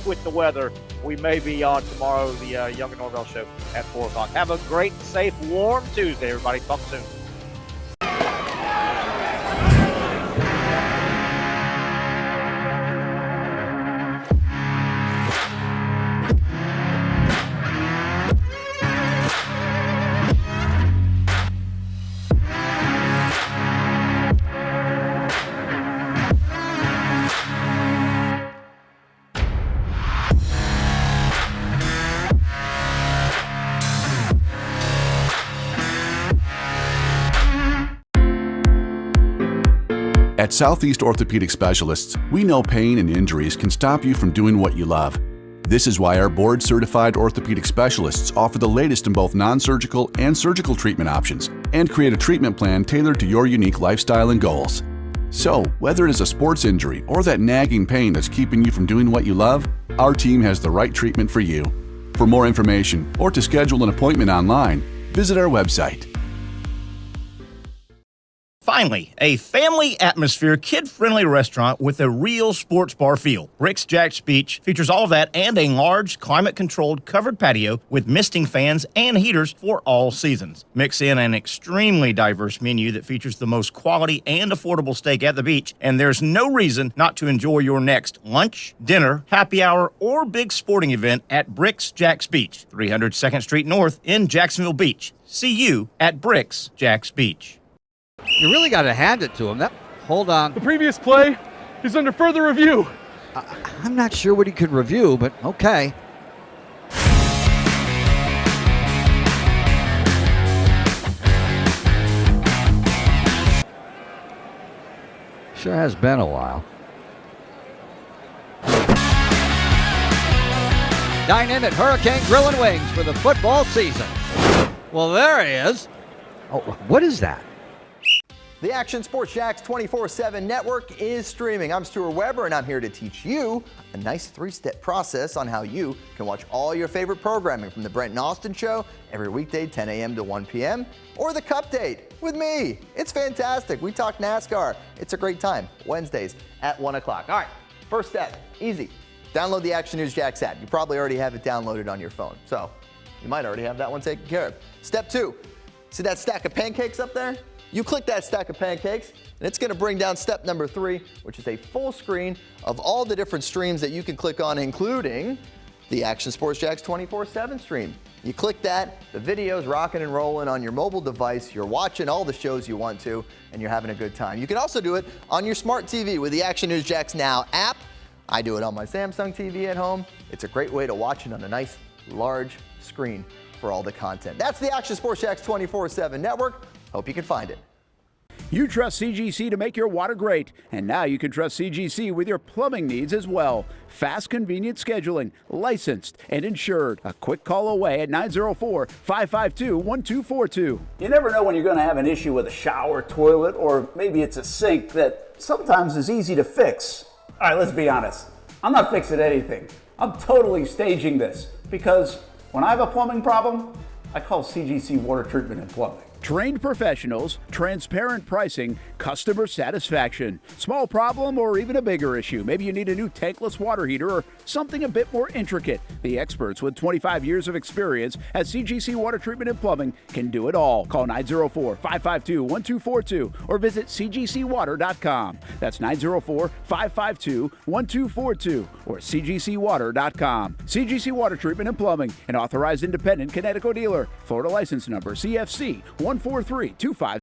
with the weather, we may be on tomorrow, the Young and Norvelle show at 4 o'clock. Have a great, safe, warm Tuesday, everybody. Talk soon. At Southeast Orthopedic Specialists, we know pain and injuries can stop you from doing what you love. This is why our board-certified orthopedic specialists offer the latest in both non-surgical and surgical treatment options and create a treatment plan tailored to your unique lifestyle and goals. So, whether it is a sports injury or that nagging pain that's keeping you from doing what you love, our team has the right treatment for you. For more information or to schedule an appointment online, visit our website. Finally, a family atmosphere, kid-friendly restaurant with a real sports bar feel. Rick's Jack's Beach features all of that and a large, climate-controlled covered patio with misting fans and heaters for all seasons. Mix in an extremely diverse menu that features the most quality and affordable steak at the beach, and there's no reason not to enjoy your next lunch, dinner, happy hour, or big sporting event at Rick's Jack's Beach, 300 2nd Street North in Jacksonville Beach. See you at Rick's Jack's Beach. You really got to hand it to him. Hold on. The previous play is under further review. I'm not sure what he could review, but okay. Sure has been a while. Dine in at Hurricane Grill and Wings for the football season. Well, there he is. Oh, what is that? The Action Sports Jacks 24/7 network is streaming. I'm Stuart Weber, and I'm here to teach you a nice 3-step process on how you can watch all your favorite programming from the Brent and Austin Show every weekday 10 a.m. to 1 p.m. or the Cup Date with me. It's fantastic. We talk NASCAR. It's a great time. Wednesdays at 1 o'clock. All right, first step, easy. Download the Action News Jacks app. You probably already have it downloaded on your phone. So You might already have that one taken care of. Step 2, see that stack of pancakes up there? You click that stack of pancakes, and it's going to bring down step number 3, which is a full screen of all the different streams that you can click on, including the Action Sports Jacks 24/7 stream. You click that, the video's rocking and rolling on your mobile device. You're watching all the shows you want to, and you're having a good time. You can also do it on your smart TV with the Action News Jacks Now app. I do it on my Samsung TV at home. It's a great way to watch it on a nice, large screen for all the content. That's the Action Sports Jacks 24/7 network. Hope you can find it. You trust CGC to make your water great, and now you can trust CGC with your plumbing needs as well. Fast, convenient scheduling, licensed and insured. A quick call away at 904-552-1242. You never know when you're going to have an issue with a shower, toilet, or maybe it's a sink that sometimes is easy to fix. All right, let's be honest. I'm not fixing anything. I'm totally staging this because when I have a plumbing problem, I call CGC Water Treatment and Plumbing. Trained professionals, transparent pricing, customer satisfaction. Small problem or even a bigger issue. Maybe you need a new tankless water heater or something a bit more intricate. The experts with 25 years of experience at CGC Water Treatment and Plumbing can do it all. Call 904-552-1242 or visit cgcwater.com. That's 904-552-1242 or cgcwater.com. CGC Water Treatment and Plumbing, an authorized independent Connecticut dealer. Florida license number CFC 14325.